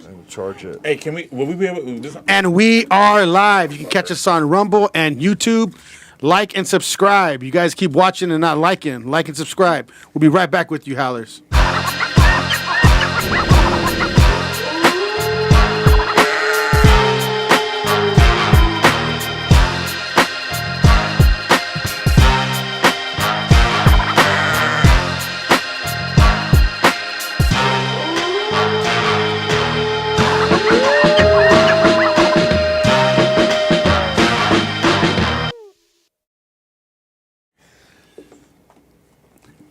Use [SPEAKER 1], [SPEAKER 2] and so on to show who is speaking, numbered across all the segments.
[SPEAKER 1] and charge it.
[SPEAKER 2] Hey, will we be able to do something?
[SPEAKER 3] And we are live. You can catch us on Rumble and YouTube. Like and subscribe. You guys keep watching and not liking. Like and subscribe. We'll be right back with you, Howlers.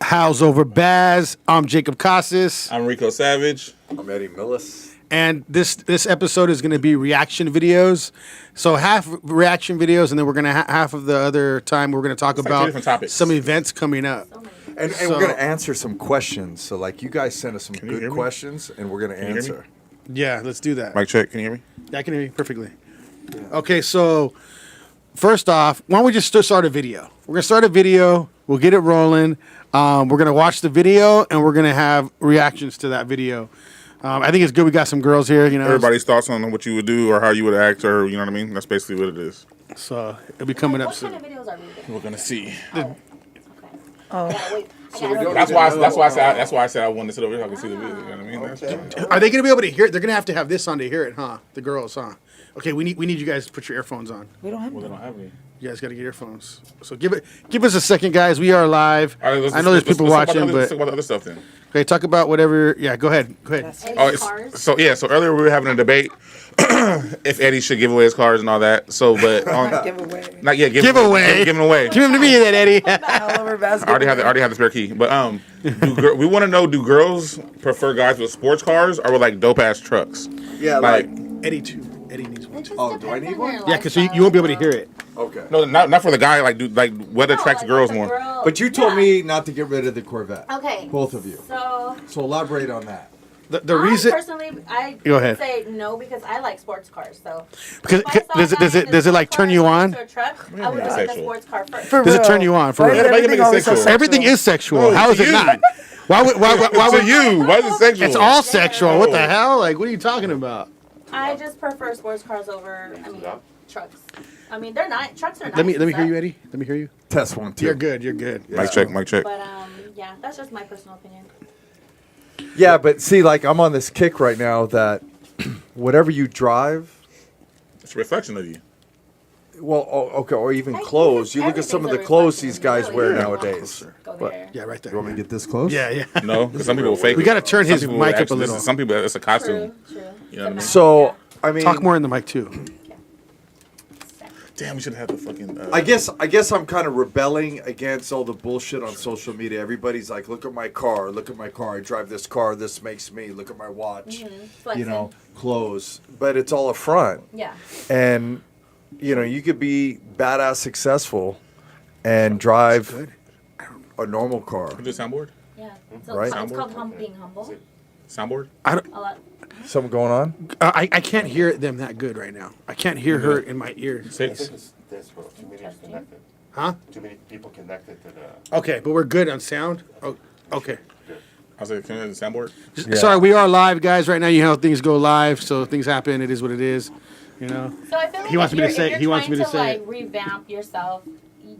[SPEAKER 3] How's over Baz. I'm Jacob Casas.
[SPEAKER 2] I'm Rico Savage.
[SPEAKER 1] I'm Eddie Millis.
[SPEAKER 3] And this episode is going to be reaction videos. So half reaction videos, and then we're going to half of the other time we're going to talk about
[SPEAKER 2] different topics.
[SPEAKER 3] some events coming up.
[SPEAKER 1] And we're going to answer some questions. So, like, you guys sent us some
[SPEAKER 2] you
[SPEAKER 1] good
[SPEAKER 2] hear me?
[SPEAKER 1] questions, and we're going to
[SPEAKER 2] you hear me?
[SPEAKER 1] answer.
[SPEAKER 3] Yeah, let's do that.
[SPEAKER 2] Mic check. Can you hear me?
[SPEAKER 3] Yeah, I can hear you perfectly. Okay, so first off, why don't we just start a video? We're going to start a video. We'll get it rolling. We're going to watch the video, and we're going to have reactions to that video. I think it's good we got some girls here. You know,
[SPEAKER 2] Everybody's thoughts on what you would do or how you would act, or you know what I mean. That's basically what it is.
[SPEAKER 3] So it'll be coming up
[SPEAKER 4] What
[SPEAKER 3] soon.
[SPEAKER 4] kind of videos are we doing?
[SPEAKER 2] We're gonna see.
[SPEAKER 4] Okay.
[SPEAKER 5] Oh.
[SPEAKER 4] Yeah, wait.
[SPEAKER 2] That's why I said I wanted to sit over here so I can see the video. You know what I mean? That's
[SPEAKER 3] Are they going to be able to hear it? They're going to have this on to hear it, huh? The girls, huh? Okay, we need you guys to put your earphones on.
[SPEAKER 5] We don't have
[SPEAKER 2] Well, they
[SPEAKER 5] them.
[SPEAKER 2] don't have any.
[SPEAKER 3] You guys got to get earphones. So give us a second, guys. We are live.
[SPEAKER 2] All right,
[SPEAKER 3] I know there's people watching,
[SPEAKER 2] let's
[SPEAKER 3] but
[SPEAKER 2] talk about the other stuff then.
[SPEAKER 3] okay, talk about whatever. Yeah, go ahead.
[SPEAKER 4] Any
[SPEAKER 2] Oh,
[SPEAKER 4] cars?
[SPEAKER 2] so earlier we were having a debate if Eddie should give away his cars and all that. So, but
[SPEAKER 5] Giveaway.
[SPEAKER 2] not yet.
[SPEAKER 3] Give away.
[SPEAKER 2] Give them away.
[SPEAKER 3] Give him to me, then, Eddie.
[SPEAKER 5] All over
[SPEAKER 2] I
[SPEAKER 5] basketball.
[SPEAKER 2] already have the spare key. But we want to know: do girls prefer guys with sports cars or with like dope ass trucks?
[SPEAKER 1] Yeah,
[SPEAKER 2] Like
[SPEAKER 3] Eddie too. Eddie needs one
[SPEAKER 4] It
[SPEAKER 3] too.
[SPEAKER 4] just
[SPEAKER 1] Oh, do I
[SPEAKER 4] depends
[SPEAKER 1] need
[SPEAKER 4] on
[SPEAKER 1] one?
[SPEAKER 4] their
[SPEAKER 3] Yeah, because you
[SPEAKER 4] lifestyle,
[SPEAKER 3] won't be able to hear it.
[SPEAKER 1] Okay.
[SPEAKER 2] no, not for the guy. Like, what
[SPEAKER 4] No,
[SPEAKER 2] attracts
[SPEAKER 4] like,
[SPEAKER 2] girls
[SPEAKER 4] if a
[SPEAKER 2] more?
[SPEAKER 4] girl-
[SPEAKER 1] But you told
[SPEAKER 4] yeah.
[SPEAKER 1] me not to get rid of the Corvette.
[SPEAKER 4] Okay.
[SPEAKER 1] Both of you.
[SPEAKER 4] So
[SPEAKER 1] So elaborate on that.
[SPEAKER 3] The reason
[SPEAKER 4] personally, I
[SPEAKER 3] Go ahead.
[SPEAKER 4] would say no because I like sports cars. So
[SPEAKER 3] because
[SPEAKER 4] if I saw a
[SPEAKER 3] does
[SPEAKER 4] guy in a
[SPEAKER 3] it like
[SPEAKER 4] sports
[SPEAKER 3] turn
[SPEAKER 4] car
[SPEAKER 3] you
[SPEAKER 4] next
[SPEAKER 3] on?
[SPEAKER 4] to a truck,
[SPEAKER 2] Yeah,
[SPEAKER 4] I would
[SPEAKER 2] yeah.
[SPEAKER 4] go with the
[SPEAKER 2] Sexual.
[SPEAKER 4] sports car first.
[SPEAKER 5] For
[SPEAKER 3] Does it
[SPEAKER 5] real.
[SPEAKER 3] turn you on? For
[SPEAKER 5] Why
[SPEAKER 3] real?
[SPEAKER 5] is
[SPEAKER 2] Everybody
[SPEAKER 5] everything
[SPEAKER 2] make it
[SPEAKER 5] always so
[SPEAKER 2] sexual.
[SPEAKER 5] sexual?
[SPEAKER 3] Everything is sexual.
[SPEAKER 2] No,
[SPEAKER 3] How is
[SPEAKER 2] to
[SPEAKER 3] it
[SPEAKER 2] you.
[SPEAKER 3] not? Why
[SPEAKER 2] To
[SPEAKER 3] would
[SPEAKER 2] you, why is it sexual?
[SPEAKER 3] It's all sexual. What the
[SPEAKER 2] No.
[SPEAKER 3] hell? Like, what are you talking about?
[SPEAKER 4] I just prefer sports cars over, trucks. I mean, they're not trucks are nice.
[SPEAKER 3] Let me
[SPEAKER 4] and
[SPEAKER 3] hear you,
[SPEAKER 4] stuff,
[SPEAKER 3] Eddie. Let me hear you.
[SPEAKER 1] Test 1, 2.
[SPEAKER 3] You're good. You're good.
[SPEAKER 2] Mic check. Mic check.
[SPEAKER 4] But yeah, that's just my personal opinion.
[SPEAKER 1] Yeah, but see, like, I'm on this kick right now that whatever you drive,
[SPEAKER 2] It's a reflection of you.
[SPEAKER 1] well, okay, or even
[SPEAKER 4] I think
[SPEAKER 1] clothes. You look at some of the
[SPEAKER 4] everything's a
[SPEAKER 1] clothes
[SPEAKER 4] reflection
[SPEAKER 1] these
[SPEAKER 4] of
[SPEAKER 1] guys
[SPEAKER 4] you.
[SPEAKER 1] wear
[SPEAKER 4] Really?
[SPEAKER 1] nowadays.
[SPEAKER 4] Go
[SPEAKER 1] What?
[SPEAKER 4] there.
[SPEAKER 3] Yeah, right there.
[SPEAKER 1] You want me to get this close?
[SPEAKER 3] Yeah, yeah.
[SPEAKER 2] No, because some people will fake.
[SPEAKER 3] We
[SPEAKER 2] it.
[SPEAKER 3] gotta turn
[SPEAKER 2] Some
[SPEAKER 3] his
[SPEAKER 2] people
[SPEAKER 3] mic up a
[SPEAKER 2] actually-
[SPEAKER 3] little.
[SPEAKER 2] Some people, it's a costume.
[SPEAKER 4] True.
[SPEAKER 2] You know what I mean?
[SPEAKER 1] So, I mean,
[SPEAKER 3] Talk more in the mic too.
[SPEAKER 2] Damn, we should have the fucking.
[SPEAKER 1] I guess I'm kind of rebelling against all the bullshit on social media. Everybody's like, "Look at my car! Look at my car! I drive this car. This makes me. Look at my watch. You
[SPEAKER 4] Flexing.
[SPEAKER 1] know, clothes." But it's all a front.
[SPEAKER 4] Yeah.
[SPEAKER 1] And you could be badass successful and drive a normal car.
[SPEAKER 2] Do a soundboard.
[SPEAKER 4] Yeah. So
[SPEAKER 1] Right.
[SPEAKER 4] it's called being humble.
[SPEAKER 2] Soundboard.
[SPEAKER 3] I don't.
[SPEAKER 4] A lot.
[SPEAKER 1] Something going on?
[SPEAKER 3] I can't hear them that good right now. I can't hear her in my ears.
[SPEAKER 2] Say,
[SPEAKER 6] This bro. Too many connected.
[SPEAKER 3] Huh?
[SPEAKER 6] Too many people connected to the.
[SPEAKER 3] Okay, but we're good on sound. Oh, okay.
[SPEAKER 2] I was like, can I have the soundboard?
[SPEAKER 1] Yeah.
[SPEAKER 3] Sorry, we are live, guys. Right now, you know how things go live, so things happen. It is what it is. You know.
[SPEAKER 4] So I feel like
[SPEAKER 3] He wants
[SPEAKER 4] if
[SPEAKER 3] me to
[SPEAKER 4] you're-
[SPEAKER 3] say-
[SPEAKER 4] if you're
[SPEAKER 3] he wants me to
[SPEAKER 4] trying
[SPEAKER 3] say
[SPEAKER 4] like
[SPEAKER 3] it.
[SPEAKER 4] revamp yourself.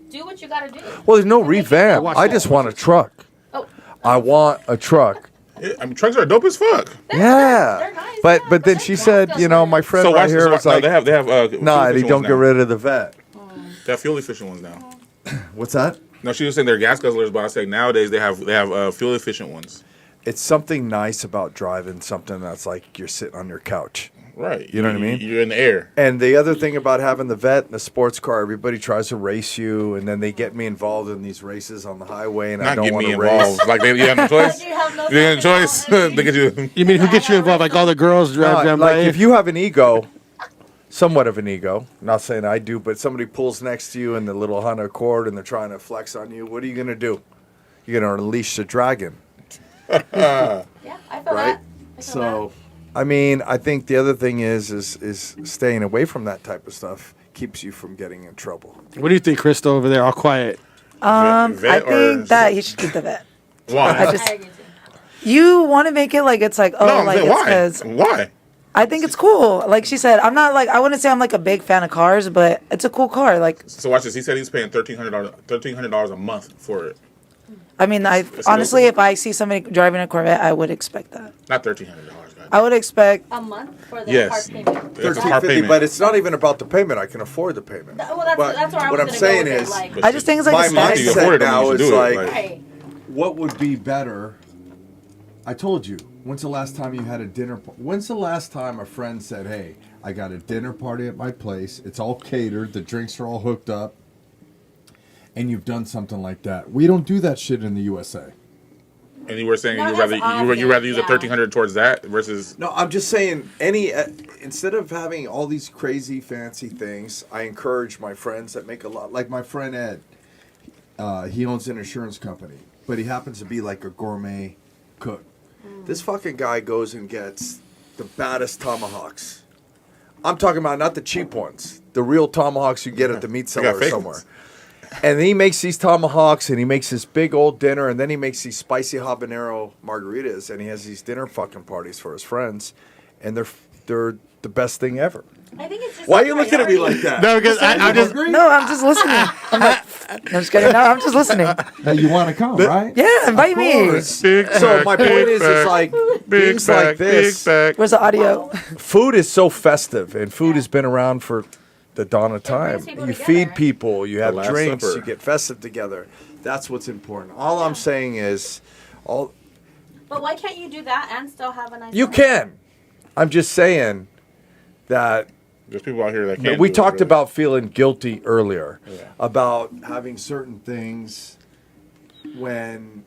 [SPEAKER 4] Do what you gotta do.
[SPEAKER 1] Well, there's no
[SPEAKER 4] Make it
[SPEAKER 1] revamp.
[SPEAKER 4] feel
[SPEAKER 1] I
[SPEAKER 4] good.
[SPEAKER 1] just want a truck.
[SPEAKER 4] Oh.
[SPEAKER 1] I want a truck.
[SPEAKER 2] Yeah, I mean, trucks are dope as fuck.
[SPEAKER 1] Yeah.
[SPEAKER 4] They're nice,
[SPEAKER 1] But
[SPEAKER 4] yeah,
[SPEAKER 1] but then
[SPEAKER 4] they're
[SPEAKER 1] she
[SPEAKER 4] nice.
[SPEAKER 1] said,
[SPEAKER 4] Feels
[SPEAKER 1] my
[SPEAKER 4] good.
[SPEAKER 1] friend
[SPEAKER 2] So
[SPEAKER 1] right here was
[SPEAKER 2] no,
[SPEAKER 1] like,
[SPEAKER 2] they have
[SPEAKER 1] nah,
[SPEAKER 2] fuel
[SPEAKER 1] they
[SPEAKER 2] efficient
[SPEAKER 1] don't
[SPEAKER 2] ones
[SPEAKER 1] get
[SPEAKER 2] now.
[SPEAKER 1] rid of the vet.
[SPEAKER 2] They have fuel efficient ones now.
[SPEAKER 1] What's that?
[SPEAKER 2] No, she was saying they're gas guzzlers, but I say nowadays they have fuel efficient ones.
[SPEAKER 1] It's something nice about driving something that's like you're sitting on your couch.
[SPEAKER 2] Right.
[SPEAKER 1] You know what I mean?
[SPEAKER 2] You're in the air.
[SPEAKER 1] And the other thing about having the vet and the sports car, everybody tries to race you, and then they get me involved in these races on the highway, and I
[SPEAKER 2] Not
[SPEAKER 1] don't
[SPEAKER 2] get
[SPEAKER 1] want
[SPEAKER 2] me
[SPEAKER 1] to race.
[SPEAKER 2] involved. Like you have no choice.
[SPEAKER 4] You have no
[SPEAKER 2] You have no choice.
[SPEAKER 4] self-control.
[SPEAKER 2] Look at you.
[SPEAKER 3] You mean who gets you involved? Like all the girls drive down
[SPEAKER 1] Like
[SPEAKER 3] by
[SPEAKER 1] if you have an ego, somewhat of an ego, not saying I do, but somebody pulls next to you in the little Honda Accord and they're trying to flex on you, what are you going to do? You're going to unleash the dragon,
[SPEAKER 4] Yeah, I feel
[SPEAKER 1] right?
[SPEAKER 4] that. I feel
[SPEAKER 1] So, I mean, I think the other thing is staying away from that type of stuff keeps you from getting in trouble.
[SPEAKER 3] What do you think, Krista, over there, all quiet?
[SPEAKER 5] I
[SPEAKER 2] Vet or-
[SPEAKER 5] think that he should keep the vet.
[SPEAKER 2] Why?
[SPEAKER 5] I
[SPEAKER 4] that.
[SPEAKER 5] just-
[SPEAKER 4] I agree too.
[SPEAKER 5] You want to make it like it's like, oh,
[SPEAKER 2] no, I'm
[SPEAKER 5] like
[SPEAKER 2] saying
[SPEAKER 5] it's
[SPEAKER 2] why?
[SPEAKER 5] because
[SPEAKER 2] Why?
[SPEAKER 5] I think it's cool. Like she said, I'm not like, I wouldn't say I'm like a big fan of cars, but it's a cool car. Like,
[SPEAKER 2] So watch this. He said he's paying $1,300 a month for it.
[SPEAKER 5] I mean, honestly, if I see somebody driving a Corvette, I would expect that.
[SPEAKER 2] Not $1,300.
[SPEAKER 5] I would expect.
[SPEAKER 4] A month for the
[SPEAKER 2] Yes.
[SPEAKER 4] car payment.
[SPEAKER 2] It's a car
[SPEAKER 1] $1,350,
[SPEAKER 2] payment.
[SPEAKER 1] but it's not even about the payment. I can afford the payment.
[SPEAKER 4] Well, that's
[SPEAKER 1] But
[SPEAKER 4] where I was
[SPEAKER 1] what I'm
[SPEAKER 4] gonna
[SPEAKER 1] saying
[SPEAKER 4] go with
[SPEAKER 1] is,
[SPEAKER 4] it, like,
[SPEAKER 5] I just think it's like
[SPEAKER 1] my
[SPEAKER 5] a status.
[SPEAKER 2] You afford
[SPEAKER 1] mindset
[SPEAKER 2] it, then
[SPEAKER 1] now
[SPEAKER 2] you should
[SPEAKER 1] is
[SPEAKER 2] do it,
[SPEAKER 1] like,
[SPEAKER 2] like-
[SPEAKER 4] right.
[SPEAKER 1] what would be better? I told you. When's the last time you had a dinner? When's the last time a friend said, "Hey, I got a dinner party at my place. It's all catered. The drinks are all hooked up." And you've done something like that. We don't do that shit in the USA.
[SPEAKER 2] And you were saying
[SPEAKER 4] No,
[SPEAKER 2] you
[SPEAKER 4] that's
[SPEAKER 2] rather use the
[SPEAKER 4] yeah.
[SPEAKER 2] $1,300 towards that versus
[SPEAKER 1] No, I'm just saying. Instead of having all these crazy fancy things, I encourage my friends that make a lot. Like my friend Ed, he owns an insurance company, but he happens to be like a gourmet cook. This fucking guy goes and gets the baddest tomahawks. I'm talking about not the cheap ones, the real tomahawks you get at the meat
[SPEAKER 2] got
[SPEAKER 1] cellar or
[SPEAKER 2] fake
[SPEAKER 1] somewhere.
[SPEAKER 2] ones.
[SPEAKER 1] And he makes these tomahawks, and he makes this big old dinner, and then he makes these spicy habanero margaritas, and he has these dinner fucking parties for his friends, and they're the best thing ever.
[SPEAKER 4] I think it's just
[SPEAKER 1] Why are
[SPEAKER 4] a
[SPEAKER 1] you looking at me
[SPEAKER 4] priority.
[SPEAKER 1] like that?
[SPEAKER 3] No, because I just
[SPEAKER 5] No, I'm just listening. I'm like, I'm just kidding. No, I'm just listening.
[SPEAKER 1] Hey, you want to come, right?
[SPEAKER 5] Yeah, invite me.
[SPEAKER 1] So my point is like things like this.
[SPEAKER 5] Where's the audio?
[SPEAKER 1] Food is so festive, and food has been around for the dawn of time.
[SPEAKER 4] brings people
[SPEAKER 1] You
[SPEAKER 4] together.
[SPEAKER 1] feed people, you have
[SPEAKER 2] Last
[SPEAKER 1] drinks,
[SPEAKER 2] Supper.
[SPEAKER 1] you get festive together. That's what's important. All I'm saying is,
[SPEAKER 4] But why can't you do that and still have a nice
[SPEAKER 1] you
[SPEAKER 4] dinner?
[SPEAKER 1] can. I'm just saying that
[SPEAKER 2] There's people out here that can't.
[SPEAKER 1] we
[SPEAKER 2] do it,
[SPEAKER 1] talked
[SPEAKER 2] really.
[SPEAKER 1] about feeling guilty earlier,
[SPEAKER 2] Yeah.
[SPEAKER 1] about having certain things when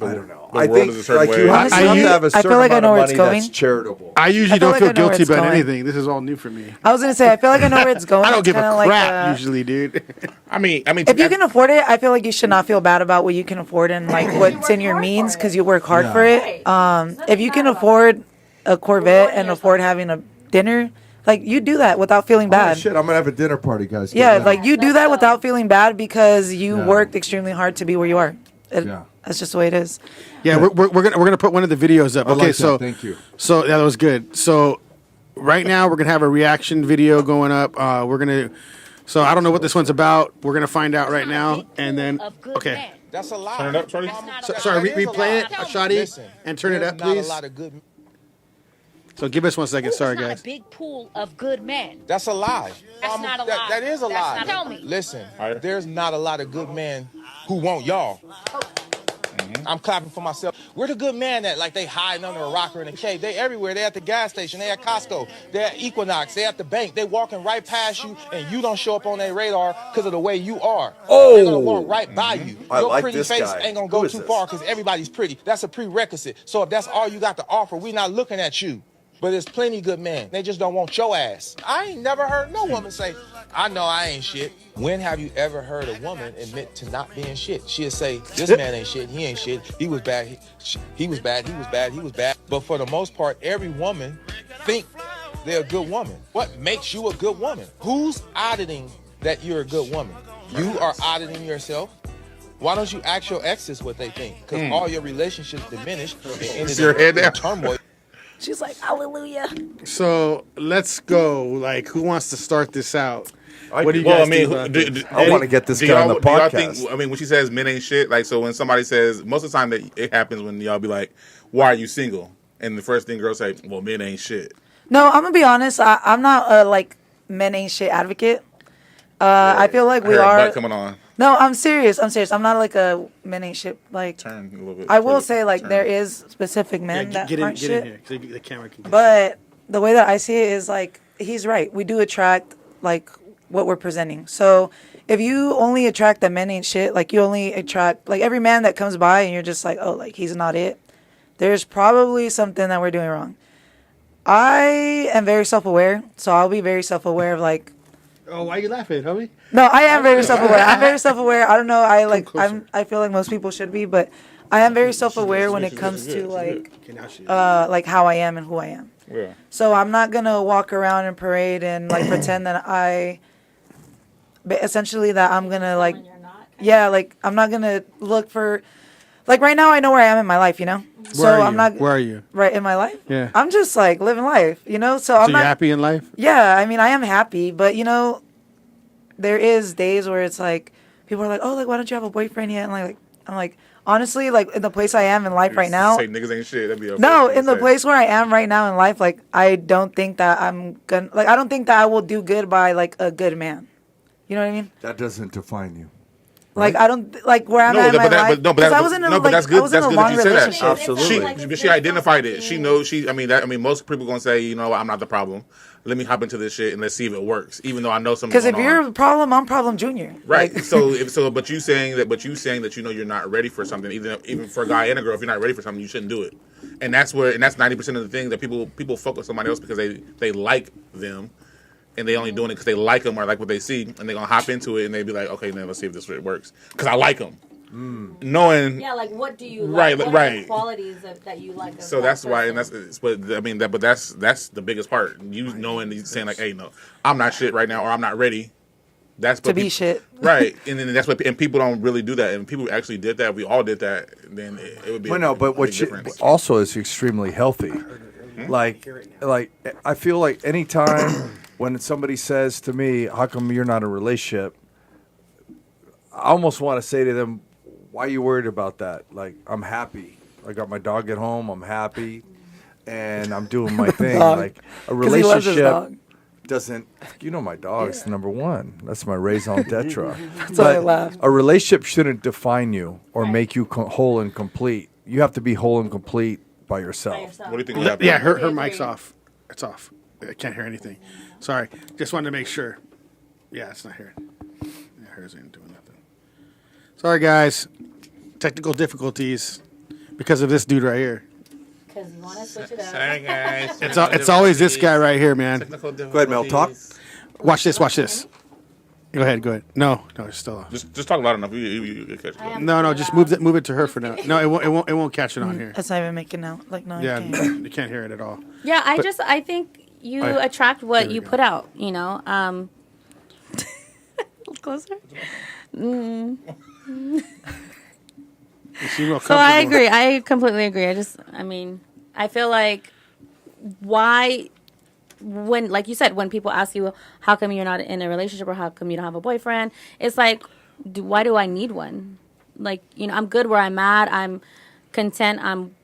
[SPEAKER 1] I don't know.
[SPEAKER 2] the
[SPEAKER 1] I
[SPEAKER 2] world
[SPEAKER 1] think
[SPEAKER 2] is a certain
[SPEAKER 1] like you
[SPEAKER 2] way.
[SPEAKER 1] have,
[SPEAKER 5] I
[SPEAKER 1] you have to have a
[SPEAKER 5] feel
[SPEAKER 1] certain
[SPEAKER 5] like I
[SPEAKER 1] amount
[SPEAKER 5] know
[SPEAKER 1] of
[SPEAKER 5] where it's
[SPEAKER 1] money that's
[SPEAKER 5] going.
[SPEAKER 1] charitable.
[SPEAKER 3] I usually
[SPEAKER 5] I feel
[SPEAKER 3] don't
[SPEAKER 5] like
[SPEAKER 3] feel
[SPEAKER 5] I know where
[SPEAKER 3] guilty
[SPEAKER 5] it's
[SPEAKER 3] about
[SPEAKER 5] going.
[SPEAKER 3] anything. This is all new for me.
[SPEAKER 5] I was gonna say, I feel like I know where it's going.
[SPEAKER 3] I don't
[SPEAKER 5] It's
[SPEAKER 3] give a
[SPEAKER 5] kinda like,
[SPEAKER 3] crap usually, dude.
[SPEAKER 2] I mean,
[SPEAKER 5] If you can afford it, I feel like you should not feel bad about what you can afford and like what's in your
[SPEAKER 4] hard
[SPEAKER 5] means
[SPEAKER 4] for
[SPEAKER 5] because
[SPEAKER 4] it.
[SPEAKER 5] you work hard
[SPEAKER 1] Yeah.
[SPEAKER 5] for it.
[SPEAKER 4] Right.
[SPEAKER 5] If you can
[SPEAKER 4] Nothing bad
[SPEAKER 5] afford a Corvette
[SPEAKER 4] Rewarding
[SPEAKER 5] and afford
[SPEAKER 4] yourself.
[SPEAKER 5] having a dinner, like you do that without feeling
[SPEAKER 1] Oh,
[SPEAKER 5] bad.
[SPEAKER 1] shit, I'm gonna have a dinner party, guys. Get
[SPEAKER 5] Yeah,
[SPEAKER 1] ready.
[SPEAKER 5] like you do that without feeling bad because you
[SPEAKER 1] Yeah.
[SPEAKER 5] worked extremely hard to be where you are.
[SPEAKER 1] Yeah.
[SPEAKER 5] That's just the way it is.
[SPEAKER 3] Yeah, we're gonna put one of the videos up.
[SPEAKER 1] I
[SPEAKER 3] Okay,
[SPEAKER 1] like
[SPEAKER 3] so
[SPEAKER 1] that. Thank you.
[SPEAKER 3] So yeah, that was good. So right now we're gonna have a reaction video going up. We're gonna. So I don't know what this one's about. We're gonna find out right now, and then okay.
[SPEAKER 7] That's a lie.
[SPEAKER 2] Turn it up, Shorty.
[SPEAKER 3] Sorry,
[SPEAKER 7] That is a
[SPEAKER 3] replay
[SPEAKER 7] lie.
[SPEAKER 3] it, Shadi,
[SPEAKER 7] Listen,
[SPEAKER 3] and turn it
[SPEAKER 7] there's
[SPEAKER 3] up,
[SPEAKER 7] not
[SPEAKER 3] please.
[SPEAKER 7] a lot of good.
[SPEAKER 3] So give us 1 second. Sorry,
[SPEAKER 8] There's not
[SPEAKER 3] guys.
[SPEAKER 8] a big pool of good men.
[SPEAKER 7] That's a lie.
[SPEAKER 8] That's not a
[SPEAKER 7] that,
[SPEAKER 8] lie.
[SPEAKER 7] That is a
[SPEAKER 8] That's
[SPEAKER 7] lie.
[SPEAKER 8] not- Tell me.
[SPEAKER 7] Listen,
[SPEAKER 2] Higher.
[SPEAKER 7] there's not a lot of good men who want y'all. I'm clapping for myself. Where the good man at? Like they hiding under a rocker in a cave. They everywhere. They at the gas station. They at Costco. They at Equinox. They at the bank. They walking right past you, and you don't show up on their radar because of the way you are. They're gonna walk right by you.
[SPEAKER 1] I
[SPEAKER 7] Your
[SPEAKER 1] like
[SPEAKER 7] pretty
[SPEAKER 1] this
[SPEAKER 7] face
[SPEAKER 1] guy.
[SPEAKER 7] ain't gonna
[SPEAKER 1] Who
[SPEAKER 7] go
[SPEAKER 1] is
[SPEAKER 7] too
[SPEAKER 1] this?
[SPEAKER 7] far because everybody's pretty. That's a prerequisite. So if that's all you got to offer, we not looking at you. But there's plenty good men. They just don't want your ass. I ain't never heard no woman say, I know I ain't shit. When have you ever heard a woman admit to not being shit? She'll say, this man ain't shit. He ain't shit. He was bad. He was bad. He was bad. He was bad. But for the most part, every woman think they're a good woman. What makes you a good woman? Who's auditing that you're a good woman? You are auditing yourself. Why don't you ask your exes what they think? Because all your relationships diminished and ended
[SPEAKER 2] your head
[SPEAKER 7] in
[SPEAKER 2] down.
[SPEAKER 7] turmoil.
[SPEAKER 5] She's like, hallelujah.
[SPEAKER 3] So let's go. Like, who wants to start this out? What do you
[SPEAKER 2] Well,
[SPEAKER 3] guys
[SPEAKER 2] I mean,
[SPEAKER 3] think about this?
[SPEAKER 1] I wanna get this
[SPEAKER 2] do
[SPEAKER 1] guy on
[SPEAKER 2] y'all-
[SPEAKER 1] the
[SPEAKER 2] do y'all
[SPEAKER 1] podcast.
[SPEAKER 2] think, I mean, when she says men ain't shit, like, so when somebody says, most of the time that it happens when y'all be like, why are you single? And the first thing girls say, well, men ain't shit.
[SPEAKER 5] No, I'm gonna be honest. I'm not a like men ain't shit advocate. I feel like we
[SPEAKER 2] Her
[SPEAKER 5] are.
[SPEAKER 2] butt coming on.
[SPEAKER 5] No, I'm serious. I'm serious. I'm not like a men ain't shit. Like
[SPEAKER 2] Turn a little bit.
[SPEAKER 5] I will
[SPEAKER 2] further.
[SPEAKER 5] say, like
[SPEAKER 2] Turn.
[SPEAKER 5] there is specific men that
[SPEAKER 3] get in,
[SPEAKER 5] aren't
[SPEAKER 3] get
[SPEAKER 5] shit.
[SPEAKER 3] in here. So the camera can.
[SPEAKER 5] But the way that I see it is like he's right. We do attract like what we're presenting. So if you only attract the men ain't shit, like you only attract like every man that comes by and you're just like, oh, like he's not it. There's probably something that we're doing wrong. I am very self-aware, so I'll be very self-aware of like.
[SPEAKER 3] Oh, why are you laughing, homie?
[SPEAKER 5] No, I am very self-aware. I'm very self-aware. I don't know.
[SPEAKER 3] closer.
[SPEAKER 5] I feel like most people should be, but I am very self-aware when it comes to like
[SPEAKER 3] Okay, now she.
[SPEAKER 5] like how I am and who I am.
[SPEAKER 2] Yeah.
[SPEAKER 5] So I'm not gonna walk around and parade and like pretend that but essentially that I'm gonna like
[SPEAKER 4] When you're not.
[SPEAKER 5] yeah, like I'm not gonna look for like right now I know where I am in my life, you know. So
[SPEAKER 3] Where are
[SPEAKER 5] I'm
[SPEAKER 3] you?
[SPEAKER 5] not
[SPEAKER 3] Where are you?
[SPEAKER 5] right in my life.
[SPEAKER 3] Yeah.
[SPEAKER 5] I'm just like living life, you know. So
[SPEAKER 3] So
[SPEAKER 5] I'm
[SPEAKER 3] you
[SPEAKER 5] not
[SPEAKER 3] happy in life?
[SPEAKER 5] Yeah, I mean, I am happy, but you know, there is days where it's like people are like, "Oh, like why don't you have a boyfriend yet?" And like I'm like, honestly, like in the place I am in life right now.
[SPEAKER 2] Say niggas ain't shit. That'd be a
[SPEAKER 5] No,
[SPEAKER 2] first thing
[SPEAKER 5] in the
[SPEAKER 2] to say.
[SPEAKER 5] place where I am right now in life, like I don't think that I'm gonna like I don't think that I will do good by like a good man. You know what I mean?
[SPEAKER 1] That doesn't define you.
[SPEAKER 5] Like I don't like where I'm at in my life.
[SPEAKER 2] but
[SPEAKER 5] 'cause I was in a,
[SPEAKER 2] no, but
[SPEAKER 5] like,
[SPEAKER 2] that's
[SPEAKER 5] I
[SPEAKER 2] good.
[SPEAKER 5] was in
[SPEAKER 2] That's
[SPEAKER 5] a
[SPEAKER 2] good
[SPEAKER 5] long
[SPEAKER 2] that you said that.
[SPEAKER 5] relationship.
[SPEAKER 1] Absolutely.
[SPEAKER 2] But she identified it. She knows. I mean, most people gonna say, you know, what, I'm not the problem. Let me hop into this shit and let's see if it works. Even though I know something.
[SPEAKER 5] Because if you're a problem, I'm problem junior.
[SPEAKER 2] right,
[SPEAKER 5] Like,
[SPEAKER 2] but you saying that you know you're not ready for something, even for a guy and a girl, if you're not ready for something, you shouldn't do it. And that's 90% of the thing that people fuck with somebody else because they like them. And they only doing it because they like them or like what they see, and they're gonna hop into it and they be like, okay, then let's see if this works because I like them. Knowing,
[SPEAKER 4] Yeah, like what do you
[SPEAKER 2] Right,
[SPEAKER 4] like? What are the
[SPEAKER 2] right.
[SPEAKER 4] qualities that you like? Of
[SPEAKER 2] so
[SPEAKER 4] that
[SPEAKER 2] that's why, and
[SPEAKER 4] person?
[SPEAKER 2] that's the biggest part. You knowing, you saying like, hey, no, I'm not shit right now, or I'm not ready. That's
[SPEAKER 5] to
[SPEAKER 2] what
[SPEAKER 5] be
[SPEAKER 2] peop-
[SPEAKER 5] shit.
[SPEAKER 2] right? And then that's what, and people don't really do that. And people actually did that. We all did that. Then it would be.
[SPEAKER 1] Well, no, but
[SPEAKER 2] a
[SPEAKER 1] what
[SPEAKER 2] big
[SPEAKER 1] you,
[SPEAKER 2] difference.
[SPEAKER 1] also is extremely healthy. Like I feel like anytime when somebody says to me, "How come you're not in a relationship?" I almost want to say to them, "Why are you worried about that?" Like I'm happy. I got my dog at home. I'm happy, and I'm doing my thing.
[SPEAKER 5] Dog.
[SPEAKER 1] Like a
[SPEAKER 5] 'Cause he loves his
[SPEAKER 1] relationship
[SPEAKER 5] dog.
[SPEAKER 1] doesn't. You know, my dog's number one. That's my raison d'etre.
[SPEAKER 5] That's why I laughed.
[SPEAKER 1] A relationship shouldn't define you or make you whole and complete. You have to be whole and complete by yourself.
[SPEAKER 4] By yourself.
[SPEAKER 2] What do you think? would happen?
[SPEAKER 3] Yeah, her
[SPEAKER 4] Agree.
[SPEAKER 3] mic's off. It's off. I can't hear anything. Sorry. Just wanted to make sure. Yeah, it's not here. Yeah, hers ain't doing nothing. Sorry, guys. Technical difficulties because of this dude right here.
[SPEAKER 4] Because you want to switch it up.
[SPEAKER 2] Sorry, guys.
[SPEAKER 3] It's always this guy right here, man.
[SPEAKER 1] Go ahead, Mel. Talk.
[SPEAKER 3] Watch this. Watch this. Go ahead. Go ahead. No, it's still off.
[SPEAKER 2] Just talk loud enough. You catch it.
[SPEAKER 4] I am
[SPEAKER 3] No,
[SPEAKER 4] pretty
[SPEAKER 3] just
[SPEAKER 4] loud.
[SPEAKER 3] move it to her for now. No, it won't catch it on here.
[SPEAKER 5] It's not even making out. Like no,
[SPEAKER 3] Yeah,
[SPEAKER 5] I can't.
[SPEAKER 3] you can't hear it at all.
[SPEAKER 8] Yeah, I think you
[SPEAKER 3] Oh, yeah.
[SPEAKER 8] attract what
[SPEAKER 3] we
[SPEAKER 8] you
[SPEAKER 3] go.
[SPEAKER 8] put out, you know. Closer.
[SPEAKER 3] You seem real
[SPEAKER 8] So I
[SPEAKER 3] comfortable.
[SPEAKER 8] agree. I completely agree. I feel like when, like you said, when people ask you, how come you're not in a relationship or how come you don't have a boyfriend? It's like, why do I need one? Like, you know, I'm good where I'm at. I'm content. I'm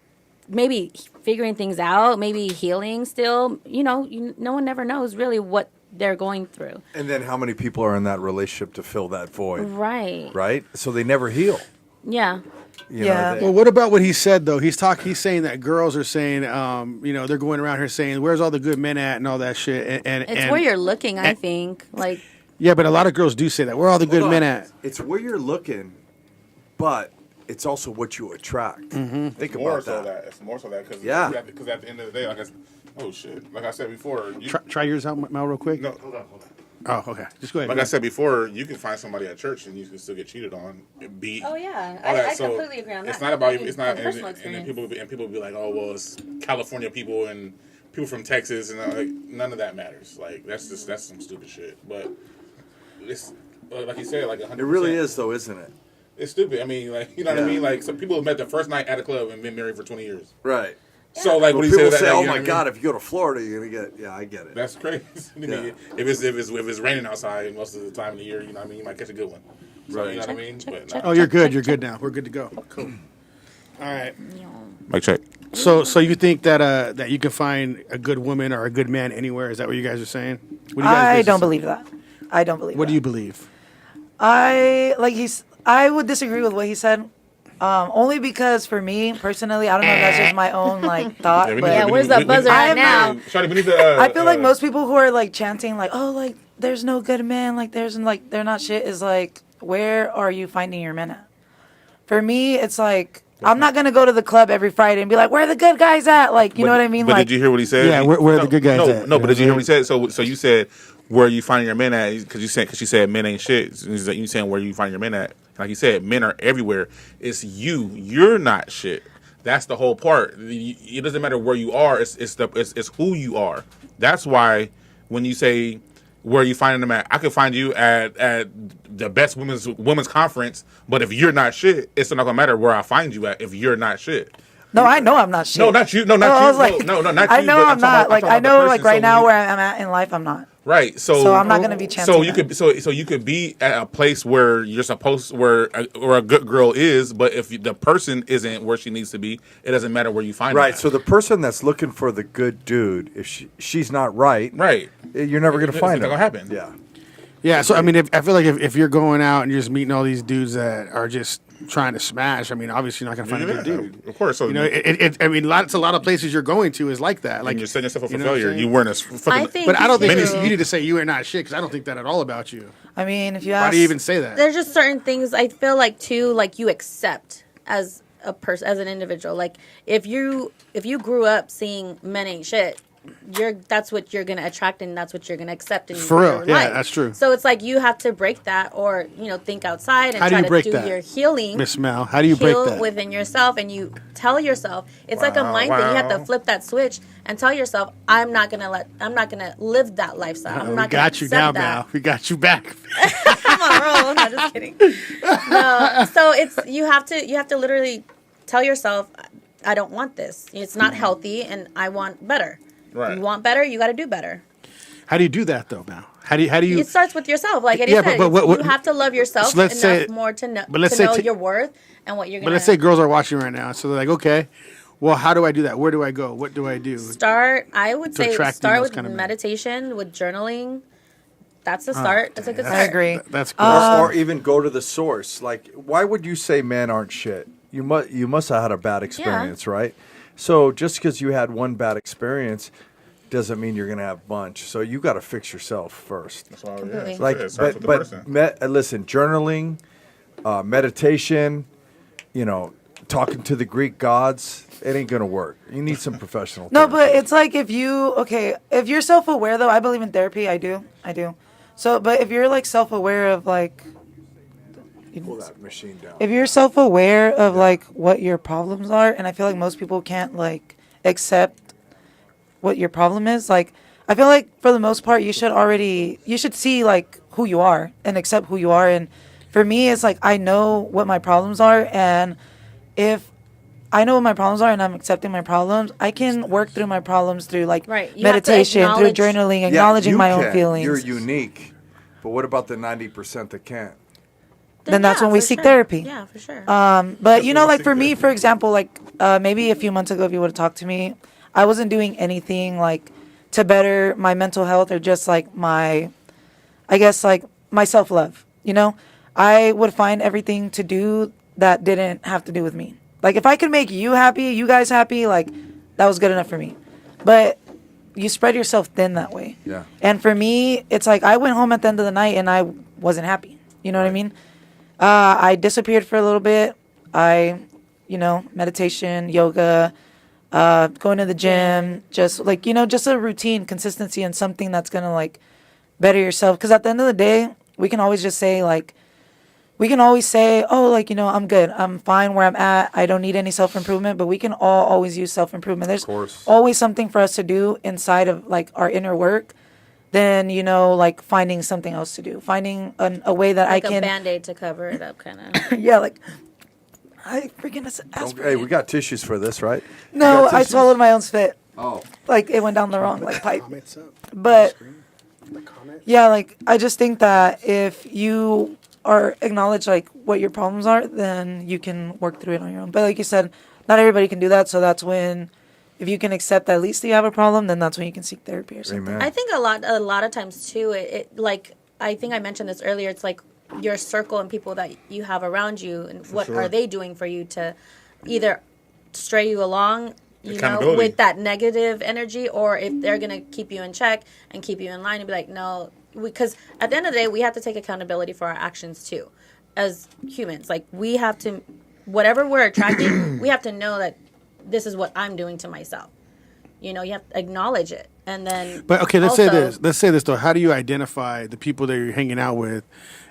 [SPEAKER 8] maybe figuring things out, maybe healing still. You know, no one never knows really what they're going through.
[SPEAKER 1] And then how many people are in that relationship to fill that void?
[SPEAKER 8] Right.
[SPEAKER 1] Right? So they never heal.
[SPEAKER 8] Yeah.
[SPEAKER 1] You
[SPEAKER 5] Yeah.
[SPEAKER 1] know,
[SPEAKER 3] Well, what about what he said though? He's saying that girls are saying, you know, they're going around here saying, "Where's all the good men at?" and all that shit. And
[SPEAKER 8] It's where you're looking, I think. Like,
[SPEAKER 3] yeah, but a lot of girls do say that. Where are all the good
[SPEAKER 1] Hold
[SPEAKER 3] men
[SPEAKER 1] on.
[SPEAKER 3] at?
[SPEAKER 1] It's where you're looking, but it's also what you attract. Think
[SPEAKER 2] More
[SPEAKER 1] about
[SPEAKER 2] so
[SPEAKER 1] that.
[SPEAKER 2] that. It's more so that because
[SPEAKER 1] Yeah.
[SPEAKER 2] Because at the end of the day, oh shit, like I said before,
[SPEAKER 3] Try yours out, Mel, real quick.
[SPEAKER 2] no,
[SPEAKER 3] Oh, okay. Just go ahead.
[SPEAKER 2] like I said before, you can find somebody at church and you can still get cheated on, beat.
[SPEAKER 4] Oh yeah,
[SPEAKER 2] all that.
[SPEAKER 4] I
[SPEAKER 2] So
[SPEAKER 4] completely agree on that.
[SPEAKER 2] It's not about
[SPEAKER 4] I mean,
[SPEAKER 2] it's not
[SPEAKER 4] from
[SPEAKER 2] and
[SPEAKER 4] personal
[SPEAKER 2] then
[SPEAKER 4] experience.
[SPEAKER 2] people will be like, oh well, it's California people and people from Texas and like none of that matters. Like that's some stupid shit. But it's like you said, like 100%.
[SPEAKER 1] It really is, though, isn't it?
[SPEAKER 2] It's stupid. I mean, like you know what I
[SPEAKER 1] Yeah.
[SPEAKER 2] mean. Like some people have met the first night at a club and been married for 20 years.
[SPEAKER 1] Right.
[SPEAKER 2] So like
[SPEAKER 1] Well,
[SPEAKER 2] when you
[SPEAKER 1] people
[SPEAKER 2] say that,
[SPEAKER 1] say,
[SPEAKER 2] like,
[SPEAKER 1] "Oh
[SPEAKER 2] you know
[SPEAKER 1] my
[SPEAKER 2] what I
[SPEAKER 1] God,
[SPEAKER 2] mean?
[SPEAKER 1] if you go to Florida, you're gonna get." Yeah, I get it.
[SPEAKER 2] That's crazy. I mean,
[SPEAKER 1] Yeah.
[SPEAKER 2] if it's raining outside most of the time of the year, you know what I mean, you might catch a good one. So,
[SPEAKER 1] Right.
[SPEAKER 2] You know what I mean? But
[SPEAKER 3] Oh, you're good. You're good now. We're good to go. Cool. All right.
[SPEAKER 2] Mike check.
[SPEAKER 3] So you think that that you can find a good woman or a good man anywhere? Is that what you guys are saying? What do you guys
[SPEAKER 5] I
[SPEAKER 3] basically
[SPEAKER 5] don't
[SPEAKER 3] say?
[SPEAKER 5] believe that. I don't believe.
[SPEAKER 3] What
[SPEAKER 5] that.
[SPEAKER 3] do you believe?
[SPEAKER 5] I would disagree with what he said. Only because for me personally, I don't know if that's just my own like thought,
[SPEAKER 2] we
[SPEAKER 5] but
[SPEAKER 2] need-
[SPEAKER 8] yeah, where's the buzzer
[SPEAKER 5] I
[SPEAKER 8] at
[SPEAKER 5] am
[SPEAKER 8] now?
[SPEAKER 2] Shawty, we need to.
[SPEAKER 5] I feel like most people who are like chanting like, oh, like there's no good men, like there's like they're not shit, is like, where are you finding your men at? For me, it's like I'm not gonna go to the club every Friday and be like, where are the good guys at? Like, you know what I mean?
[SPEAKER 2] But
[SPEAKER 5] Like,
[SPEAKER 2] did you hear what he said?
[SPEAKER 3] Yeah, where are the good guys
[SPEAKER 2] no,
[SPEAKER 3] at?
[SPEAKER 2] No,
[SPEAKER 3] You
[SPEAKER 2] but
[SPEAKER 3] know
[SPEAKER 2] did you hear what
[SPEAKER 3] what
[SPEAKER 2] he said? So you said where are you finding your men at? Because she said men ain't shit. You saying where you find your men at? Like you said, men are everywhere. It's you. You're not shit. That's the whole part. It doesn't matter where you are. It's who you are. That's why when you say where you finding them at. I could find you at the best women's conference, but if you're not shit, it's not gonna matter where I find you at if you're not shit.
[SPEAKER 5] No, I know I'm not shit.
[SPEAKER 2] No, not you. No, not
[SPEAKER 5] I
[SPEAKER 2] you.
[SPEAKER 5] was like,
[SPEAKER 2] No, not
[SPEAKER 5] I
[SPEAKER 2] you,
[SPEAKER 5] know
[SPEAKER 2] but
[SPEAKER 5] I'm not. Like, I
[SPEAKER 2] talking about the
[SPEAKER 5] know,
[SPEAKER 2] person.
[SPEAKER 5] like, right
[SPEAKER 2] So
[SPEAKER 5] now
[SPEAKER 2] when
[SPEAKER 5] where I'm at in life, I'm not.
[SPEAKER 2] Right.
[SPEAKER 5] So I'm not gonna be chancing
[SPEAKER 2] So you
[SPEAKER 5] that.
[SPEAKER 2] could so you could be at a place where you're supposed where a good girl is, but if the person isn't where she needs to be, it doesn't matter where you find her.
[SPEAKER 1] Right.
[SPEAKER 2] at.
[SPEAKER 1] So the person that's looking for the good dude, if she's not right,
[SPEAKER 2] right.
[SPEAKER 1] you're never going to
[SPEAKER 2] It's
[SPEAKER 1] find
[SPEAKER 2] not
[SPEAKER 1] her.
[SPEAKER 2] gonna happen.
[SPEAKER 1] Yeah.
[SPEAKER 3] Yeah, so I mean, I feel like if you're going out and you're just meeting all these dudes that are just trying to smash, I mean, obviously you're not going to find a good dude.
[SPEAKER 2] Of course. So
[SPEAKER 3] You know, I mean, it's a lot of places you're going to is like that. Like
[SPEAKER 2] like you're setting yourself up for
[SPEAKER 3] you know what I'm
[SPEAKER 2] failure.
[SPEAKER 3] saying?
[SPEAKER 2] You weren't as fucking.
[SPEAKER 8] I think,
[SPEAKER 3] But I don't think
[SPEAKER 8] too,
[SPEAKER 3] you need to say you are not shit because I don't think that at all about you.
[SPEAKER 5] I mean, if you
[SPEAKER 3] Why
[SPEAKER 5] ask,
[SPEAKER 3] do you even say that?
[SPEAKER 8] there's just certain things I feel like too, like you accept as a person, as an individual. Like if you grew up seeing men ain't shit, that's what you're gonna attract and that's what you're gonna accept in
[SPEAKER 3] For real,
[SPEAKER 8] your
[SPEAKER 3] yeah,
[SPEAKER 8] life.
[SPEAKER 3] that's true.
[SPEAKER 8] So it's like you have to break that, or think outside and
[SPEAKER 3] How do
[SPEAKER 8] try
[SPEAKER 3] you
[SPEAKER 8] to
[SPEAKER 3] break
[SPEAKER 8] do
[SPEAKER 3] that,
[SPEAKER 8] your healing.
[SPEAKER 3] Miss Mel, how do you break
[SPEAKER 8] Heal
[SPEAKER 3] that?
[SPEAKER 8] within yourself, and you tell yourself it's like a
[SPEAKER 2] Wow,
[SPEAKER 8] mind thing. You have to
[SPEAKER 2] wow.
[SPEAKER 8] flip that switch and tell yourself, I'm not gonna live that lifestyle. I'm
[SPEAKER 3] we
[SPEAKER 8] not
[SPEAKER 3] got
[SPEAKER 8] gonna
[SPEAKER 3] you
[SPEAKER 8] accept
[SPEAKER 3] now,
[SPEAKER 8] that.
[SPEAKER 3] Mel. We got you back.
[SPEAKER 8] Come on, roll. No, just kidding. No, so it's you have to literally tell yourself, I don't want this. It's not healthy, and I want better.
[SPEAKER 2] Right.
[SPEAKER 8] You want better, you got to do better.
[SPEAKER 3] How do you do that though, Mel? How do you?
[SPEAKER 8] It starts with yourself. Like Eddie
[SPEAKER 3] Yeah,
[SPEAKER 8] said,
[SPEAKER 3] but what-
[SPEAKER 8] you have to love yourself
[SPEAKER 3] so let's
[SPEAKER 8] enough
[SPEAKER 3] say-
[SPEAKER 8] more to know,
[SPEAKER 3] but let's say
[SPEAKER 8] your worth and what you're
[SPEAKER 3] But
[SPEAKER 8] gonna.
[SPEAKER 3] let's say girls are watching right now, so they're like, okay, well, how do I do that? Where do I go? What do I do?
[SPEAKER 8] start. I would
[SPEAKER 3] to
[SPEAKER 8] say
[SPEAKER 3] attract
[SPEAKER 8] start
[SPEAKER 3] those
[SPEAKER 8] with
[SPEAKER 3] kind of men.
[SPEAKER 8] meditation, with journaling. That's the start. That's a good
[SPEAKER 5] I
[SPEAKER 8] start.
[SPEAKER 5] agree.
[SPEAKER 3] That's cool.
[SPEAKER 1] Or even go to the source. Like, why would you say men aren't shit? You must have had a bad experience, right? So just because you had one bad experience doesn't mean you're going to have a bunch. So you got to fix yourself first.
[SPEAKER 2] That's why,
[SPEAKER 8] Completely.
[SPEAKER 2] yeah,
[SPEAKER 1] Like,
[SPEAKER 2] it starts with the person.
[SPEAKER 1] listen, journaling, meditation, talking to the Greek gods, it ain't going to work. You need some professional.
[SPEAKER 5] no,
[SPEAKER 1] therapy.
[SPEAKER 5] but it's like if you're self-aware though, I believe in therapy. I do. So, but if you're like self-aware of like,
[SPEAKER 1] pull that machine down.
[SPEAKER 5] if you're self-aware of like what your problems are, and I feel like most people can't like accept what your problem is, like I feel like for the most part you should see like who you are and accept who you are. And for me it's like I know what my problems are, and if I know what my problems are and I'm accepting my problems, I can work through my problems through like
[SPEAKER 8] Right. You have to
[SPEAKER 5] meditation, through
[SPEAKER 8] acknowledge-
[SPEAKER 5] journaling,
[SPEAKER 1] Yeah,
[SPEAKER 5] acknowledging
[SPEAKER 1] you
[SPEAKER 5] my own
[SPEAKER 1] can.
[SPEAKER 5] feelings.
[SPEAKER 1] You're unique. But what about the 90% that can't?
[SPEAKER 5] Then that's when we
[SPEAKER 8] for
[SPEAKER 5] seek
[SPEAKER 8] sure.
[SPEAKER 5] therapy.
[SPEAKER 8] Yeah, for sure.
[SPEAKER 5] But like for me, for example, like maybe a few months ago, if you would have talked to me, I wasn't doing anything like to better my mental health or just like my self-love. I would find everything to do that didn't have to do with me. Like if I could make you happy, you guys happy, like that was good enough for me. But you spread yourself thin that way.
[SPEAKER 1] Yeah.
[SPEAKER 5] And for me, it's like I went home at the end of the night and I wasn't happy. You know what I mean? I disappeared for a little bit. Meditation, yoga, going to the gym, just like, just a routine, consistency, and something that's going to like better yourself. Because at the end of the day, we can always just say like, oh, like, I'm good. I'm fine where I'm at. I don't need any self-improvement, but we can all always use self-improvement. There's
[SPEAKER 1] course.
[SPEAKER 5] always something for us to do inside of like our inner work than, like finding something else to do, finding a way that
[SPEAKER 8] like
[SPEAKER 5] I
[SPEAKER 8] a
[SPEAKER 5] can,
[SPEAKER 8] Band-Aid to cover it up, kind of.
[SPEAKER 5] yeah, like, I freaking
[SPEAKER 1] Hey, we got tissues for this, right?
[SPEAKER 5] No,
[SPEAKER 1] got
[SPEAKER 5] I
[SPEAKER 1] tissues?
[SPEAKER 5] swallowed my own spit.
[SPEAKER 1] Oh.
[SPEAKER 5] Like it went down the wrong like pipe.
[SPEAKER 3] Comments up.
[SPEAKER 5] But
[SPEAKER 3] The comment.
[SPEAKER 5] yeah, like I just think that if you are acknowledge like what your problems are, then you can work through it on your own. But like you said, not everybody can do that. So that's when, if you can accept that at least you have a problem, then that's when you can seek therapy or something.
[SPEAKER 1] Amen.
[SPEAKER 8] I think a lot of times too, it like I think I mentioned this earlier. It's like your circle and people that you have around you, and what are they doing for you to either stray you along,
[SPEAKER 2] Accountability.
[SPEAKER 8] with that negative energy, or if they're gonna keep you in check and keep you in line and be like, no, because at the end of the day, we have to take accountability for our actions too, as humans. Like we have to, whatever we're attracting, we have to know that this is what I'm doing to myself. You have to acknowledge it, and then.
[SPEAKER 3] But okay, let's say
[SPEAKER 8] also-
[SPEAKER 3] this. Let's say this though. How do you identify the people that you're hanging out with,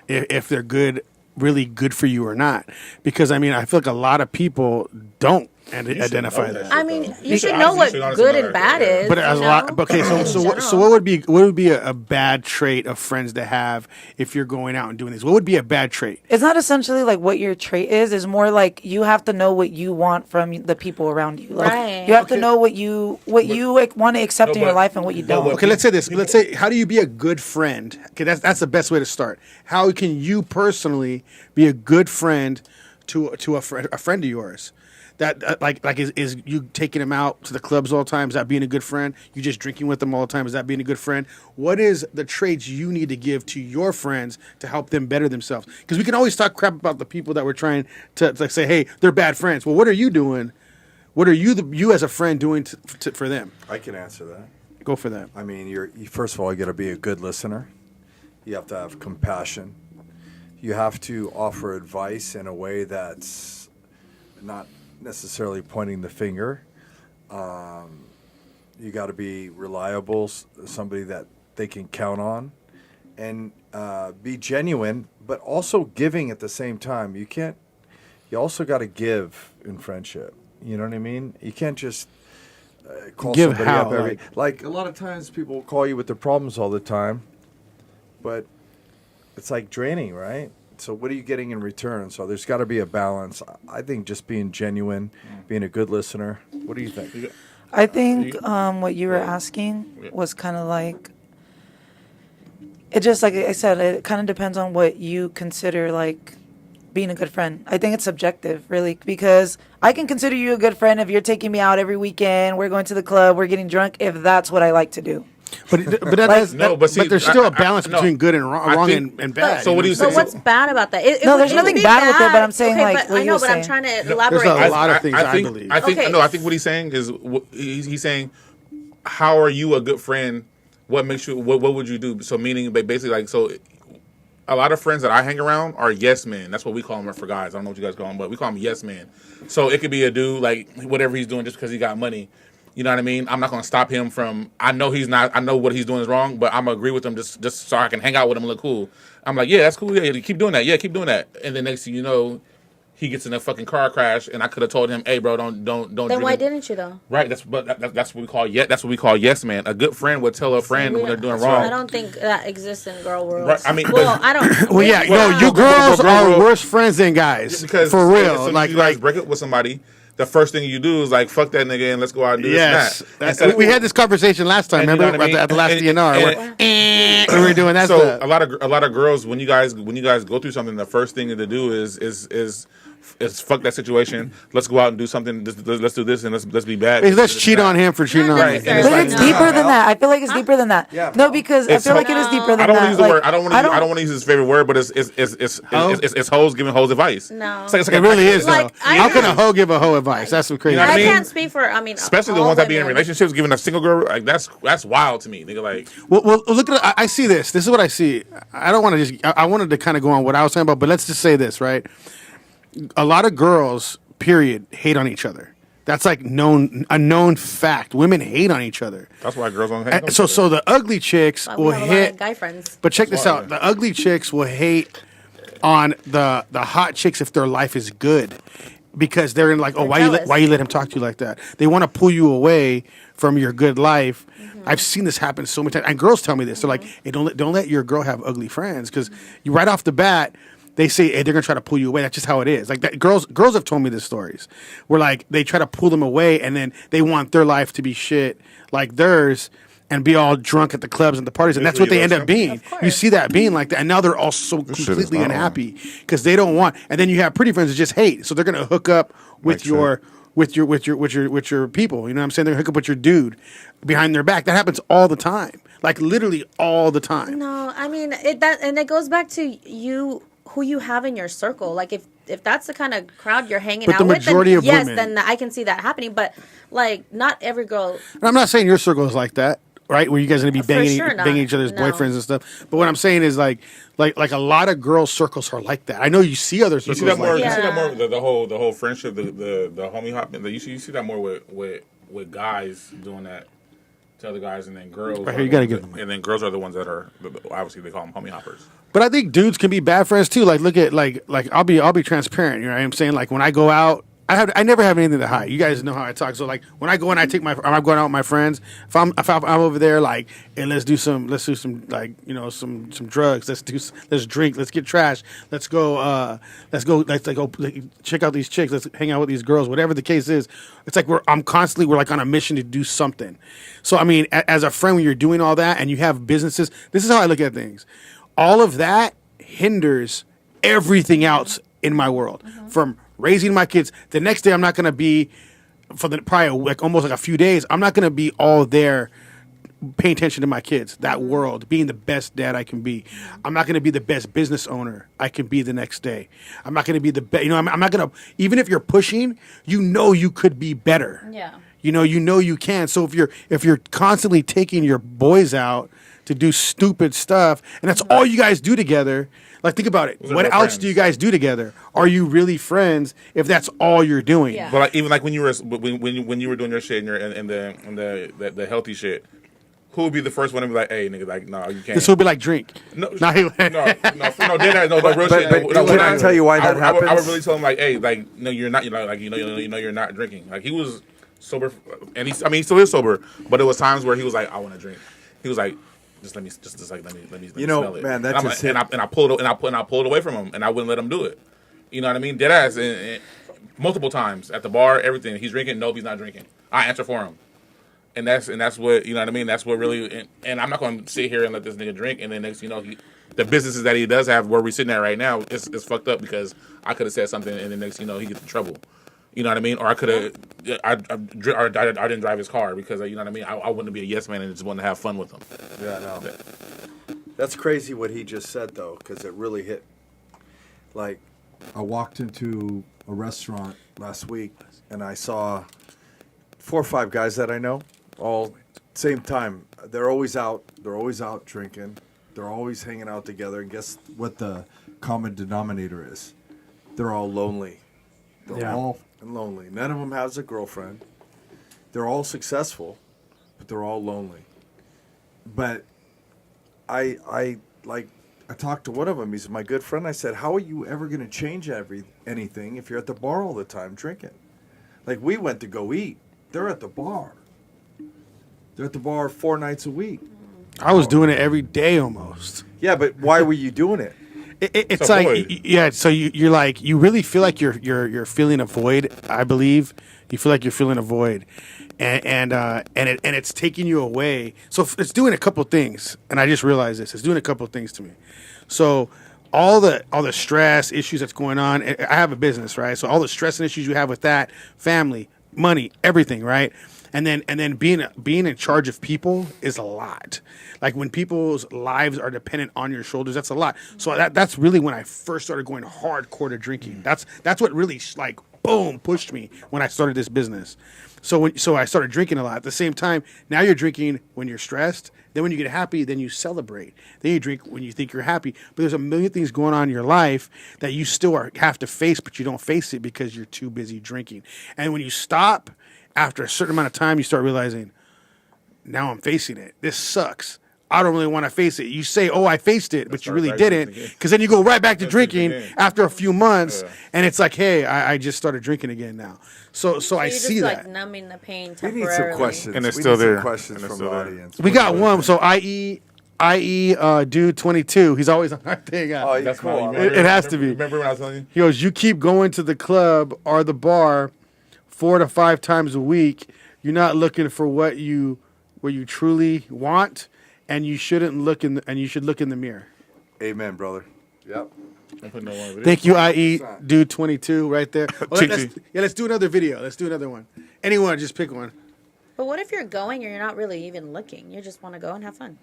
[SPEAKER 3] if they're good, really good for you or not? Because I mean, I feel like a lot of people don't
[SPEAKER 2] should
[SPEAKER 3] identify
[SPEAKER 2] know
[SPEAKER 3] that.
[SPEAKER 2] that.
[SPEAKER 8] I mean, you
[SPEAKER 2] You
[SPEAKER 8] should
[SPEAKER 2] should
[SPEAKER 8] know
[SPEAKER 2] honestly-
[SPEAKER 8] what
[SPEAKER 2] you should honestly
[SPEAKER 8] good
[SPEAKER 2] know
[SPEAKER 8] and
[SPEAKER 2] that,
[SPEAKER 8] bad
[SPEAKER 2] yeah.
[SPEAKER 8] is.
[SPEAKER 3] But as a
[SPEAKER 8] you
[SPEAKER 3] lot,
[SPEAKER 8] know?
[SPEAKER 3] okay. So
[SPEAKER 8] In
[SPEAKER 3] what
[SPEAKER 8] general.
[SPEAKER 3] would be a bad trait of friends to have if you're going out and doing this? What would be a bad trait?
[SPEAKER 5] It's not essentially like what your trait is. It's more like you have to know what you want from the people around you. Like,
[SPEAKER 8] Right.
[SPEAKER 5] you have to know what you like, want to accept in your
[SPEAKER 2] but-
[SPEAKER 5] life and what you
[SPEAKER 2] no,
[SPEAKER 5] don't.
[SPEAKER 2] but-
[SPEAKER 3] Okay, let's say this. Let's say, how do you be a good friend? Okay, that's the best way to start. How can you personally be a good friend to a friend of yours? That like is you taking him out to the clubs all the time? Is that being a good friend? You just drinking with them all the time? Is that being a good friend? What is the traits you need to give to your friends to help them better themselves? Because we can always talk crap about the people that we're trying to like say, hey, they're bad friends. Well, what are you doing? What are you as a friend doing for them?
[SPEAKER 1] I can answer that.
[SPEAKER 3] Go for that.
[SPEAKER 1] I mean, first of all, you got to be a good listener. You have to have compassion. You have to offer advice in a way that's not necessarily pointing the finger. You got to be reliable, somebody that they can count on, and be genuine, but also giving at the same time. You also got to give in friendship. You know what I mean? You can't just call
[SPEAKER 3] Give
[SPEAKER 1] somebody
[SPEAKER 3] how,
[SPEAKER 1] up like a lot of times people will call you with their problems all the time, but it's like draining, right? So what are you getting in return? So there's got to be a balance. I think just being genuine, being a good listener. What do you think?
[SPEAKER 5] I think what you were asking was kind of like, it just, like I said, it kind of depends on what you consider like being a good friend. I think it's subjective, really, because I can consider you a good friend if you're taking me out every weekend, we're going to the club, we're getting drunk, if that's what I like to do.
[SPEAKER 3] But there's still a balance
[SPEAKER 2] no,
[SPEAKER 3] between good and wrong,
[SPEAKER 2] I think-
[SPEAKER 3] and bad.
[SPEAKER 2] So what do you
[SPEAKER 8] So
[SPEAKER 2] say?
[SPEAKER 8] what's bad about that?
[SPEAKER 5] No, there's nothing bad with it, but I'm saying, like,
[SPEAKER 8] But
[SPEAKER 5] what
[SPEAKER 8] I
[SPEAKER 5] you
[SPEAKER 8] know,
[SPEAKER 5] were
[SPEAKER 8] but I'm
[SPEAKER 5] saying.
[SPEAKER 8] trying to
[SPEAKER 3] No,
[SPEAKER 8] elaborate.
[SPEAKER 3] there's a
[SPEAKER 8] This.
[SPEAKER 3] lot of things I
[SPEAKER 2] think,
[SPEAKER 3] believe.
[SPEAKER 2] I think
[SPEAKER 8] Okay.
[SPEAKER 2] no. I think what he's saying is he's saying, how are you a good friend? What makes you? What would you do? So meaning, basically, like so. A lot of friends that I hang around are yes men. That's what we call them for guys. I don't know what you guys call them, but we call them yes men. So it could be a dude like whatever he's doing just because he got money. You know what I mean? I'm not going to stop him from. I know he's not. I know what he's doing is wrong, but I'm gonna agree with him just so I can hang out with him and look cool. I'm like, yeah, that's cool. Yeah, keep doing that. Yeah, keep doing that. And then next thing you know, he gets in a fucking car crash, and I could have told him, hey, bro, don't.
[SPEAKER 8] Then
[SPEAKER 2] drink
[SPEAKER 8] why
[SPEAKER 2] it.
[SPEAKER 8] didn't you though?
[SPEAKER 2] Right. That's what we call that's what we call yes man. A good friend would tell a friend when they're doing wrong.
[SPEAKER 8] I don't think that exists in girl world.
[SPEAKER 2] Right, I mean,
[SPEAKER 8] well,
[SPEAKER 2] but-
[SPEAKER 8] I don't.
[SPEAKER 3] Well, yeah,
[SPEAKER 2] Well,
[SPEAKER 3] no, you
[SPEAKER 2] well,
[SPEAKER 3] girls
[SPEAKER 2] well,
[SPEAKER 3] are
[SPEAKER 2] well,
[SPEAKER 3] worse friends than guys.
[SPEAKER 2] Because
[SPEAKER 3] for
[SPEAKER 2] as
[SPEAKER 3] real,
[SPEAKER 2] soon as
[SPEAKER 3] like
[SPEAKER 2] you guys break up with somebody, the first thing you do is like fuck that nigga and let's go out and do
[SPEAKER 3] yes,
[SPEAKER 2] this and that.
[SPEAKER 3] we had this conversation last time.
[SPEAKER 2] And you
[SPEAKER 3] Remember
[SPEAKER 2] know what I mean?
[SPEAKER 3] at the last
[SPEAKER 2] And-
[SPEAKER 3] DNR,
[SPEAKER 2] and-
[SPEAKER 3] we were doing that
[SPEAKER 2] So
[SPEAKER 3] stuff.
[SPEAKER 2] a lot of girls when you guys go through something, the first thing to do is fuck that situation. Let's go out and do something. Let's do this and let's be bad.
[SPEAKER 3] Hey, let's cheat on him for cheating on
[SPEAKER 2] Right,
[SPEAKER 3] me.
[SPEAKER 2] and it's
[SPEAKER 5] But
[SPEAKER 2] like-
[SPEAKER 5] it's deeper than that. I feel like it's deeper than that.
[SPEAKER 1] Yeah,
[SPEAKER 5] No, because I feel like it is deeper than
[SPEAKER 2] I don't want
[SPEAKER 5] that.
[SPEAKER 2] to use the
[SPEAKER 5] Like,
[SPEAKER 2] word. I don't want to use his favorite word, but it's hoes giving hoes advice.
[SPEAKER 8] No.
[SPEAKER 2] It's like
[SPEAKER 3] It really is, though.
[SPEAKER 8] Like, I
[SPEAKER 3] How can a
[SPEAKER 8] know.
[SPEAKER 3] hoe give a hoe advice? That's some crazy.
[SPEAKER 2] You know what
[SPEAKER 8] I
[SPEAKER 2] I mean?
[SPEAKER 8] can't speak for. I mean,
[SPEAKER 2] Especially the
[SPEAKER 8] all
[SPEAKER 2] ones that be in
[SPEAKER 8] women.
[SPEAKER 2] relationships, giving a single girl like that's wild to me. Nigga, like
[SPEAKER 3] Well, look at. I see this. This is what I see. I don't want to just. I wanted to kind of go on what I was saying about, but let's just say this, right? A lot of girls, period, hate on each other. That's like a known fact. Women hate on each other.
[SPEAKER 2] that's why girls don't hate.
[SPEAKER 3] And so the ugly chicks
[SPEAKER 8] We
[SPEAKER 3] will
[SPEAKER 8] have a lot of
[SPEAKER 3] hit.
[SPEAKER 8] guy friends.
[SPEAKER 3] But check this
[SPEAKER 2] why,
[SPEAKER 3] out:
[SPEAKER 2] yeah.
[SPEAKER 3] the ugly chicks will hate on the hot chicks if their life is good, because they're in like, oh,
[SPEAKER 8] They're jealous.
[SPEAKER 3] why you let him talk to you like that? They want to pull you away from your good life. I've seen this happen so many times, and girls tell me this. They're like, hey, don't let your girl have ugly friends, because you right off the bat. They say, hey, they're gonna try to pull you away. That's just how it is. Like that, girls have told me these stories, where like they try to pull them away, and then they want their life to be shit like theirs, and be all drunk at the clubs and the parties, and that's what they end up being. You see that being like that, and now they're all so
[SPEAKER 2] shit is
[SPEAKER 3] completely
[SPEAKER 2] not
[SPEAKER 3] unhappy because they don't want. And then you have pretty friends that just hate, so they're gonna hook up with
[SPEAKER 2] Like
[SPEAKER 3] your people. You know what I'm saying? They're gonna hook up with your dude behind their back. That happens all the time, like literally all the time.
[SPEAKER 8] No, I mean it goes back to you, who you have in your circle. Like if that's the kind of crowd you're hanging
[SPEAKER 3] But
[SPEAKER 8] out
[SPEAKER 3] the
[SPEAKER 8] with,
[SPEAKER 3] majority
[SPEAKER 8] then
[SPEAKER 3] of
[SPEAKER 8] yes,
[SPEAKER 3] women-
[SPEAKER 8] then I can see that happening. But like, not every girl.
[SPEAKER 3] And I'm not saying your circle is like that, right? Where you guys are gonna be
[SPEAKER 8] For
[SPEAKER 3] banging,
[SPEAKER 8] sure not.
[SPEAKER 3] banging each other's
[SPEAKER 8] No.
[SPEAKER 3] boyfriends and stuff. But what I'm saying is like a lot of girls' circles are like that. I know you see other
[SPEAKER 2] you
[SPEAKER 3] circles
[SPEAKER 2] see that more.
[SPEAKER 3] like
[SPEAKER 2] You
[SPEAKER 3] that.
[SPEAKER 2] see that more. The whole friendship, the homie hop. You see that more with guys doing that to other guys, and then girls.
[SPEAKER 3] Right
[SPEAKER 2] are
[SPEAKER 3] here, you
[SPEAKER 2] the
[SPEAKER 3] gotta
[SPEAKER 2] ones
[SPEAKER 3] give
[SPEAKER 2] that- And then girls are the ones that are obviously they call them homie hoppers.
[SPEAKER 3] But I think dudes can be bad friends too. Like look at like I'll be transparent. You know what I'm saying? Like when I go out I never have anything to hide. You guys know how I talk. So like when I go and I'm going out with my friends. If I'm over there like, and let's do some like some drugs. Let's drink. Let's get trash. Let's go check out these chicks. Let's hang out with these girls. Whatever the case is, it's like we're like on a mission to do something. So I mean, as a friend, when you're doing all that and you have businesses, this is how I look at things. All of that hinders everything else in my world from raising my kids. The next day, I'm not going to be for the probably like almost like a few days. I'm not going to be all there paying attention to my kids, that world, being the best dad I can be. I'm not going to be the best business owner I can be the next day. I'm not going to be the best. I'm not going to, even if you're pushing, you could be better.
[SPEAKER 8] Yeah.
[SPEAKER 3] You can. So if you're constantly taking your boys out to do stupid stuff, and that's all you guys do together. Like, think about it.
[SPEAKER 2] Those are
[SPEAKER 3] What
[SPEAKER 2] real
[SPEAKER 3] else
[SPEAKER 2] friends.
[SPEAKER 3] do you guys do together? Are you really friends if that's all you're doing?
[SPEAKER 8] Yeah.
[SPEAKER 2] But like, even like when you were doing your shit and the healthy shit, who would be the first one to be like, hey, nigga, like, no, you can't.
[SPEAKER 3] This will be like drink.
[SPEAKER 2] No,
[SPEAKER 3] Nah,
[SPEAKER 2] no, dead ass, no, real
[SPEAKER 1] but-
[SPEAKER 2] shit.
[SPEAKER 1] but
[SPEAKER 2] No,
[SPEAKER 1] can I tell you why that
[SPEAKER 2] I would
[SPEAKER 1] happens?
[SPEAKER 2] really tell him like, hey, like, no, you're not, you're not drinking. Like he was sober, and he still is sober, but it was times where he was like, I want to drink. He was like, let me smell it.
[SPEAKER 1] man, that
[SPEAKER 2] and I'm
[SPEAKER 1] just
[SPEAKER 2] like,
[SPEAKER 1] hit.
[SPEAKER 2] and I pulled away from him, and I wouldn't let him do it. You know what I mean? Dead ass, and multiple times at the bar, everything. He's drinking. Nope, he's not drinking. I answer for him. And that's what, you know what I mean? That's what really, and I'm not going to sit here and let this nigga drink. And then next, the businesses that he does have where we're sitting at right now, it's fucked up because I could have said something and then next, he gets in trouble. You know what I mean? Or I could have, I didn't drive his car because, you know what I mean? I wouldn't be a yes man and just wanted to have fun with him.
[SPEAKER 1] Yeah, no. That's crazy what he just said, though, because it really hit. Like, I walked into a restaurant last week, and I saw 4 or 5 guys that I know, all same time. They're always out. They're always out drinking. They're always hanging out together. And guess what the common denominator is? They're all lonely. They're all lonely. None of them has a girlfriend. They're all successful, but they're all lonely. But I talked to one of them. He's my good friend. I said, "How are you ever going to change anything if you're at the bar all the time drinking?" Like, we went to go eat. They're at the bar. They're at the bar 4 nights a week.
[SPEAKER 3] I was doing it every day almost.
[SPEAKER 1] Yeah, but why were you doing it?
[SPEAKER 3] It's
[SPEAKER 2] a
[SPEAKER 3] like
[SPEAKER 2] void.
[SPEAKER 3] yeah. So you're like you really feel like you're feeling a void. I believe you feel like you're feeling a void, and it's taking you away. So it's doing a couple things, and I just realized this. It's doing a couple things to me. So all the stress issues that's going on. I have a business, right? So all the stress and issues you have with that, family, money, everything, right? And then being in charge of people is a lot. Like when people's lives are dependent on your shoulders, that's a lot. So that's really when I first started going hardcore to drinking. That's what really like boom pushed me when I started this business. So I started drinking a lot. At the same time, now you're drinking when you're stressed. Then when you get happy, then you celebrate. Then you drink when you think you're happy. But there's a million things going on in your life that you still have to face, but you don't face it because you're too busy drinking. And when you stop, after a certain amount of time, you start realizing, now I'm facing it. This sucks. I don't really want to face it. You say, oh, I faced it, but you really didn't. Because then you go right back to drinking after a few months, and it's like, hey, I just started drinking again now. So I
[SPEAKER 8] you're
[SPEAKER 3] see
[SPEAKER 8] just
[SPEAKER 3] that.
[SPEAKER 8] like numbing the pain
[SPEAKER 1] We
[SPEAKER 8] temporarily.
[SPEAKER 1] need some questions.
[SPEAKER 2] And it's
[SPEAKER 1] We
[SPEAKER 2] still
[SPEAKER 1] need some
[SPEAKER 2] there.
[SPEAKER 1] questions
[SPEAKER 2] And it's
[SPEAKER 1] from
[SPEAKER 2] still
[SPEAKER 1] the
[SPEAKER 2] there.
[SPEAKER 1] audience.
[SPEAKER 3] We got one. So IE dude 22. He's always on our thing.
[SPEAKER 1] Oh, yeah,
[SPEAKER 2] That's
[SPEAKER 1] cool.
[SPEAKER 2] my.
[SPEAKER 3] It has to be.
[SPEAKER 2] Remember when I was telling you?
[SPEAKER 3] He goes, you keep going to the club or the bar 4 to 5 times a week. You're not looking for what you truly want, and you shouldn't look you should look in the mirror.
[SPEAKER 1] Amen, brother. Yep.
[SPEAKER 2] I'm putting that one video.
[SPEAKER 3] Thank you, IE dude 22 right there. Well,
[SPEAKER 2] TT.
[SPEAKER 3] let's do another video. Let's do another one. Anyone, just pick one.
[SPEAKER 8] But what if you're going and you're not really even looking? You just want to go and have fun.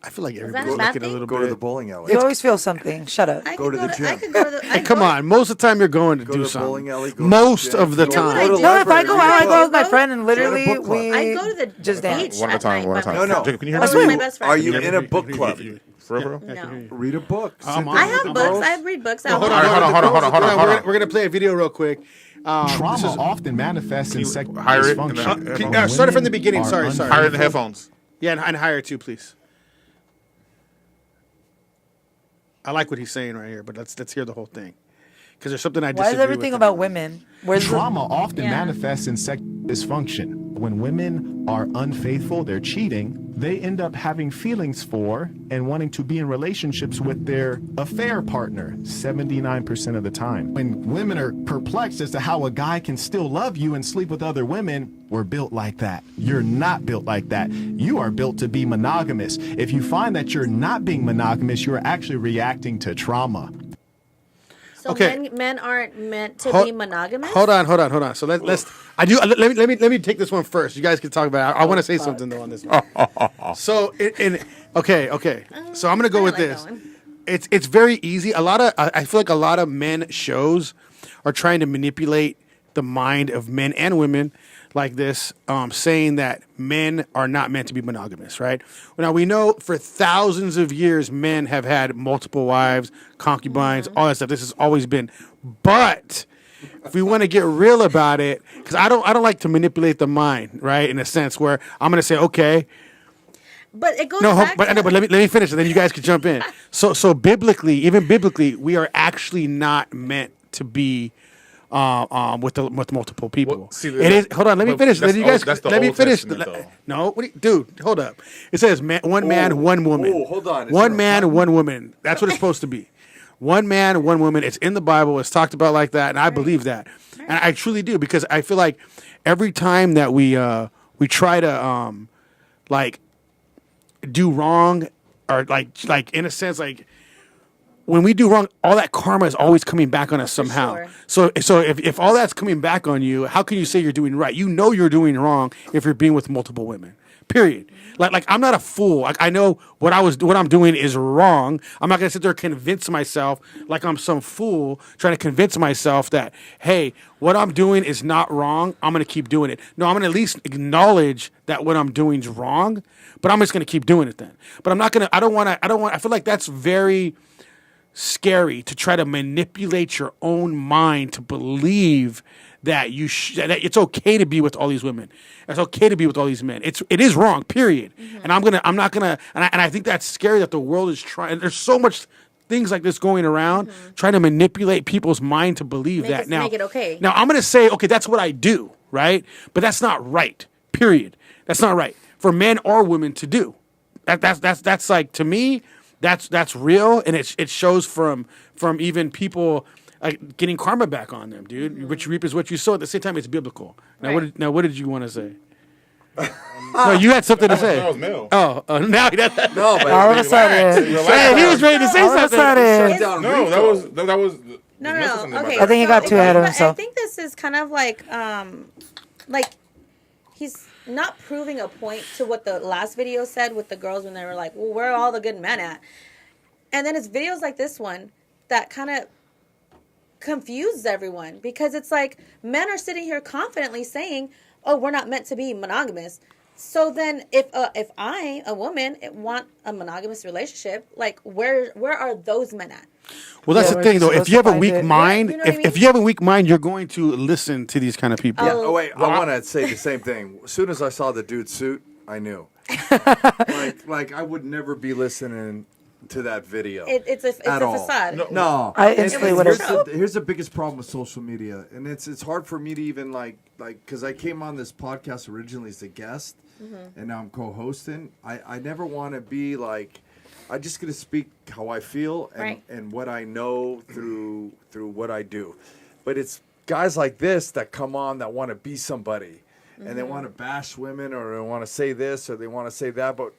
[SPEAKER 3] I feel like
[SPEAKER 8] that
[SPEAKER 3] everybody's
[SPEAKER 8] a bad
[SPEAKER 3] looking a
[SPEAKER 8] thing?
[SPEAKER 3] little
[SPEAKER 1] Go
[SPEAKER 3] bit.
[SPEAKER 1] to the bowling alley.
[SPEAKER 5] You always feel something. Shut up.
[SPEAKER 8] I
[SPEAKER 1] Go
[SPEAKER 8] could
[SPEAKER 1] to the
[SPEAKER 8] I
[SPEAKER 1] gym.
[SPEAKER 8] could go to the. I
[SPEAKER 3] Come
[SPEAKER 8] go-
[SPEAKER 3] on, most of the time you're going to
[SPEAKER 1] Go
[SPEAKER 3] do
[SPEAKER 1] to the
[SPEAKER 3] something.
[SPEAKER 1] bowling alley, go to the
[SPEAKER 3] Most
[SPEAKER 1] gym.
[SPEAKER 3] of the
[SPEAKER 1] You know
[SPEAKER 3] time.
[SPEAKER 8] what I do?
[SPEAKER 5] No, if I go out, I go with my
[SPEAKER 8] Go-
[SPEAKER 5] friend and literally
[SPEAKER 1] book club.
[SPEAKER 5] we
[SPEAKER 8] I go to the
[SPEAKER 5] just
[SPEAKER 8] beach
[SPEAKER 5] dance.
[SPEAKER 2] One at a time.
[SPEAKER 8] night
[SPEAKER 2] One at a
[SPEAKER 8] by
[SPEAKER 2] time.
[SPEAKER 1] No, no.
[SPEAKER 2] Can you hear
[SPEAKER 8] I
[SPEAKER 2] me?
[SPEAKER 8] was with my best friend.
[SPEAKER 1] Are you in a book club?
[SPEAKER 2] For real?
[SPEAKER 8] No.
[SPEAKER 1] Read a book. Sit
[SPEAKER 3] I'm
[SPEAKER 1] down
[SPEAKER 8] I
[SPEAKER 3] on-
[SPEAKER 1] with
[SPEAKER 8] have
[SPEAKER 1] the
[SPEAKER 8] books.
[SPEAKER 1] girls.
[SPEAKER 8] I read books.
[SPEAKER 3] Hold on,
[SPEAKER 2] Hold on.
[SPEAKER 3] We're gonna play a video real quick.
[SPEAKER 9] Trauma often manifests in sexual
[SPEAKER 2] hire it and
[SPEAKER 9] dysfunction.
[SPEAKER 3] Start it from the beginning. Sorry.
[SPEAKER 2] Hire it in the headphones.
[SPEAKER 3] Yeah, and hire too, please. I like what he's saying right here, but let's hear the whole thing. because there's something I
[SPEAKER 5] Why
[SPEAKER 3] disagree
[SPEAKER 5] is everything
[SPEAKER 3] with
[SPEAKER 5] about women? Where's the,
[SPEAKER 9] Trauma often
[SPEAKER 8] Yeah.
[SPEAKER 9] manifests in sexual dysfunction. When women are unfaithful, they're cheating, they end up having feelings for and wanting to be in relationships with their affair partner 79% of the time. When women are perplexed as to how a guy can still love you and sleep with other women, we're built like that. You're not built like that. You are built to be monogamous. If you find that you're not being monogamous, you're actually reacting to trauma.
[SPEAKER 8] So
[SPEAKER 3] Okay.
[SPEAKER 8] men aren't meant to
[SPEAKER 3] Hold-
[SPEAKER 8] be monogamous.
[SPEAKER 3] Hold on. So let's. I do. Let me take this one first. You guys can talk about it. I want to say something though on this one. So okay. So I'm gonna go
[SPEAKER 8] I
[SPEAKER 3] with
[SPEAKER 8] like
[SPEAKER 3] this.
[SPEAKER 8] that one.
[SPEAKER 3] It's very easy. I feel like a lot of men shows are trying to manipulate the mind of men and women like this, saying that men are not meant to be monogamous, right? Now, we know for thousands of years, men have had multiple wives, concubines, all that stuff. This has always been. But if we want to get real about it, because I don't like to manipulate the mind, right? In a sense where I'm going to say, okay,
[SPEAKER 8] But it goes
[SPEAKER 3] no,
[SPEAKER 8] back
[SPEAKER 3] but
[SPEAKER 8] to
[SPEAKER 3] let me finish, and then you guys can jump in. So biblically, even biblically, we are actually not meant to be with multiple people.
[SPEAKER 2] Well, see,
[SPEAKER 3] it is. Hold on, let me
[SPEAKER 2] but
[SPEAKER 3] finish.
[SPEAKER 2] that's
[SPEAKER 3] Then you
[SPEAKER 2] old-
[SPEAKER 3] guys
[SPEAKER 2] that's the
[SPEAKER 3] let me
[SPEAKER 2] Old
[SPEAKER 3] finish.
[SPEAKER 2] Testament, though.
[SPEAKER 3] No, dude, hold up. It says one man, one woman.
[SPEAKER 1] Oh, hold on. Is
[SPEAKER 3] One
[SPEAKER 1] there a
[SPEAKER 3] man,
[SPEAKER 1] button?
[SPEAKER 3] one woman. That's what it's supposed to be. One man, one woman. It's in the Bible. It's talked about like that, and I believe that, and I truly do, because I feel like every time that we try to like do wrong, or like in a sense, like when we do wrong, all that karma is always coming back on us somehow.
[SPEAKER 8] sure.
[SPEAKER 3] So if all that's coming back on you, how can you say you're doing right? You know you're doing wrong if you're being with multiple women. Period. Like I'm not a fool. Like I know what I'm doing is wrong. I'm not gonna sit there and convince myself like I'm some fool trying to convince myself that, hey, what I'm doing is not wrong. I'm gonna keep doing it. No, I'm gonna at least acknowledge that what I'm doing is wrong, but I'm just gonna keep doing it then. But I'm not gonna. I don't want. I feel like that's very scary to try to manipulate your own mind to believe that that it's okay to be with all these women. It's okay to be with all these men. It is wrong, period. And I'm not gonna, and I think that's scary that the world is trying. There's so much things like this going around, trying to manipulate people's mind to believe that. Now,
[SPEAKER 8] make it okay.
[SPEAKER 3] Now I'm gonna say, okay, that's what I do, right? But that's not right. Period. That's not right for men or women to do. That's like, to me, that's real, and it shows from even people getting karma back on them, dude. What you reap is what you sow. At the same time, it's biblical. Now,
[SPEAKER 8] Right.
[SPEAKER 3] what did you want to say? No, you had something to say.
[SPEAKER 2] That was Mel.
[SPEAKER 3] Oh, now he does.
[SPEAKER 1] No, but
[SPEAKER 5] all of a sudden,
[SPEAKER 3] Hey, he was ready to say
[SPEAKER 5] all of a
[SPEAKER 3] something.
[SPEAKER 5] sudden,
[SPEAKER 1] Shut down
[SPEAKER 2] No,
[SPEAKER 1] Rico.
[SPEAKER 2] that was.
[SPEAKER 8] No,
[SPEAKER 2] Mel said something about
[SPEAKER 8] Okay,
[SPEAKER 2] that.
[SPEAKER 5] I think he got too ahead of himself.
[SPEAKER 8] I think this is kind of like he's not proving a point to what the last video said with the girls when they were like, "Well, where are all the good men at?" And then it's videos like this one that kind of confuses everyone, because it's like men are sitting here confidently saying, "Oh, we're not meant to be monogamous." So then, if I, a woman, want a monogamous relationship, like where are those men at?
[SPEAKER 3] Well, that's
[SPEAKER 5] Yeah,
[SPEAKER 3] the
[SPEAKER 5] we're
[SPEAKER 3] thing, though.
[SPEAKER 5] supposed
[SPEAKER 3] If you have
[SPEAKER 5] to
[SPEAKER 3] a
[SPEAKER 5] find
[SPEAKER 3] weak
[SPEAKER 5] it.
[SPEAKER 3] mind,
[SPEAKER 8] You know what I
[SPEAKER 3] if
[SPEAKER 8] mean?
[SPEAKER 3] you have a weak mind, you're going to listen to these kind of people.
[SPEAKER 1] Oh wait, I want to say the same thing. As soon as I saw the dude's suit, I knew. like I would never be listening to that video.
[SPEAKER 8] It's a
[SPEAKER 1] At all.
[SPEAKER 8] facade.
[SPEAKER 1] No,
[SPEAKER 5] I
[SPEAKER 1] And
[SPEAKER 5] instantly would've-
[SPEAKER 1] Here's the biggest problem with social media, and it's hard for me to even like because I came on this podcast originally as a guest, and now I'm co-hosting. I never want to be like, I'm just gonna speak how I feel and
[SPEAKER 8] Right.
[SPEAKER 1] and what I know through what I do, but it's guys like this that come on that want to be somebody. And they want to bash women, or they want to say this, or they want to say that. But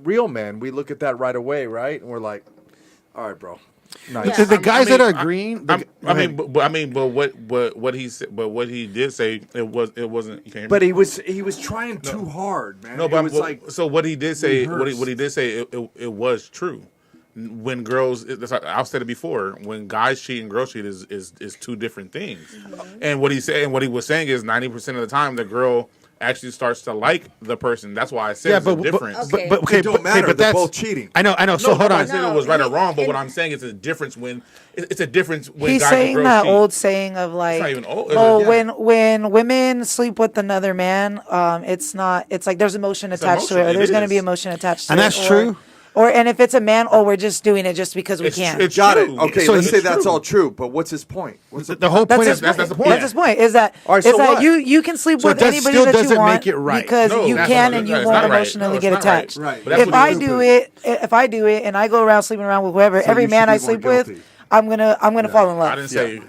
[SPEAKER 1] real men, we look at that right away, right? And we're like, all right, bro. Nice.
[SPEAKER 8] Yeah.
[SPEAKER 3] The guys that are
[SPEAKER 2] I-
[SPEAKER 3] green.
[SPEAKER 2] I mean, but what he said, but what he did say, it wasn't. You can't hear me?
[SPEAKER 1] But he was trying too hard, man.
[SPEAKER 2] No,
[SPEAKER 1] it
[SPEAKER 2] but
[SPEAKER 1] was like
[SPEAKER 2] so what he did say,
[SPEAKER 1] rehearsed.
[SPEAKER 2] what he did say, it was true. When girls, I've said it before. When guys cheat and girls cheat is two different things. And what he said, and what he was saying is 90% of the time the girl actually starts to like the person. That's why I said it's a difference.
[SPEAKER 8] Okay.
[SPEAKER 3] But okay,
[SPEAKER 1] It don't matter.
[SPEAKER 3] but
[SPEAKER 1] They're
[SPEAKER 3] that's
[SPEAKER 1] both cheating.
[SPEAKER 3] I know. So hold
[SPEAKER 2] I
[SPEAKER 3] on.
[SPEAKER 2] said it was right or wrong, but what I'm saying is a difference when it's a difference when
[SPEAKER 5] he's
[SPEAKER 2] guys
[SPEAKER 5] saying
[SPEAKER 2] and girls
[SPEAKER 5] that
[SPEAKER 2] cheat.
[SPEAKER 5] old saying of like,
[SPEAKER 2] not even old.
[SPEAKER 5] oh,
[SPEAKER 2] Yeah.
[SPEAKER 5] when women sleep with another man, it's not. It's like there's emotion attached to it, or
[SPEAKER 2] emotion.
[SPEAKER 5] there's
[SPEAKER 2] It
[SPEAKER 5] going to
[SPEAKER 2] is.
[SPEAKER 5] be emotion attached to
[SPEAKER 3] And
[SPEAKER 5] it,
[SPEAKER 3] that's true.
[SPEAKER 5] and if it's a man, we're just doing it just because we can.
[SPEAKER 2] It's
[SPEAKER 1] Got
[SPEAKER 2] true.
[SPEAKER 1] it. Okay,
[SPEAKER 3] So
[SPEAKER 1] let's
[SPEAKER 3] he's
[SPEAKER 1] say that's
[SPEAKER 3] true.
[SPEAKER 1] all true. But what's his point? What's
[SPEAKER 3] The whole
[SPEAKER 5] That's
[SPEAKER 3] point
[SPEAKER 5] his
[SPEAKER 3] is
[SPEAKER 5] point.
[SPEAKER 2] that's the point.
[SPEAKER 5] That's his point. Is that
[SPEAKER 1] All right, so
[SPEAKER 5] is that
[SPEAKER 1] what?
[SPEAKER 5] you can sleep
[SPEAKER 3] So
[SPEAKER 5] with
[SPEAKER 3] that
[SPEAKER 5] anybody
[SPEAKER 3] still
[SPEAKER 5] that you
[SPEAKER 3] doesn't
[SPEAKER 5] want
[SPEAKER 3] make it right.
[SPEAKER 5] because
[SPEAKER 2] No,
[SPEAKER 5] you
[SPEAKER 2] that's
[SPEAKER 5] can
[SPEAKER 2] not-
[SPEAKER 5] and you
[SPEAKER 2] it's
[SPEAKER 5] won't
[SPEAKER 2] not right.
[SPEAKER 5] emotionally
[SPEAKER 2] No,
[SPEAKER 5] get
[SPEAKER 2] it's not right.
[SPEAKER 5] attached.
[SPEAKER 1] Right.
[SPEAKER 2] But that's
[SPEAKER 5] If
[SPEAKER 2] what
[SPEAKER 5] I
[SPEAKER 2] you
[SPEAKER 5] do it, if I do it, and I go around sleeping around with whoever,
[SPEAKER 1] So
[SPEAKER 5] every
[SPEAKER 1] you
[SPEAKER 5] man
[SPEAKER 1] should
[SPEAKER 5] I
[SPEAKER 1] be more
[SPEAKER 5] sleep with,
[SPEAKER 1] guilty.
[SPEAKER 5] I'm gonna fall in
[SPEAKER 2] I
[SPEAKER 5] love.
[SPEAKER 2] didn't say.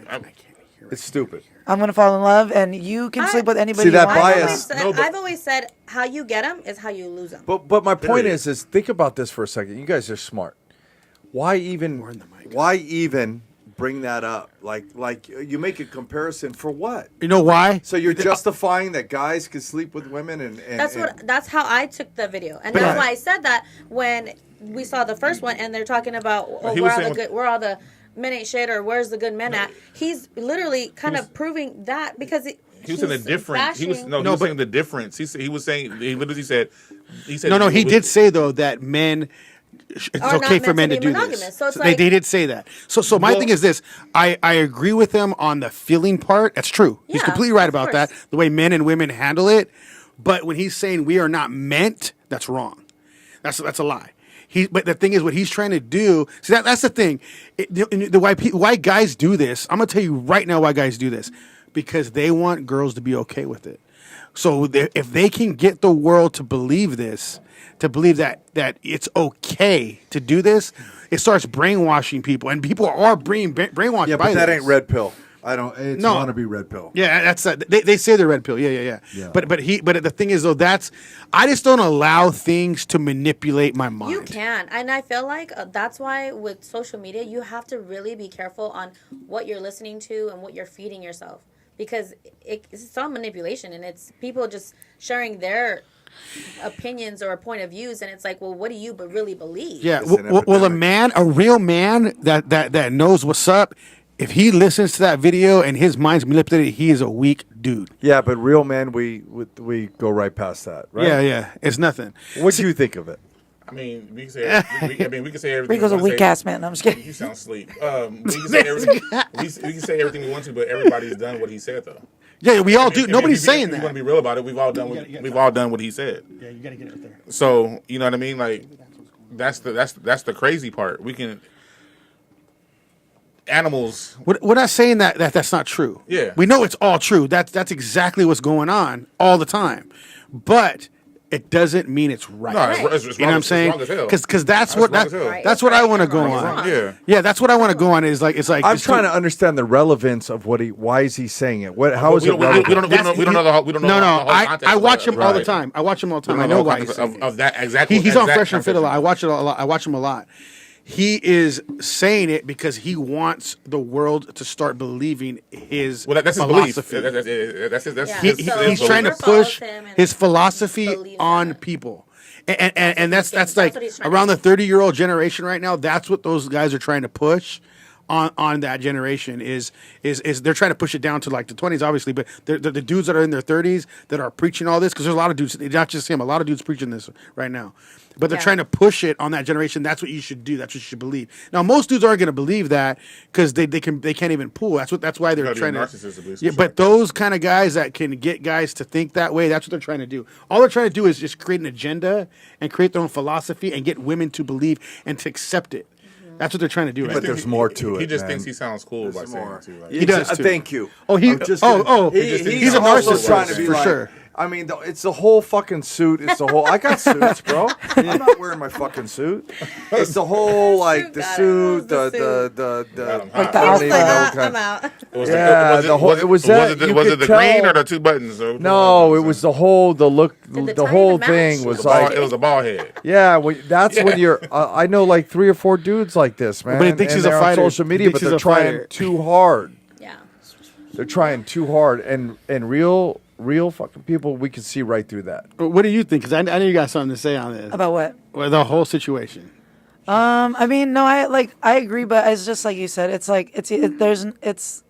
[SPEAKER 1] It's stupid.
[SPEAKER 5] I'm gonna fall in love, and you can sleep with anybody.
[SPEAKER 1] See, that
[SPEAKER 5] you want.
[SPEAKER 1] bias-
[SPEAKER 2] No, but-
[SPEAKER 4] I've always said how you get them is how you lose them.
[SPEAKER 1] But my point
[SPEAKER 2] Period.
[SPEAKER 1] is think about this for a second. You guys are smart. Why even bring that up? Like you make a comparison for what?
[SPEAKER 3] You know why?
[SPEAKER 1] So you're justifying that guys can sleep with women and
[SPEAKER 4] That's how I took the video, and
[SPEAKER 3] But-
[SPEAKER 4] that's why I said that when we saw the first one, and they're talking about
[SPEAKER 2] he was saying
[SPEAKER 4] where all the men ain't shit, or where's the good men at. He's literally kind of proving that because
[SPEAKER 2] He was saying the difference. He was saying the difference. He was saying he literally said
[SPEAKER 3] No, he did say though that men. It's
[SPEAKER 4] Are not
[SPEAKER 3] okay for men
[SPEAKER 4] meant
[SPEAKER 3] to
[SPEAKER 4] to
[SPEAKER 3] do
[SPEAKER 4] be
[SPEAKER 3] this.
[SPEAKER 4] monogamous. So it's
[SPEAKER 3] they
[SPEAKER 4] like-
[SPEAKER 3] did say that. So my
[SPEAKER 2] Well-
[SPEAKER 3] thing is this: I agree with them on the feeling part. That's true. He's
[SPEAKER 4] Yeah,
[SPEAKER 3] completely right
[SPEAKER 4] of
[SPEAKER 3] about
[SPEAKER 4] course.
[SPEAKER 3] that. The way men and women handle it, but when he's saying we are not meant, that's wrong. That's a lie. But the thing is, what he's trying to do. See, that's the thing. Why guys do this? I'm gonna tell you right now why guys do this, because they want girls to be okay with it. So if they can get the world to believe this, to believe that it's okay to do this, it starts brainwashing people, and people are being brainwashed.
[SPEAKER 1] yeah,
[SPEAKER 3] by
[SPEAKER 1] but that
[SPEAKER 3] this.
[SPEAKER 1] ain't red pill. I don't. It's
[SPEAKER 3] No.
[SPEAKER 1] wanna be red pill.
[SPEAKER 3] Yeah, that's they say the red pill. Yeah.
[SPEAKER 1] Yeah.
[SPEAKER 3] But the thing is though, I just don't allow things to manipulate my mind.
[SPEAKER 4] You can, and I feel like that's why with social media you have to really be careful on what you're listening to and what you're feeding yourself, because it's all manipulation, and it's people just sharing their opinions or point of views, and it's like, well, what do you really believe?
[SPEAKER 3] Yeah.
[SPEAKER 1] It's an
[SPEAKER 3] Well,
[SPEAKER 1] epidemic.
[SPEAKER 3] a real man that knows what's up, if he listens to that video and his mind's manipulated, he is a weak dude.
[SPEAKER 1] Yeah, but real men, we go right past that, right?
[SPEAKER 3] Yeah. It's nothing.
[SPEAKER 1] What do you think of it?
[SPEAKER 2] I mean, we can say. we can say everything.
[SPEAKER 5] Rico's a
[SPEAKER 2] we wanna
[SPEAKER 5] weak
[SPEAKER 2] say.
[SPEAKER 5] ass man. I'm just kidding.
[SPEAKER 2] You sound asleep. We can say everything. we can say everything we want to, but everybody's done what he said, though.
[SPEAKER 3] Yeah, we all do.
[SPEAKER 2] If
[SPEAKER 3] Nobody's
[SPEAKER 2] you
[SPEAKER 3] saying
[SPEAKER 2] want to
[SPEAKER 3] that.
[SPEAKER 2] be real about it. We've all done what he said.
[SPEAKER 3] Yeah, you gotta get it there.
[SPEAKER 2] So you know what I mean? Like that's the crazy part. We can animals.
[SPEAKER 3] We're not saying that's not true.
[SPEAKER 2] Yeah.
[SPEAKER 3] We know it's all true. That's exactly what's going on all the time. But it doesn't mean it's right.
[SPEAKER 2] No, it's
[SPEAKER 3] You know what
[SPEAKER 2] wrong
[SPEAKER 3] I'm
[SPEAKER 2] as-
[SPEAKER 3] saying?
[SPEAKER 2] it's wrong as hell.
[SPEAKER 3] Because that's
[SPEAKER 2] It's
[SPEAKER 3] what
[SPEAKER 2] wrong as hell.
[SPEAKER 3] that's what I want to go
[SPEAKER 4] Right,
[SPEAKER 3] on.
[SPEAKER 4] wrong.
[SPEAKER 2] Yeah.
[SPEAKER 3] That's what I want to go on. Is like it's like
[SPEAKER 1] I'm
[SPEAKER 3] it's
[SPEAKER 1] trying to understand the relevance of why is he saying it? How is
[SPEAKER 2] we
[SPEAKER 1] it
[SPEAKER 2] don't,
[SPEAKER 1] relevant?
[SPEAKER 2] we don't know the whole. We don't know.
[SPEAKER 3] No,
[SPEAKER 2] the
[SPEAKER 3] no.
[SPEAKER 2] whole context
[SPEAKER 3] I
[SPEAKER 2] of
[SPEAKER 3] watch
[SPEAKER 2] it.
[SPEAKER 3] him all the
[SPEAKER 1] Right.
[SPEAKER 3] time. I watch him all the
[SPEAKER 2] We
[SPEAKER 3] time. I
[SPEAKER 2] don't
[SPEAKER 3] know
[SPEAKER 2] the
[SPEAKER 3] why
[SPEAKER 2] whole
[SPEAKER 3] he's
[SPEAKER 2] context
[SPEAKER 3] saying
[SPEAKER 2] of
[SPEAKER 3] it.
[SPEAKER 2] that exactly.
[SPEAKER 3] He's on
[SPEAKER 2] exact
[SPEAKER 3] Fresh and Fit a lot.
[SPEAKER 2] conversation.
[SPEAKER 3] I watch it a lot. I watch him a lot. He is saying it because he wants the world to start believing his
[SPEAKER 2] Well, that's his belief.
[SPEAKER 3] philosophy.
[SPEAKER 2] That's his.
[SPEAKER 4] Yeah.
[SPEAKER 3] He's
[SPEAKER 2] his
[SPEAKER 3] trying to
[SPEAKER 2] belief.
[SPEAKER 4] Whoever
[SPEAKER 3] push
[SPEAKER 4] follows him and
[SPEAKER 3] his philosophy
[SPEAKER 4] believes
[SPEAKER 3] on
[SPEAKER 4] that.
[SPEAKER 3] people. And that's
[SPEAKER 4] That's
[SPEAKER 3] like
[SPEAKER 4] what he's trying to
[SPEAKER 3] around the
[SPEAKER 4] do.
[SPEAKER 3] 30-year-old generation right now. That's what those guys are trying to push on that generation is they're trying to push it down to like the 20s, obviously, but the dudes that are in their 30s that are preaching all this, because there's a lot of dudes, not just him, a lot of dudes preaching this right now. But they're
[SPEAKER 4] Yeah.
[SPEAKER 3] trying to push it on that generation. That's what you should do. That's what you should believe. Now, most dudes aren't going to believe that because they can't even pull. That's why they're
[SPEAKER 2] gotta be
[SPEAKER 3] trying
[SPEAKER 2] a
[SPEAKER 3] to.
[SPEAKER 2] narcissist to believe some
[SPEAKER 3] Yeah,
[SPEAKER 2] shit
[SPEAKER 3] but
[SPEAKER 2] like that.
[SPEAKER 3] those kind of guys that can get guys to think that way, that's what they're trying to do. All they're trying to do is just create an agenda and create their own philosophy and get women to believe and to accept it. That's what they're trying to do.
[SPEAKER 1] But
[SPEAKER 3] Right now.
[SPEAKER 1] there's more to it.
[SPEAKER 2] He just
[SPEAKER 1] man.
[SPEAKER 2] thinks he sounds cool by
[SPEAKER 1] There's
[SPEAKER 2] saying
[SPEAKER 1] more.
[SPEAKER 2] it too. Like,
[SPEAKER 3] He does, too.
[SPEAKER 1] Thank you.
[SPEAKER 3] Oh, he-
[SPEAKER 1] I'm just
[SPEAKER 3] oh,
[SPEAKER 1] gonna-
[SPEAKER 3] oh,
[SPEAKER 1] he's
[SPEAKER 3] a
[SPEAKER 1] also
[SPEAKER 3] narcissist,
[SPEAKER 1] trying to be
[SPEAKER 3] for
[SPEAKER 1] like,
[SPEAKER 3] sure.
[SPEAKER 1] I mean, it's the whole fucking suit. It's the whole. I got suits, bro. I'm not wearing my fucking suit. It's the whole like the
[SPEAKER 4] Got it.
[SPEAKER 1] suit,
[SPEAKER 4] The
[SPEAKER 1] the
[SPEAKER 5] Like the
[SPEAKER 1] I don't even know
[SPEAKER 5] outfit.
[SPEAKER 1] what kind-
[SPEAKER 4] I'm out.
[SPEAKER 1] Yeah, the whole- it was that- you
[SPEAKER 2] Was it
[SPEAKER 1] could
[SPEAKER 2] the green
[SPEAKER 1] tell-
[SPEAKER 2] or the two buttons? Or
[SPEAKER 1] No, it was the whole look.
[SPEAKER 4] Did the
[SPEAKER 1] The
[SPEAKER 4] tie
[SPEAKER 1] whole
[SPEAKER 4] even
[SPEAKER 1] thing
[SPEAKER 4] match?
[SPEAKER 1] was
[SPEAKER 2] It
[SPEAKER 1] like,
[SPEAKER 2] was a ball head.
[SPEAKER 1] yeah. That's when you're. I know like 3 or 4 dudes like this, man.
[SPEAKER 3] But he thinks
[SPEAKER 1] and
[SPEAKER 3] he's a
[SPEAKER 1] they're
[SPEAKER 3] fighter.
[SPEAKER 1] on social
[SPEAKER 3] He
[SPEAKER 1] media,
[SPEAKER 3] thinks
[SPEAKER 1] but
[SPEAKER 3] he's
[SPEAKER 1] they're
[SPEAKER 3] a
[SPEAKER 1] trying
[SPEAKER 3] fighter.
[SPEAKER 1] too hard.
[SPEAKER 4] Yeah.
[SPEAKER 1] They're trying too hard, and real fucking people, we can see right through that.
[SPEAKER 3] What do you think? Because I know you got something to say on this.
[SPEAKER 5] About what?
[SPEAKER 3] Well, the whole situation.
[SPEAKER 5] I mean, no, I agree, but it's just like you said. It's like it's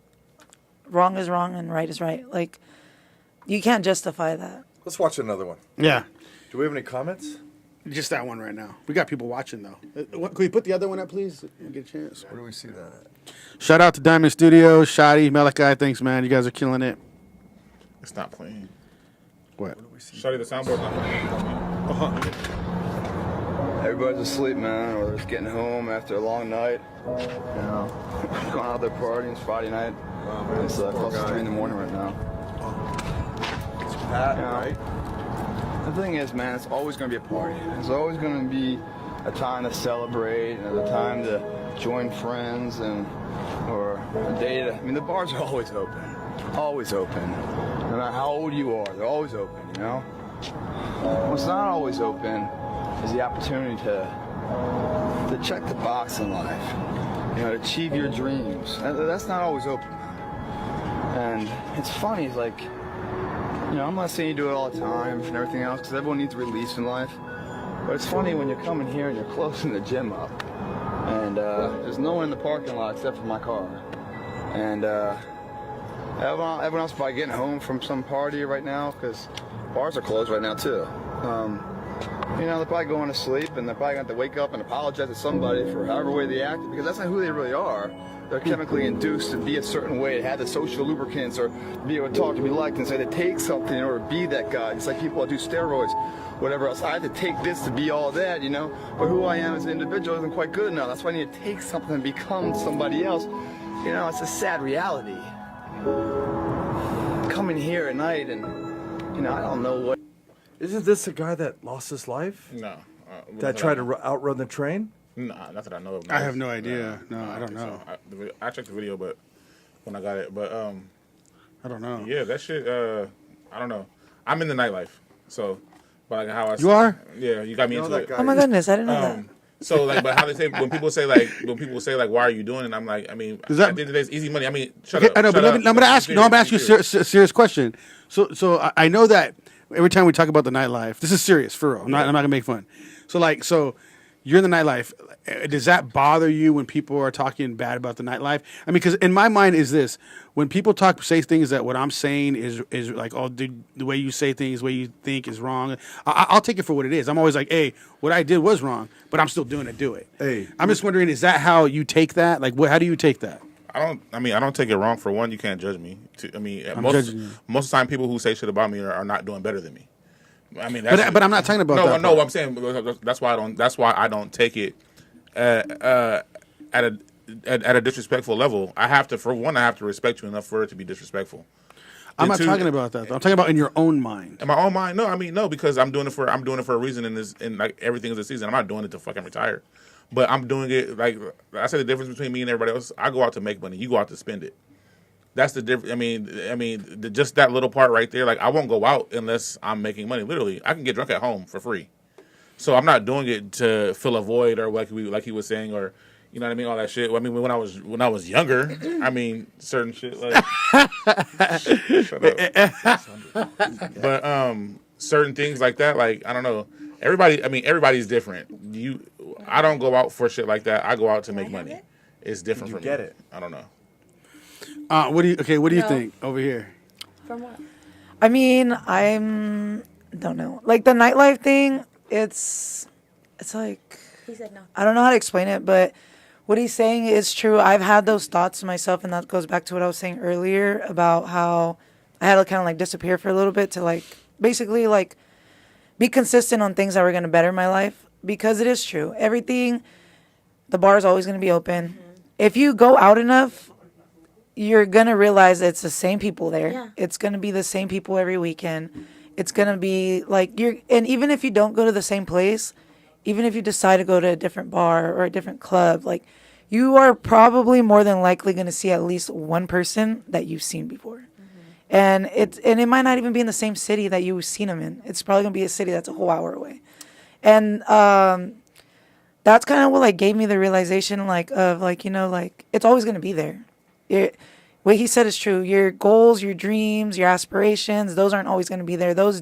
[SPEAKER 5] wrong is wrong and right is right. Like you can't justify that.
[SPEAKER 1] Let's watch another one.
[SPEAKER 3] Yeah.
[SPEAKER 1] Do we have any comments?
[SPEAKER 3] Just that one right now. We got people watching, though. Can we put the other one up, please? Get a chance.
[SPEAKER 1] Where do we see that at?
[SPEAKER 3] Shout out to Diamond Studios, Shotty, Malachi. Thanks, man. You guys are killing it.
[SPEAKER 2] It's not playing.
[SPEAKER 3] What?
[SPEAKER 2] Shawty, the soundboard's not playing.
[SPEAKER 10] everybody's asleep, man, or just getting home after a long night. You know, going out there partying. It's Friday night. It's close to 3 in the morning right now.
[SPEAKER 1] It's Pat,
[SPEAKER 10] You know,
[SPEAKER 1] right?
[SPEAKER 10] The thing is, man, it's always going to be a party. It's always going to be a time to celebrate and a time to join friends or a day to. I mean, the bars are always open. Always open. No matter how old you are, they're always open, you know? What's not always open is the opportunity to check the box in life, you know, to achieve your dreams. That's not always open. And it's funny, it's like, you know, I'm not saying you do it all the time and everything else, because everyone needs release in life. But it's funny when you're coming here and you're closing the gym up, and there's no one in the parking lot except for my car. And everyone else probably getting home from some party right now, because bars are closed right now too. You know, they're probably going to sleep, and they're probably going to have to wake up and apologize to somebody for however way they acted, because that's not who they really are. They're chemically induced to be a certain way, to have the social lubricants, or be able to talk, to be liked, and say they take something in order to be that guy. It's like people that do steroids, whatever else. I have to take this to be all that, you know? But who I am as an individual isn't quite good enough. That's why I need to take something and become somebody else. You know, it's a sad reality. Coming here at night and, you know, I don't know what.
[SPEAKER 1] Isn't this the guy that lost his life?
[SPEAKER 2] No.
[SPEAKER 1] That tried to outrun the train?
[SPEAKER 2] Nah, not that I know of.
[SPEAKER 3] I have no idea. No, I don't
[SPEAKER 2] think
[SPEAKER 3] know.
[SPEAKER 2] so. I checked the video, but when I got it, but
[SPEAKER 3] I don't know.
[SPEAKER 2] yeah, that shit. I don't know. I'm in the nightlife, so but like how I.
[SPEAKER 3] You are?
[SPEAKER 2] Yeah, you got me
[SPEAKER 1] You know
[SPEAKER 2] into
[SPEAKER 1] that
[SPEAKER 2] it.
[SPEAKER 1] guy-
[SPEAKER 5] Oh my goodness, I didn't know that.
[SPEAKER 2] So like, but how they say when people say like, why are you doing it? I'm like, I mean,
[SPEAKER 3] Is that-
[SPEAKER 2] at the end of the day, it's easy money. I mean, shut
[SPEAKER 3] Okay,
[SPEAKER 2] up.
[SPEAKER 3] I know,
[SPEAKER 2] shut
[SPEAKER 3] but
[SPEAKER 2] up.
[SPEAKER 3] I'm going to ask you. No, I'm going to ask you a serious question. So I know that every time we talk about the nightlife, this is serious for real. I'm not going to make fun. So you're in the nightlife. Does that bother you when people are talking bad about the nightlife? I mean, because in my mind is this: when people say things that what I'm saying is like, oh, dude, the way you say things, the way you think is wrong. I'll take it for what it is. I'm always like, hey, what I did was wrong, but I'm still doing it. Do it.
[SPEAKER 1] Hey.
[SPEAKER 3] I'm just wondering, is that how you take that? Like, how do you take that?
[SPEAKER 2] I don't take it wrong. For one, you can't judge me.
[SPEAKER 3] judging you.
[SPEAKER 2] Most of the time, people who say shit about me are not doing better than me. I mean, that's
[SPEAKER 3] But I'm not talking about that.
[SPEAKER 2] No,
[SPEAKER 3] part.
[SPEAKER 2] I'm saying that's why I don't take it at a disrespectful level. I have to respect you enough for it to be disrespectful.
[SPEAKER 3] I'm
[SPEAKER 2] And
[SPEAKER 3] not
[SPEAKER 2] two,
[SPEAKER 3] talking about that. Though. I'm talking about in your own mind.
[SPEAKER 2] in my own mind. No, because I'm doing it for a reason, and like everything is a season. I'm not doing it to fucking retire, but I'm doing it like I said. The difference between me and everybody else, I go out to make money. You go out to spend it. That's the difference. I mean, just that little part right there. Like, I won't go out unless I'm making money. Literally, I can get drunk at home for free. So I'm not doing it to fill a void or like he was saying, or you know what I mean, all that shit. I mean, when I was younger, I mean, certain shit like shut up. But certain things like that, like I don't know. Everybody's different. I don't go out for shit like that. I go out to make money. It's different for me.
[SPEAKER 1] get it?
[SPEAKER 2] I don't know.
[SPEAKER 3] What do you
[SPEAKER 4] No.
[SPEAKER 3] think over here?
[SPEAKER 4] From what?
[SPEAKER 5] I mean, don't know. Like the nightlife thing, it's like,
[SPEAKER 4] He said no.
[SPEAKER 5] I don't know how to explain it, but what he's saying is true. I've had those thoughts myself, and that goes back to what I was saying earlier about how I had to kind of like disappear for a little bit to like basically like be consistent on things that were going to better my life, because it is true. Everything, the bar is always going to be open. If you go out enough, you're going to realize it's the same people there.
[SPEAKER 4] Yeah.
[SPEAKER 5] It's going to be the same people every weekend. It's going to be like and even if you don't go to the same place, even if you decide to go to a different bar or a different club, like you are probably more than likely going to see at least one person that you've seen before. And it might not even be in the same city that you've seen them in. It's probably going to be a city that's a whole hour away. And that's kind of what like gave me the realization of it's always going to be there. What he said is true. Your goals, your dreams, your aspirations, those aren't always going to be there. Those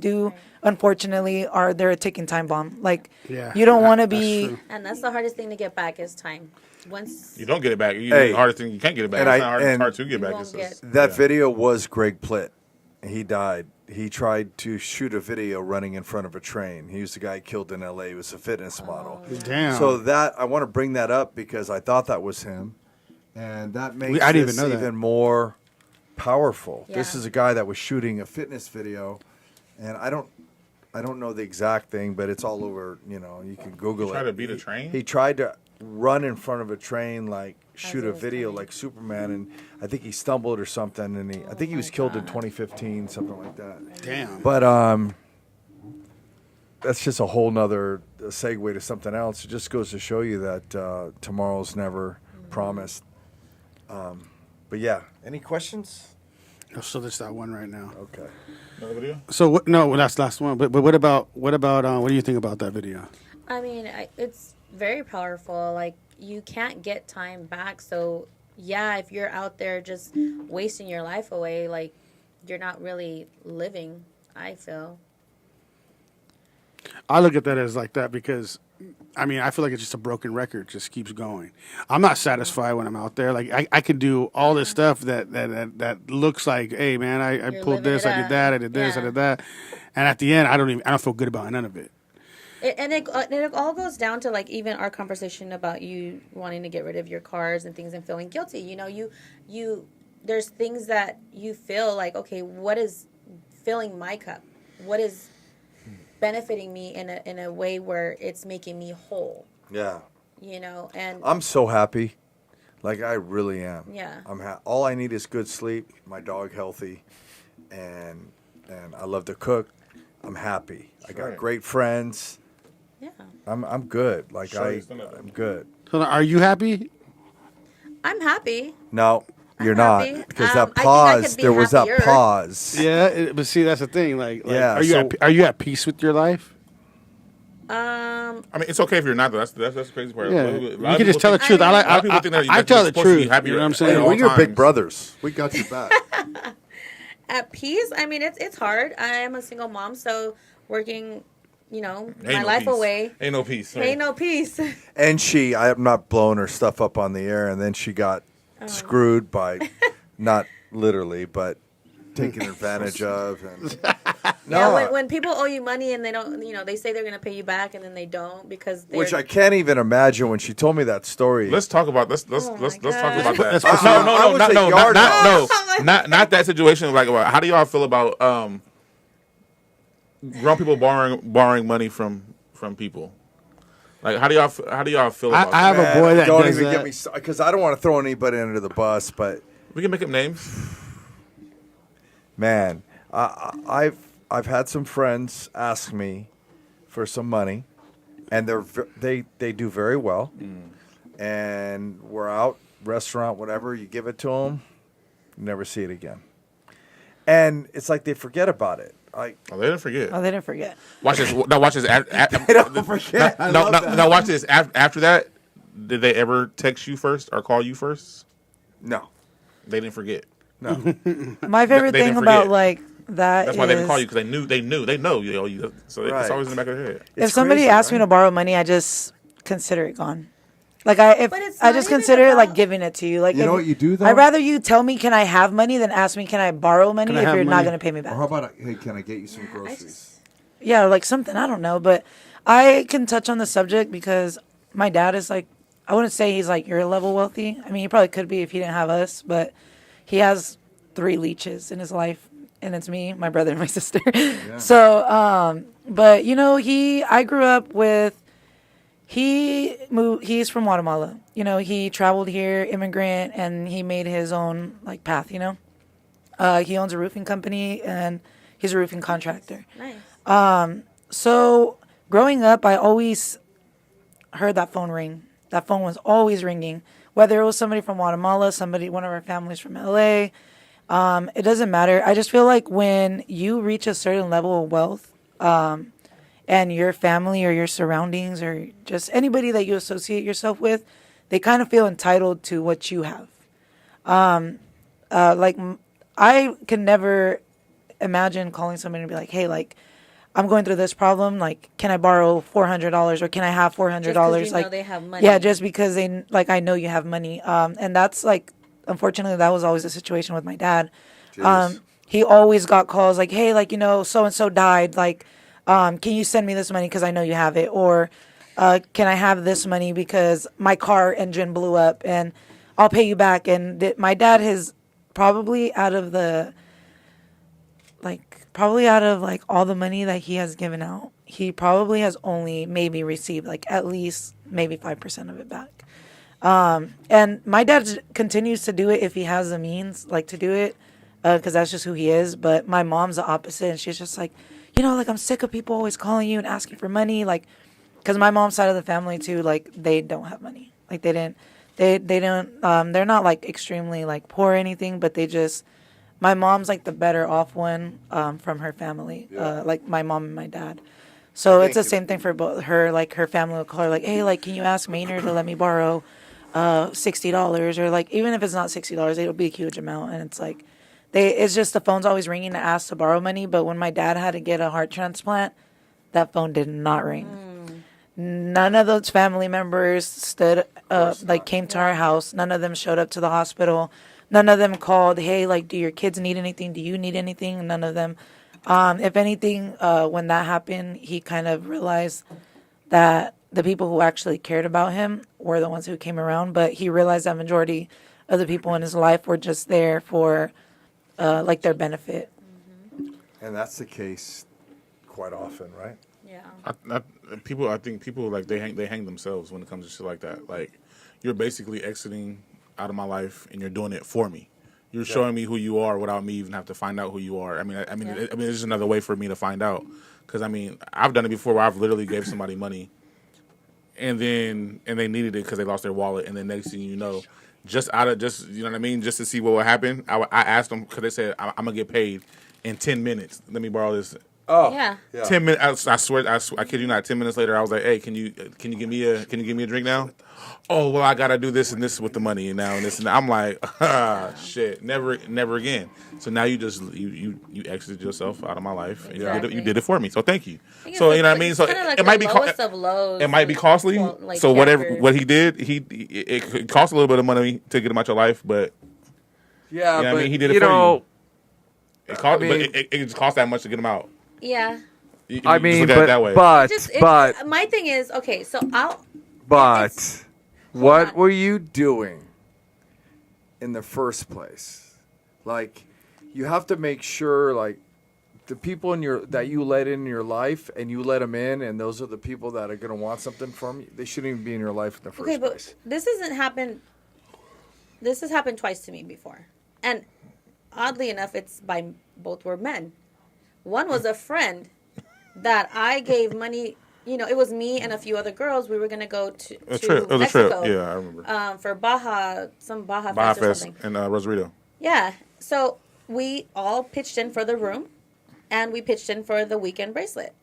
[SPEAKER 5] unfortunately, they're a ticking time bomb. Like,
[SPEAKER 3] Yeah,
[SPEAKER 5] you don't want to
[SPEAKER 3] that's
[SPEAKER 5] be.
[SPEAKER 3] true.
[SPEAKER 4] And that's the hardest thing to get back is time. Once
[SPEAKER 2] You don't get it back.
[SPEAKER 1] Hey.
[SPEAKER 2] The hardest thing, you can't get it back.
[SPEAKER 1] And
[SPEAKER 2] It's
[SPEAKER 1] I-
[SPEAKER 2] not
[SPEAKER 1] and-
[SPEAKER 2] hard to get
[SPEAKER 4] You
[SPEAKER 2] back.
[SPEAKER 4] won't
[SPEAKER 2] It's just-
[SPEAKER 4] get-
[SPEAKER 1] That video was Greg Plitt. He died. He tried to shoot a video running in front of a train. He was the guy killed in L.A. He was a fitness model.
[SPEAKER 3] Damn.
[SPEAKER 1] So I want to bring that up because I thought that was him, and that makes
[SPEAKER 3] I didn't
[SPEAKER 1] this
[SPEAKER 3] even know that.
[SPEAKER 1] even more powerful. This
[SPEAKER 4] Yeah.
[SPEAKER 1] is a guy that was shooting a fitness video, and I don't know the exact thing, but it's all over. You know, you can Google it.
[SPEAKER 2] tried to beat a train?
[SPEAKER 1] He tried to run in front of a train, like shoot
[SPEAKER 4] it
[SPEAKER 1] a
[SPEAKER 4] was
[SPEAKER 1] video
[SPEAKER 4] coming.
[SPEAKER 1] like Superman, and I think he stumbled or something, and I think he was killed in 2015, something like that.
[SPEAKER 3] Damn.
[SPEAKER 1] But that's just a whole nother segue to something else. It just goes to show you that tomorrow's never promised. But yeah, any questions?
[SPEAKER 3] So there's that one right now.
[SPEAKER 1] Okay.
[SPEAKER 2] Another video?
[SPEAKER 3] So what? No, that's the last one. But what about what do you think about that video?
[SPEAKER 4] I mean, it's very powerful. Like, you can't get time back. So, yeah, if you're out there just wasting your life away, like, you're not really living, I feel.
[SPEAKER 3] I look at that as like that because, I mean, I feel like it's just a broken record, just keeps going. I'm not satisfied when I'm out there. Like I can do all this stuff that looks like, hey man, I
[SPEAKER 4] You're
[SPEAKER 3] pulled
[SPEAKER 4] living
[SPEAKER 3] this,
[SPEAKER 4] it
[SPEAKER 3] I did
[SPEAKER 4] up.
[SPEAKER 3] that, I did this, I
[SPEAKER 4] Yeah.
[SPEAKER 3] did that, and at the end, I don't feel good about none of it.
[SPEAKER 4] It all goes down to, like, even our conversation about you wanting to get rid of your cars and things and feeling guilty. You know, you there's things that you feel like, okay, what is filling my cup? What is benefiting me in a way where it's making me whole?
[SPEAKER 1] Yeah.
[SPEAKER 4] You know, and
[SPEAKER 1] I'm so happy. Like, I really am.
[SPEAKER 4] Yeah.
[SPEAKER 1] All I need is good sleep, my dog healthy, and I love to cook. I'm happy. I got
[SPEAKER 2] Right.
[SPEAKER 1] great friends.
[SPEAKER 4] yeah,
[SPEAKER 1] I'm good. Like,
[SPEAKER 2] Sure, stand up.
[SPEAKER 1] I'm good.
[SPEAKER 3] So are you happy?
[SPEAKER 4] I'm happy.
[SPEAKER 1] No, you're
[SPEAKER 4] I'm
[SPEAKER 1] not.
[SPEAKER 4] happy.
[SPEAKER 1] Because
[SPEAKER 4] I
[SPEAKER 1] that
[SPEAKER 4] think I
[SPEAKER 1] pause,
[SPEAKER 4] could be
[SPEAKER 1] there was
[SPEAKER 4] happier.
[SPEAKER 1] that pause.
[SPEAKER 3] Yeah, but see, that's the thing. Like
[SPEAKER 1] Yeah,
[SPEAKER 3] are you at peace with your life?
[SPEAKER 2] I mean, it's okay if you're not, though. That's the crazy part.
[SPEAKER 3] Yeah,
[SPEAKER 2] A lot of
[SPEAKER 3] you
[SPEAKER 2] people
[SPEAKER 3] can just tell the
[SPEAKER 2] think-
[SPEAKER 3] truth.
[SPEAKER 4] I
[SPEAKER 3] I
[SPEAKER 4] mean-
[SPEAKER 2] A lot of people think that
[SPEAKER 3] I tell
[SPEAKER 2] you're
[SPEAKER 3] the
[SPEAKER 2] supposed to be
[SPEAKER 3] truth.
[SPEAKER 2] happy
[SPEAKER 3] You know what I'm
[SPEAKER 2] at
[SPEAKER 3] saying?
[SPEAKER 1] Hey,
[SPEAKER 2] all
[SPEAKER 1] we're your big
[SPEAKER 2] times.
[SPEAKER 1] brothers. We got your back.
[SPEAKER 4] At peace. I mean, it's hard. I am a single mom, so working, you know,
[SPEAKER 2] Ain't
[SPEAKER 4] my
[SPEAKER 2] no
[SPEAKER 4] life
[SPEAKER 2] peace.
[SPEAKER 4] away.
[SPEAKER 2] Ain't no peace.
[SPEAKER 4] Ain't no peace.
[SPEAKER 1] And I'm not blowing her stuff up on the air, and then she got screwed by, not literally, but taken advantage of. And
[SPEAKER 4] Yeah, when people owe you money and they don't, you know, they say they're going to pay you back and then they don't because they're...
[SPEAKER 1] which I can't even imagine when she told me that story.
[SPEAKER 2] Let's talk about let's
[SPEAKER 4] Oh my
[SPEAKER 2] talk
[SPEAKER 4] God.
[SPEAKER 2] about that.
[SPEAKER 3] Let's
[SPEAKER 2] No,
[SPEAKER 3] proceed.
[SPEAKER 1] I
[SPEAKER 2] no,
[SPEAKER 1] was
[SPEAKER 2] not
[SPEAKER 1] a
[SPEAKER 2] no,
[SPEAKER 1] yard
[SPEAKER 2] not
[SPEAKER 1] dog.
[SPEAKER 2] no, not that situation. Like, how do y'all feel about grown people borrowing money from people? Like, how do y'all feel about
[SPEAKER 3] I have
[SPEAKER 2] that?
[SPEAKER 3] a boy that
[SPEAKER 1] don't
[SPEAKER 3] does
[SPEAKER 1] even
[SPEAKER 3] that.
[SPEAKER 1] get me because I don't want to throw anybody under the bus, but
[SPEAKER 2] We can make up names.
[SPEAKER 1] man, I've had some friends ask me for some money, and they do very well, and we're out restaurant whatever, you give it to them, you never see it again, and it's like they forget about it. Like,
[SPEAKER 2] Oh, they didn't forget.
[SPEAKER 5] Oh, they didn't forget.
[SPEAKER 2] Watch this. Now watch this.
[SPEAKER 1] don't forget. I love that.
[SPEAKER 2] Now watch this. After that, did they ever text you first or call you first?
[SPEAKER 1] no,
[SPEAKER 2] They didn't forget.
[SPEAKER 5] My favorite
[SPEAKER 2] They
[SPEAKER 5] thing
[SPEAKER 2] didn't
[SPEAKER 5] about
[SPEAKER 2] forget.
[SPEAKER 5] like that
[SPEAKER 2] That's why they didn't
[SPEAKER 5] is
[SPEAKER 2] call you because they know you owe you. So
[SPEAKER 1] Right.
[SPEAKER 2] it's always in the back of their head.
[SPEAKER 5] if
[SPEAKER 1] It's
[SPEAKER 5] somebody
[SPEAKER 1] crazy,
[SPEAKER 5] asks me
[SPEAKER 1] right?
[SPEAKER 5] to borrow money, I just consider it gone. Like
[SPEAKER 4] But it's
[SPEAKER 5] I
[SPEAKER 4] not
[SPEAKER 5] just
[SPEAKER 4] even
[SPEAKER 5] consider it like
[SPEAKER 4] about-
[SPEAKER 5] giving it to you. Like
[SPEAKER 1] You know
[SPEAKER 5] if-
[SPEAKER 1] what you do, though?
[SPEAKER 5] I'd rather you tell me can I have money than ask me can I borrow money
[SPEAKER 3] Can I
[SPEAKER 5] if
[SPEAKER 3] have
[SPEAKER 5] you're not
[SPEAKER 3] money?
[SPEAKER 5] going to pay me
[SPEAKER 1] or
[SPEAKER 5] back.
[SPEAKER 1] how about hey, can I get you some groceries?
[SPEAKER 5] Yeah, like something I don't know, but I can touch on the subject because my dad is like I wouldn't say he's like your level wealthy. I mean, he probably could be if he didn't have us, but he has 3 leeches in his life, and it's me, my brother, and my sister. So, but you know, I grew up with. He's from Guatemala. You know, he traveled here, immigrant, and he made his own like path. You know, he owns a roofing company and he's a roofing contractor.
[SPEAKER 4] Nice.
[SPEAKER 5] So growing up, I always heard that phone ring. That phone was always ringing, whether it was somebody from Guatemala, one of our families from LA. It doesn't matter. I just feel like when you reach a certain level of wealth, and your family or your surroundings or just anybody that you associate yourself with, they kind of feel entitled to what you have. I can never imagine calling somebody and be like, hey, like, I'm going through this problem. Like, can I borrow $400 or can I have $400?
[SPEAKER 4] Just 'cause you know
[SPEAKER 5] like,
[SPEAKER 4] they have money.
[SPEAKER 5] Yeah, just because they like I know you have money. And that's like, unfortunately, that was always the situation with my dad.
[SPEAKER 1] Jeez.
[SPEAKER 5] He always got calls like, hey, like, you know, so and so died. Like, can you send me this money because I know you have it? Or can I have this money because my car engine blew up and I'll pay you back. And my dad has probably out of the like probably out of like all the money that he has given out, he probably has only maybe received like at least maybe 5% of it back. And my dad continues to do it if he has the means, like to do it, because that's just who he is. But my mom's the opposite, and she's just like, you know, like I'm sick of people always calling you and asking for money, like, because my mom's side of the family too, like they don't have money, like they don't, they're not like extremely like poor or anything, but they just, my mom's like the better off one from her family, like my mom and my dad. So it's the same thing for both her, like her family will call her like, hey, like, can you ask Maynard to let me borrow $60, or like even if it's not $60, it'll be a huge amount. And it's like it's just the phone's always ringing to ask to borrow money. But when my dad had to get a heart transplant, that phone did not ring. None of those family members stood like came to our house. None of them showed up to the hospital. None of them called, hey, like, do your kids need anything? Do you need anything? None of them. If anything, when that happened, he kind of realized that the people who actually cared about him were the ones who came around. But he realized that majority of the people in his life were just there for, like, their benefit.
[SPEAKER 1] And that's the case quite often, right?
[SPEAKER 4] Yeah.
[SPEAKER 2] I think people like they hang themselves when it comes to shit like that. Like, you're basically exiting out of my life, and you're doing it for me. You're showing me who you are without me even have to find out who you are. I mean, it's just another way for me to find out. Because I mean, I've done it before where I've literally gave somebody money, and they needed it because they lost their wallet, and then next thing you know, just you know what I mean, just to see what would happen, I asked them because they said I'm gonna get paid in 10 minutes. Let me borrow this.
[SPEAKER 1] Oh,
[SPEAKER 4] Yeah.
[SPEAKER 2] 10 minutes. I swear, I kid you not. 10 minutes later, I was like, "Hey, can you give me a drink now?" Oh, well, I gotta do this and this with the money and now and this and that. I'm like, shit, never again. So now you just you exited yourself out of my life and you did it for me. So thank you. So you know what I mean. So
[SPEAKER 4] like
[SPEAKER 2] it might be
[SPEAKER 4] lowest of lows,
[SPEAKER 2] it might be costly.
[SPEAKER 4] like,
[SPEAKER 2] So whatever
[SPEAKER 4] character.
[SPEAKER 2] what he did, it cost a little bit of money to get him out your life, but
[SPEAKER 1] Yeah,
[SPEAKER 2] you know what
[SPEAKER 1] but
[SPEAKER 2] I mean, he did it
[SPEAKER 1] you
[SPEAKER 2] for
[SPEAKER 1] know,
[SPEAKER 2] you. It cost,
[SPEAKER 1] I mean-
[SPEAKER 2] but it just cost that much to get him out.
[SPEAKER 4] Yeah.
[SPEAKER 2] You
[SPEAKER 1] I
[SPEAKER 2] just
[SPEAKER 1] mean,
[SPEAKER 2] look at it that way.
[SPEAKER 1] but
[SPEAKER 4] My thing is, okay, so
[SPEAKER 1] what
[SPEAKER 4] on.
[SPEAKER 1] were you doing in the first place? Like, you have to make sure, like, the people that you let in your life, and you let them in, and those are the people that are going to want something from you. They shouldn't even be in your life in the first
[SPEAKER 4] okay, but
[SPEAKER 1] place.
[SPEAKER 4] this has happened twice to me before. And oddly enough, both were men. One was a friend that I gave money. You know, it was me and a few other girls. We were gonna go to
[SPEAKER 2] It was a
[SPEAKER 4] Mexico.
[SPEAKER 2] trip. Yeah, I remember.
[SPEAKER 4] For Baja Fest or
[SPEAKER 2] Fest
[SPEAKER 4] something.
[SPEAKER 2] and Rosarito.
[SPEAKER 4] Yeah. So we all pitched in for the room, and we pitched in for the weekend bracelet.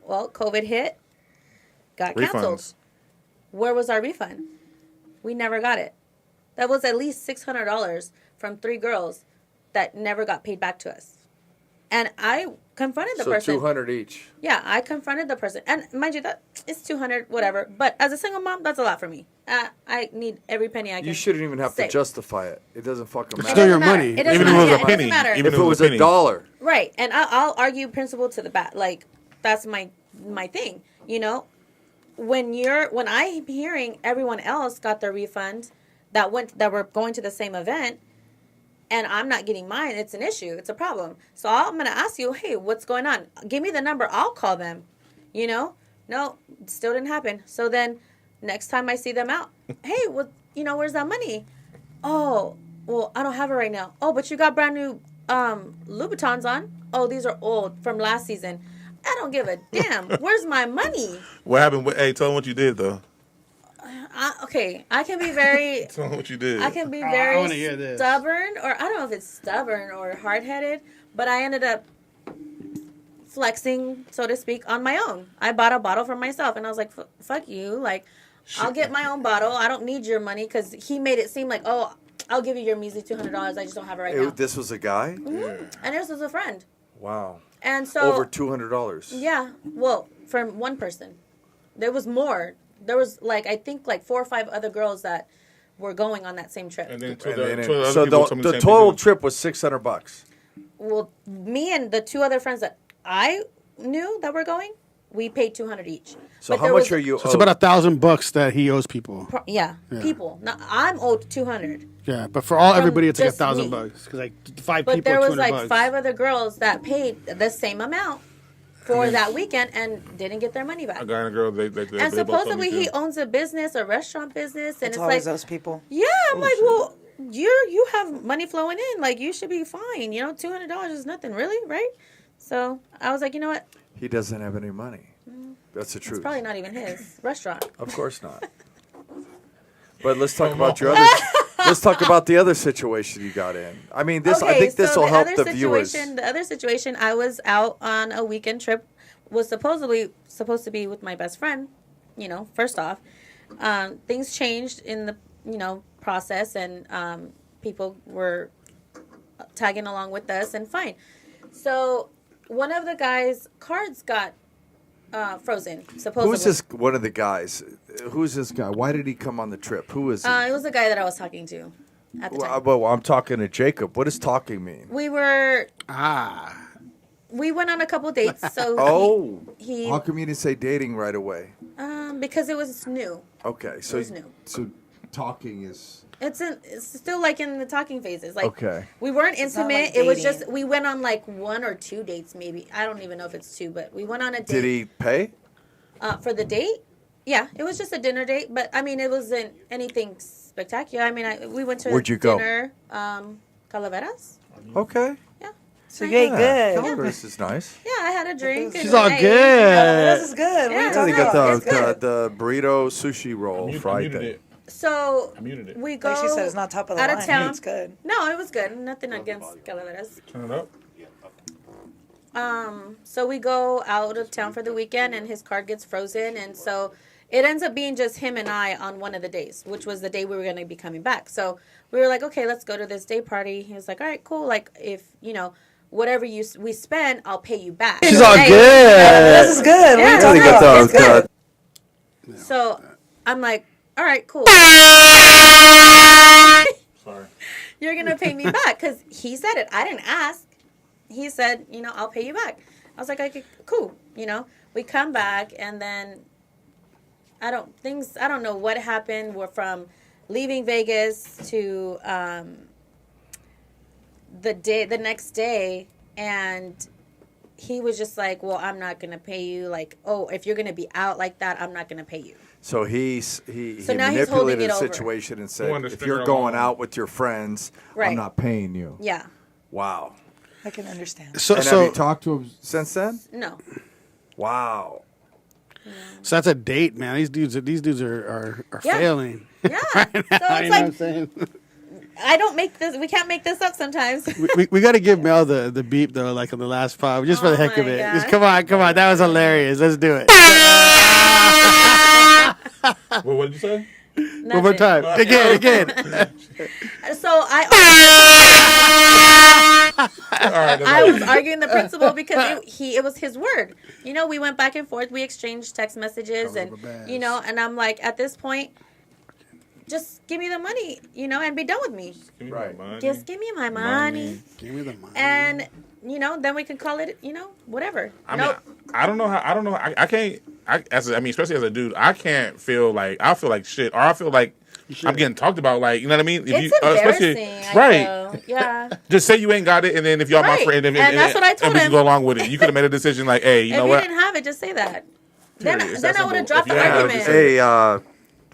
[SPEAKER 4] Well, COVID hit, got canceled.
[SPEAKER 2] Refunds.
[SPEAKER 4] Where was our refund? We never got it. That was at least $600 from 3 girls that never got paid back to us. And I confronted the
[SPEAKER 1] So
[SPEAKER 4] person.
[SPEAKER 1] 200 each.
[SPEAKER 4] Yeah, I confronted the person. And mind you, that it's 200, whatever. But as a single mom, that's a lot for me. I need every penny I can.
[SPEAKER 1] You shouldn't even have to
[SPEAKER 4] save.
[SPEAKER 1] justify it. It doesn't fucking matter.
[SPEAKER 3] still
[SPEAKER 4] It
[SPEAKER 3] your
[SPEAKER 4] doesn't matter.
[SPEAKER 3] money.
[SPEAKER 4] It doesn't
[SPEAKER 2] Even if it was
[SPEAKER 4] matter.
[SPEAKER 2] a
[SPEAKER 4] Yeah,
[SPEAKER 2] penny.
[SPEAKER 4] It doesn't matter.
[SPEAKER 2] Even
[SPEAKER 1] If it was a dollar.
[SPEAKER 4] Right, and I'll argue principle to the back. Like, that's my thing. You know, when I'm hearing everyone else got their refund that were going to the same event, and I'm not getting mine, it's an issue. It's a problem. So I'm gonna ask you, hey, what's going on? Give me the number. I'll call them. You know, no, still didn't happen. So then next time I see them out, hey, where's that money? Oh, well, I don't have it right now. Oh, but you got brand new Louboutins on. Oh, these are old from last season. I don't give a damn. Where's my money?
[SPEAKER 2] What happened? Hey, tell them what you did though.
[SPEAKER 4] I can be very.
[SPEAKER 2] Tell them what you did.
[SPEAKER 4] I can be
[SPEAKER 3] I
[SPEAKER 4] very
[SPEAKER 3] wanna hear this.
[SPEAKER 4] stubborn, or I don't know if it's stubborn or hard-headed, but I ended up flexing, so to speak, on my own. I bought a bottle for myself, and I was like, "Fuck you!" Like, I'll get my own bottle. I don't need your money, because he made it seem like, "Oh, I'll give you your measly $200. I just don't have it right now."
[SPEAKER 1] This was a guy?
[SPEAKER 4] And this was a friend,
[SPEAKER 1] Wow.
[SPEAKER 4] and so
[SPEAKER 1] Over $200.
[SPEAKER 4] yeah. Well, from one person, there was more. There was I think 4 or 5 other girls that were going on that same trip.
[SPEAKER 2] And then
[SPEAKER 1] So
[SPEAKER 2] the
[SPEAKER 1] the total trip was $600.
[SPEAKER 4] Well, me and the 2 other friends that I knew that were going we paid $200 each.
[SPEAKER 1] So
[SPEAKER 4] But
[SPEAKER 1] how
[SPEAKER 4] there
[SPEAKER 1] much
[SPEAKER 4] was-
[SPEAKER 1] are you?
[SPEAKER 3] It's about $1,000 that he owes people.
[SPEAKER 4] Yeah, people. Now, I'm owed 200.
[SPEAKER 3] Yeah, but for all
[SPEAKER 4] From
[SPEAKER 3] everybody, it's like
[SPEAKER 4] just me.
[SPEAKER 3] $1,000 because like 5
[SPEAKER 4] But
[SPEAKER 3] people,
[SPEAKER 4] there was
[SPEAKER 3] $200
[SPEAKER 4] like
[SPEAKER 3] bucks.
[SPEAKER 4] 5 other girls that paid the same amount for that weekend and didn't get their money back.
[SPEAKER 2] A guy and a girl, they
[SPEAKER 4] And
[SPEAKER 2] they both told me
[SPEAKER 4] supposedly he
[SPEAKER 2] too.
[SPEAKER 4] owns a business, a restaurant business, and
[SPEAKER 5] It's
[SPEAKER 4] it's
[SPEAKER 5] always
[SPEAKER 4] like,
[SPEAKER 5] those people.
[SPEAKER 4] yeah, I'm like, well, you have money flowing in, like you should be fine. You know, $200 is nothing, really, right? So I was like, you know what?
[SPEAKER 1] He doesn't have any money. That's the truth.
[SPEAKER 4] It's probably not even his restaurant.
[SPEAKER 1] Of course not. But let's talk about your other. Let's talk about the other situation you got in. I mean, this. I think this
[SPEAKER 4] so
[SPEAKER 1] will
[SPEAKER 4] the
[SPEAKER 1] help
[SPEAKER 4] other
[SPEAKER 1] the viewers.
[SPEAKER 4] The other situation, I was out on a weekend trip, was supposed to be with my best friend. You know, first off, things changed in the process, and people were tagging along with us, and fine. So one of the guys' cards got frozen. Supposedly,
[SPEAKER 1] Who's this? One of the guys. Who's this guy? Why did he come on the trip? Who is he?
[SPEAKER 4] It was the guy that I was talking to at the time.
[SPEAKER 1] Well, I'm talking to Jacob. What does talking mean?
[SPEAKER 4] We went on a couple dates. So
[SPEAKER 1] Oh,
[SPEAKER 4] he
[SPEAKER 1] how come you didn't say dating right away?
[SPEAKER 4] because it was new.
[SPEAKER 1] Okay, so
[SPEAKER 4] was new.
[SPEAKER 1] so talking is
[SPEAKER 4] It's still like in the talking phases. Like
[SPEAKER 1] okay.
[SPEAKER 4] we weren't
[SPEAKER 5] It's not
[SPEAKER 4] intimate.
[SPEAKER 5] like
[SPEAKER 4] It was
[SPEAKER 5] dating.
[SPEAKER 4] just we went on like 1 or 2 dates maybe. I don't even know if it's 2, but we went on a date.
[SPEAKER 1] Did he pay?
[SPEAKER 4] For the date? Yeah, it was just a dinner date, but I mean it wasn't anything spectacular. I mean we went to
[SPEAKER 1] Where'd you go?
[SPEAKER 4] dinner, Calaveras.
[SPEAKER 1] Okay.
[SPEAKER 4] Yeah.
[SPEAKER 5] So you ate good.
[SPEAKER 1] Calaveras is nice.
[SPEAKER 4] Yeah, I had a drink.
[SPEAKER 3] She's
[SPEAKER 4] and
[SPEAKER 3] all
[SPEAKER 4] I ate.
[SPEAKER 3] good.
[SPEAKER 5] This is good. What are
[SPEAKER 4] Yeah.
[SPEAKER 5] you
[SPEAKER 1] They
[SPEAKER 5] talking
[SPEAKER 1] got
[SPEAKER 5] about?
[SPEAKER 4] It's good.
[SPEAKER 1] the burrito sushi roll
[SPEAKER 2] I
[SPEAKER 1] fried
[SPEAKER 2] muted
[SPEAKER 1] thing.
[SPEAKER 2] it.
[SPEAKER 4] So
[SPEAKER 2] I muted it.
[SPEAKER 4] we go.
[SPEAKER 5] Like she said, it's not top of the
[SPEAKER 4] out
[SPEAKER 5] line.
[SPEAKER 4] of town.
[SPEAKER 5] It's good.
[SPEAKER 4] No, it was good. Nothing against Calaveras.
[SPEAKER 2] Turn it up.
[SPEAKER 4] So we go out of town for the weekend, and his card gets frozen, and so it ends up being just him and I on one of the days, which was the day we were going to be coming back. So we were like, okay, let's go to this day party. He was like, all right, cool. Like if whatever we spend, I'll pay you back.
[SPEAKER 3] She's all
[SPEAKER 4] Hey,
[SPEAKER 3] good.
[SPEAKER 5] This is good. What are you
[SPEAKER 4] Yeah.
[SPEAKER 5] talking
[SPEAKER 1] They got
[SPEAKER 5] about?
[SPEAKER 1] the-
[SPEAKER 5] It's good.
[SPEAKER 4] So I'm like, all right, cool.
[SPEAKER 2] Sorry.
[SPEAKER 4] You're going to pay me back because he said it. I didn't ask. He said, I'll pay you back. I was like, okay, cool. We come back, and then I don't know what happened. We're from leaving Vegas to the next day, and he was just like, well, I'm not going to pay you. Like, oh, if you're going to be out like that, I'm not going to pay you.
[SPEAKER 1] So he
[SPEAKER 4] So now he's
[SPEAKER 1] manipulated
[SPEAKER 4] holding it
[SPEAKER 1] the
[SPEAKER 4] over.
[SPEAKER 1] situation and
[SPEAKER 2] He
[SPEAKER 1] said,
[SPEAKER 2] wanted to
[SPEAKER 1] if
[SPEAKER 2] string
[SPEAKER 1] you're
[SPEAKER 2] her
[SPEAKER 1] going
[SPEAKER 2] along.
[SPEAKER 1] out with your friends,
[SPEAKER 4] Right.
[SPEAKER 1] I'm not paying you.
[SPEAKER 4] Yeah.
[SPEAKER 1] Wow.
[SPEAKER 5] I can understand.
[SPEAKER 3] So
[SPEAKER 1] And have
[SPEAKER 3] so
[SPEAKER 1] you talked to him since then?
[SPEAKER 4] No.
[SPEAKER 1] Wow.
[SPEAKER 3] so that's a date, man. These dudes are
[SPEAKER 4] Yeah.
[SPEAKER 3] failing.
[SPEAKER 4] Yeah. So
[SPEAKER 3] Right
[SPEAKER 4] it's
[SPEAKER 3] now, you know what I'm
[SPEAKER 4] like,
[SPEAKER 3] saying?
[SPEAKER 4] I don't make this. We can't make this up sometimes.
[SPEAKER 3] we got to give Mel the beep though, like on the last pod, just for
[SPEAKER 4] Oh
[SPEAKER 3] the heck of
[SPEAKER 4] my
[SPEAKER 3] it.
[SPEAKER 4] God.
[SPEAKER 3] Just come on, that was hilarious. Let's do it.
[SPEAKER 2] What did you say?
[SPEAKER 3] One more time, again.
[SPEAKER 4] So I
[SPEAKER 2] All right.
[SPEAKER 4] was arguing the principle because it was his word. We went back and forth. We exchanged text messages,
[SPEAKER 3] Cover
[SPEAKER 4] and
[SPEAKER 3] the bass.
[SPEAKER 4] and I'm like, at this point, just give me the money, and be done with me.
[SPEAKER 2] Give me
[SPEAKER 1] Right.
[SPEAKER 2] my money.
[SPEAKER 4] Just give me my money,
[SPEAKER 3] Give me the money.
[SPEAKER 4] and then we can call it, whatever.
[SPEAKER 2] I mean,
[SPEAKER 4] Nope.
[SPEAKER 2] I don't know how. I don't know. I can't. Especially as a dude, I can't feel like I feel like shit, or I feel like I'm getting talked about. Like, you know what I mean? If
[SPEAKER 4] It's embarrassing. I feel. Yeah.
[SPEAKER 2] Just say you ain't got it, and then if y'all
[SPEAKER 4] Right.
[SPEAKER 2] my friend,
[SPEAKER 4] And that's what I told
[SPEAKER 2] and we can
[SPEAKER 4] him.
[SPEAKER 2] go along with it. You could have made a decision like, hey, you
[SPEAKER 4] If
[SPEAKER 2] know
[SPEAKER 4] you
[SPEAKER 2] what?
[SPEAKER 4] didn't have it, just say that. Then
[SPEAKER 2] Period. It's
[SPEAKER 4] I
[SPEAKER 2] that
[SPEAKER 4] would have
[SPEAKER 2] simple.
[SPEAKER 4] dropped
[SPEAKER 2] If
[SPEAKER 4] the
[SPEAKER 2] you have it,
[SPEAKER 4] argument.
[SPEAKER 2] just say
[SPEAKER 1] Hey,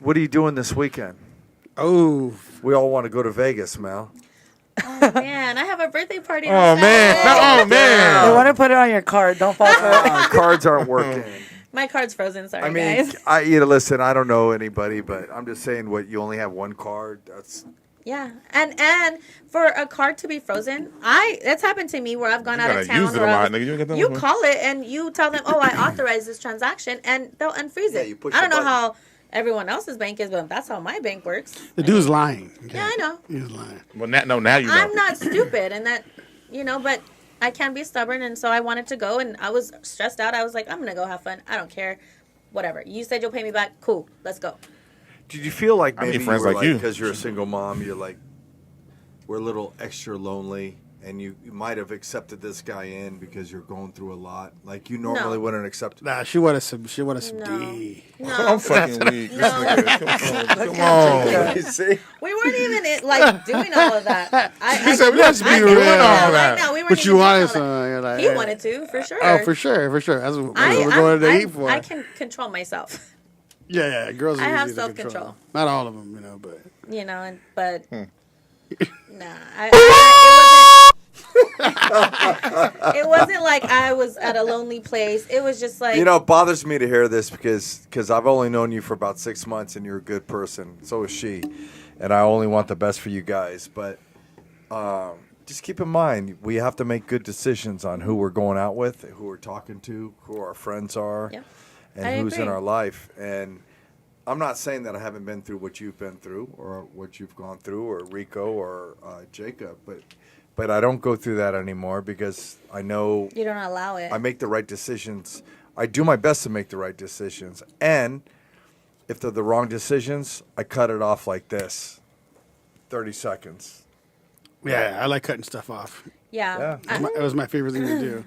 [SPEAKER 1] what are you doing this weekend?
[SPEAKER 3] Oh,
[SPEAKER 1] We all want to go to Vegas, Mel.
[SPEAKER 4] Man, I have a birthday party.
[SPEAKER 2] Oh
[SPEAKER 4] on
[SPEAKER 2] man!
[SPEAKER 4] Saturday.
[SPEAKER 2] Oh
[SPEAKER 5] You
[SPEAKER 2] man!
[SPEAKER 5] want to put it on your card. Don't fall for it.
[SPEAKER 1] Cards aren't working.
[SPEAKER 4] My card's frozen. Sorry,
[SPEAKER 1] I mean,
[SPEAKER 4] guys.
[SPEAKER 1] listen, I don't know anybody, but I'm just saying, you only have one card? That's
[SPEAKER 4] Yeah, and for a card to be frozen, that's happened to me where I've gone
[SPEAKER 2] You
[SPEAKER 4] out
[SPEAKER 2] gotta
[SPEAKER 4] of town.
[SPEAKER 2] use it a
[SPEAKER 4] where I
[SPEAKER 2] lot,
[SPEAKER 4] was-
[SPEAKER 2] nigga. You get that
[SPEAKER 4] You
[SPEAKER 2] one.
[SPEAKER 4] call it and you tell them, "Oh, I authorized this transaction," and they'll unfreeze it.
[SPEAKER 1] you push
[SPEAKER 4] I don't
[SPEAKER 1] the
[SPEAKER 4] know
[SPEAKER 1] button.
[SPEAKER 4] how everyone else's bank is, but that's how my bank works.
[SPEAKER 3] the dude's lying. Okay.
[SPEAKER 4] Yeah, I know.
[SPEAKER 3] He's lying.
[SPEAKER 2] Well, now you know.
[SPEAKER 4] I'm not stupid, and that but I can be stubborn, and so I wanted to go, and I was stressed out. I was like, I'm gonna go have fun. I don't care, whatever. You said you'll pay me back. Cool, let's go.
[SPEAKER 1] Did you feel like
[SPEAKER 2] I need
[SPEAKER 1] maybe
[SPEAKER 2] friends
[SPEAKER 1] you were
[SPEAKER 2] like you.
[SPEAKER 1] because you're a single mom, you're like, we're a little extra lonely and you might have accepted this guy in because you're going through a lot. Like you normally
[SPEAKER 4] No.
[SPEAKER 1] wouldn't accept.
[SPEAKER 3] Nah, she wanted some
[SPEAKER 4] No.
[SPEAKER 3] D.
[SPEAKER 2] I'm fucking weak.
[SPEAKER 4] No.
[SPEAKER 2] Come on.
[SPEAKER 1] You see?
[SPEAKER 4] We weren't even like doing all of that.
[SPEAKER 2] He said, let's be
[SPEAKER 4] I-
[SPEAKER 2] real.
[SPEAKER 4] Yeah,
[SPEAKER 2] All that.
[SPEAKER 4] like, no, we weren't
[SPEAKER 3] But you
[SPEAKER 4] even doing
[SPEAKER 3] wanted
[SPEAKER 4] all that.
[SPEAKER 3] some. You're like,
[SPEAKER 4] He
[SPEAKER 3] eh.
[SPEAKER 4] wanted to, for sure.
[SPEAKER 3] Oh, for sure. That's what we're going to eat for.
[SPEAKER 4] I can control myself,
[SPEAKER 3] Yeah, girls are
[SPEAKER 4] I have
[SPEAKER 3] easy to
[SPEAKER 4] self-control.
[SPEAKER 3] control. Not all of them, but.
[SPEAKER 4] you know, but
[SPEAKER 3] Hmm.
[SPEAKER 4] nah, it wasn't like I was at a lonely place. It was just like,
[SPEAKER 1] You know, it bothers me to hear this because I've only known you for about 6 months and you're a good person. So is she, and I only want the best for you guys. But just keep in mind, we have to make good decisions on who we're going out with, who we're talking to, who our friends are,
[SPEAKER 4] Yep.
[SPEAKER 1] and
[SPEAKER 4] I
[SPEAKER 1] who's in
[SPEAKER 4] agree.
[SPEAKER 1] our life. And I'm not saying that I haven't been through what you've been through or what you've gone through, or Rico or Jacob, but I don't go through that anymore because I know
[SPEAKER 4] you don't allow it.
[SPEAKER 1] I make the right decisions. I do my best to make the right decisions. And if they're the wrong decisions, I cut it off like this. 30 seconds.
[SPEAKER 3] Yeah, I like cutting stuff off.
[SPEAKER 4] yeah.
[SPEAKER 3] It was my favorite thing to do.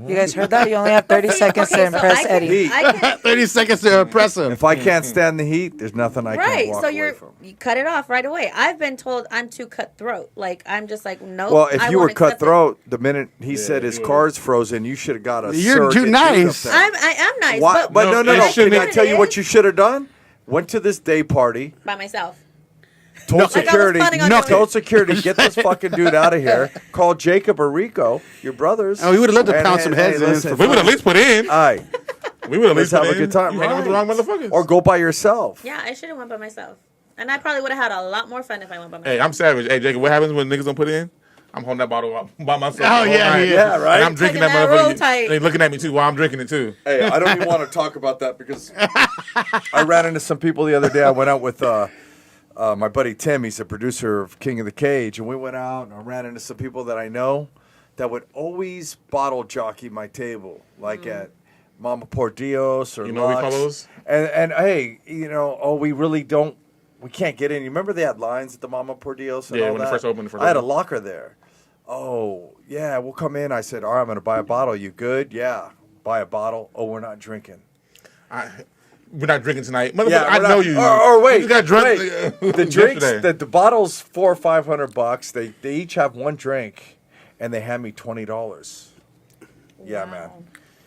[SPEAKER 5] You guys heard that? You only have 30 seconds to impress Eddie.
[SPEAKER 4] I can,
[SPEAKER 3] 30 seconds to impress him.
[SPEAKER 1] If I can't stand the heat, there's nothing I can't
[SPEAKER 4] right.
[SPEAKER 1] walk
[SPEAKER 4] So
[SPEAKER 1] away from.
[SPEAKER 4] you cut it off right away. I've been told I'm too cutthroat. Like I'm just like no.
[SPEAKER 1] Well, if
[SPEAKER 4] I
[SPEAKER 1] you were
[SPEAKER 4] won't accept it.
[SPEAKER 1] cutthroat, the minute he said his car's frozen, you should have got a
[SPEAKER 3] You're too
[SPEAKER 1] surrogate
[SPEAKER 3] nice.
[SPEAKER 1] Jacob thing.
[SPEAKER 4] I am nice,
[SPEAKER 1] Why? But no.
[SPEAKER 2] No, it
[SPEAKER 1] Can I
[SPEAKER 2] shouldn't-
[SPEAKER 1] tell you what you should have done? Went to this day party.
[SPEAKER 4] by myself.
[SPEAKER 1] Told
[SPEAKER 4] Like I was
[SPEAKER 1] security,
[SPEAKER 4] planning on doing
[SPEAKER 1] told
[SPEAKER 4] it.
[SPEAKER 1] security, get this fucking dude out of here. Call Jacob or Rico, your brothers.
[SPEAKER 3] Oh, we would've loved to
[SPEAKER 1] And-
[SPEAKER 3] pound some
[SPEAKER 1] and,
[SPEAKER 3] heads
[SPEAKER 1] hey,
[SPEAKER 3] in
[SPEAKER 1] listen,
[SPEAKER 3] for
[SPEAKER 2] We would at least put in.
[SPEAKER 1] All right,
[SPEAKER 2] We would at
[SPEAKER 1] let's
[SPEAKER 2] least put
[SPEAKER 1] have a
[SPEAKER 2] in.
[SPEAKER 1] good time.
[SPEAKER 2] You hanging with the wrong
[SPEAKER 1] Right.
[SPEAKER 2] motherfuckers.
[SPEAKER 1] Or go by yourself.
[SPEAKER 4] Yeah, I should have went by myself, and I probably would have had a lot more fun if I went by myself.
[SPEAKER 2] Hey, I'm savage. Hey, Jacob, what happens when niggas don't put in? I'm holding that bottle up by myself.
[SPEAKER 3] Oh,
[SPEAKER 2] the whole
[SPEAKER 3] yeah,
[SPEAKER 2] night.
[SPEAKER 3] yeah,
[SPEAKER 1] right.
[SPEAKER 2] And I'm drinking
[SPEAKER 4] Taking
[SPEAKER 2] that
[SPEAKER 4] that roll
[SPEAKER 2] motherfucker.
[SPEAKER 4] tight.
[SPEAKER 2] They looking at me too while I'm drinking it too.
[SPEAKER 1] Hey, I don't even want to talk about that because I ran into some people the other day. I went out with my buddy Tim. He's a producer of King of the Cage, and we went out and I ran into some people that I know that would always bottle jockey my table, like at Mama Por Dios or
[SPEAKER 2] You know what we
[SPEAKER 1] Lux.
[SPEAKER 2] call those?
[SPEAKER 1] And hey, we really don't. We can't get in. You remember they had lines at the Mama Por Dios? And
[SPEAKER 2] Yeah,
[SPEAKER 1] all
[SPEAKER 2] when they
[SPEAKER 1] that?
[SPEAKER 2] first opened,
[SPEAKER 1] I had a locker there. Oh, yeah, we'll come in. I said, all right, I'm going to buy a bottle. You good? Yeah. Buy a bottle. Oh, we're not drinking.
[SPEAKER 2] We're not drinking tonight. Motherfucker,
[SPEAKER 1] Yeah,
[SPEAKER 2] I
[SPEAKER 1] we're
[SPEAKER 2] know
[SPEAKER 1] not-
[SPEAKER 2] you.
[SPEAKER 1] Or wait,
[SPEAKER 2] You got drunk
[SPEAKER 1] wait. The drinks,
[SPEAKER 2] yesterday.
[SPEAKER 1] the bottle's $400 or $500. They each have one drink, and they hand me $20. Yeah, man.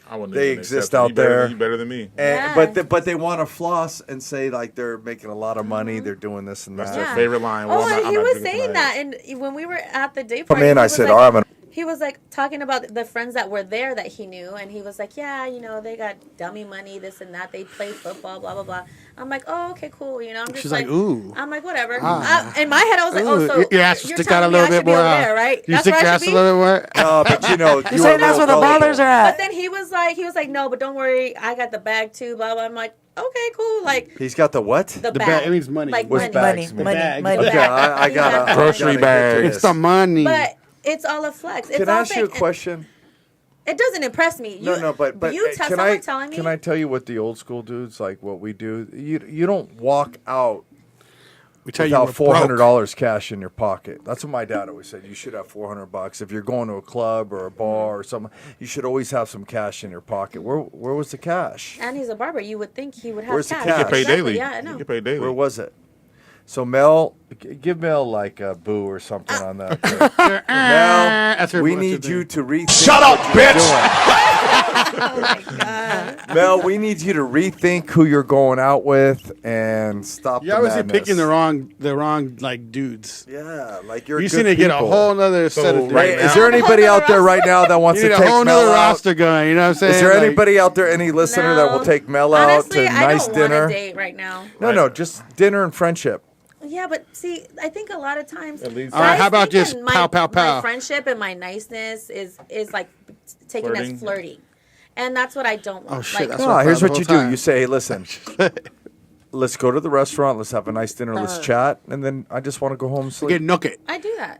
[SPEAKER 2] I wouldn't
[SPEAKER 1] They
[SPEAKER 2] even
[SPEAKER 1] exist
[SPEAKER 2] accept it.
[SPEAKER 1] out
[SPEAKER 2] You better
[SPEAKER 1] there.
[SPEAKER 2] than- You better than me.
[SPEAKER 1] And,
[SPEAKER 4] Yeah.
[SPEAKER 1] but they want to floss and say like they're making a lot of money. They're doing this and
[SPEAKER 2] That's
[SPEAKER 1] that.
[SPEAKER 2] their favorite line. Well,
[SPEAKER 4] Oh,
[SPEAKER 2] I'm not-
[SPEAKER 4] and
[SPEAKER 2] I'm
[SPEAKER 4] he
[SPEAKER 2] not
[SPEAKER 4] was
[SPEAKER 2] drinking
[SPEAKER 4] saying
[SPEAKER 2] tonight.
[SPEAKER 4] that, and when we were at the day
[SPEAKER 1] Come
[SPEAKER 4] party,
[SPEAKER 1] in,
[SPEAKER 4] he
[SPEAKER 1] I
[SPEAKER 4] was
[SPEAKER 1] said,
[SPEAKER 4] like-
[SPEAKER 1] all right, I'm gonna.
[SPEAKER 4] He was like talking about the friends that were there that he knew, and he was like, "Yeah, they got dummy money, this and that. They play football, blah blah blah." I'm like, "Oh, okay, cool." I'm just
[SPEAKER 3] She's like, ooh.
[SPEAKER 4] I'm like, whatever.
[SPEAKER 3] Ah.
[SPEAKER 4] In my head, I was like, "Oh,
[SPEAKER 3] Ooh,
[SPEAKER 4] so
[SPEAKER 3] your ass will
[SPEAKER 4] you're
[SPEAKER 3] stick out a
[SPEAKER 4] telling me
[SPEAKER 3] little
[SPEAKER 4] I
[SPEAKER 3] bit
[SPEAKER 4] should be
[SPEAKER 3] more.
[SPEAKER 4] over there, right?
[SPEAKER 3] You
[SPEAKER 4] That's
[SPEAKER 3] stick
[SPEAKER 4] where
[SPEAKER 3] your
[SPEAKER 4] I
[SPEAKER 3] ass
[SPEAKER 4] should
[SPEAKER 3] a
[SPEAKER 4] be."
[SPEAKER 3] little bit more.
[SPEAKER 1] But you
[SPEAKER 5] You're saying that's where the ballers are at.
[SPEAKER 4] But then he was like, no, but don't worry, I got the bag too. Blah blah. I'm like, okay, cool. Like
[SPEAKER 1] He's got the what?
[SPEAKER 4] the
[SPEAKER 3] The
[SPEAKER 4] bag.
[SPEAKER 3] bag, it means money.
[SPEAKER 4] Like
[SPEAKER 1] What's
[SPEAKER 4] money.
[SPEAKER 1] bags?
[SPEAKER 5] Money,
[SPEAKER 3] Bag.
[SPEAKER 5] money.
[SPEAKER 1] Okay, I
[SPEAKER 4] He
[SPEAKER 1] got
[SPEAKER 4] had
[SPEAKER 2] Grocery bag.
[SPEAKER 3] It's the money.
[SPEAKER 4] But it's all a flex. It's
[SPEAKER 1] Can
[SPEAKER 4] all
[SPEAKER 1] I ask you a
[SPEAKER 4] fake.
[SPEAKER 1] question?
[SPEAKER 4] It doesn't impress me.
[SPEAKER 1] But
[SPEAKER 4] you
[SPEAKER 1] can
[SPEAKER 4] someone
[SPEAKER 1] I
[SPEAKER 4] telling me.
[SPEAKER 1] can I tell you what the old school dudes like? What we do? You don't walk out
[SPEAKER 3] we tell you
[SPEAKER 1] without
[SPEAKER 3] we're broke.
[SPEAKER 1] $400 cash in your pocket. That's what my dad always said. You should have $400 if you're going to a club or a bar or something. You should always have some cash in your pocket. Where was the cash?
[SPEAKER 4] And he's a barber. You would think he would have
[SPEAKER 1] Where's the
[SPEAKER 4] cash.
[SPEAKER 1] cash?
[SPEAKER 2] You get paid
[SPEAKER 4] Exactly.
[SPEAKER 2] daily.
[SPEAKER 4] Yeah, I know.
[SPEAKER 2] You get paid daily.
[SPEAKER 1] Where was it? So Mel, give Mel like a boo or something on that. Mel,
[SPEAKER 3] That's her
[SPEAKER 1] we
[SPEAKER 3] bullshit
[SPEAKER 1] need
[SPEAKER 3] thing.
[SPEAKER 1] you to rethink. Shut up, bitch!
[SPEAKER 4] Oh my god.
[SPEAKER 1] Mel, we need you to rethink who you're going out with and stop.
[SPEAKER 3] You're
[SPEAKER 1] the
[SPEAKER 3] obviously
[SPEAKER 1] madness.
[SPEAKER 3] picking the wrong like dudes.
[SPEAKER 1] Yeah, like you're.
[SPEAKER 3] You
[SPEAKER 1] good
[SPEAKER 3] need to get a
[SPEAKER 1] people.
[SPEAKER 3] whole nother set of
[SPEAKER 2] right
[SPEAKER 1] Hey,
[SPEAKER 3] dudes.
[SPEAKER 1] is there
[SPEAKER 4] now-
[SPEAKER 1] anybody out there right now that wants
[SPEAKER 3] You
[SPEAKER 1] to
[SPEAKER 3] need a
[SPEAKER 1] take
[SPEAKER 3] whole
[SPEAKER 1] Mel
[SPEAKER 3] nother
[SPEAKER 1] out?
[SPEAKER 3] roster going. You know what I'm saying?
[SPEAKER 1] Is there
[SPEAKER 3] Like,
[SPEAKER 1] anybody out there, any listener that will take Mel out
[SPEAKER 4] Honestly,
[SPEAKER 1] to
[SPEAKER 4] I
[SPEAKER 1] nice
[SPEAKER 4] don't
[SPEAKER 1] dinner?
[SPEAKER 4] want to date right now.
[SPEAKER 1] No, just dinner and friendship.
[SPEAKER 4] Yeah, but see, I think a lot of times.
[SPEAKER 2] At least-
[SPEAKER 3] All right,
[SPEAKER 4] guys
[SPEAKER 3] how about
[SPEAKER 4] think
[SPEAKER 3] just
[SPEAKER 4] that my,
[SPEAKER 3] pow, pow, pow?
[SPEAKER 4] My friendship and my niceness is like taken
[SPEAKER 2] Flirting?
[SPEAKER 4] as flirting, and that's what I don't want.
[SPEAKER 3] Oh, shit,
[SPEAKER 4] Like,
[SPEAKER 3] that's
[SPEAKER 1] No, here's
[SPEAKER 3] the
[SPEAKER 1] what you
[SPEAKER 3] whole
[SPEAKER 1] do.
[SPEAKER 3] time.
[SPEAKER 1] You say, hey, listen, let's go to the restaurant. Let's have a nice dinner. Let's chat, and then I just want to go home and
[SPEAKER 3] Get
[SPEAKER 1] sleep.
[SPEAKER 3] nook it
[SPEAKER 4] I do that.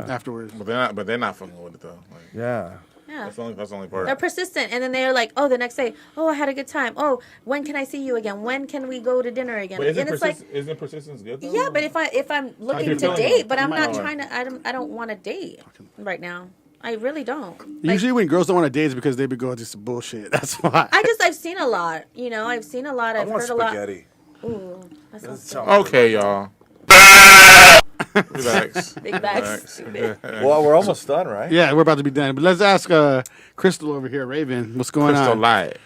[SPEAKER 3] afterwards.
[SPEAKER 2] But they're not fucking with it though. Like,
[SPEAKER 1] Yeah.
[SPEAKER 4] Yeah.
[SPEAKER 2] That's the only part.
[SPEAKER 4] They're persistent, and then they're like, "Oh, the next day, oh, I had a good time. Oh, when can I see you again? When can we go to dinner again?"
[SPEAKER 2] But
[SPEAKER 4] And it's like,
[SPEAKER 2] isn't persistence good though?
[SPEAKER 4] yeah, but if I'm looking
[SPEAKER 2] you
[SPEAKER 4] to
[SPEAKER 2] feeling
[SPEAKER 4] date,
[SPEAKER 2] though?
[SPEAKER 4] but I'm
[SPEAKER 2] You
[SPEAKER 4] not
[SPEAKER 2] might
[SPEAKER 4] trying to, I don't want to date right now. I really don't. Like,
[SPEAKER 3] Usually when girls don't want to date, it's because they be going just some bullshit. That's why.
[SPEAKER 4] I've seen a lot. You know, I've seen a lot.
[SPEAKER 1] I
[SPEAKER 4] I've
[SPEAKER 1] want
[SPEAKER 4] heard a lot.
[SPEAKER 1] spaghetti.
[SPEAKER 4] Ooh, that sounds
[SPEAKER 1] sound
[SPEAKER 4] good.
[SPEAKER 2] Okay, y'all. Relax.
[SPEAKER 4] Big bags.
[SPEAKER 1] Well, we're almost done, right?
[SPEAKER 3] Yeah, we're about to be done. But let's ask Crystal over here, Raven, what's going
[SPEAKER 2] Crystal
[SPEAKER 3] on?
[SPEAKER 2] Light.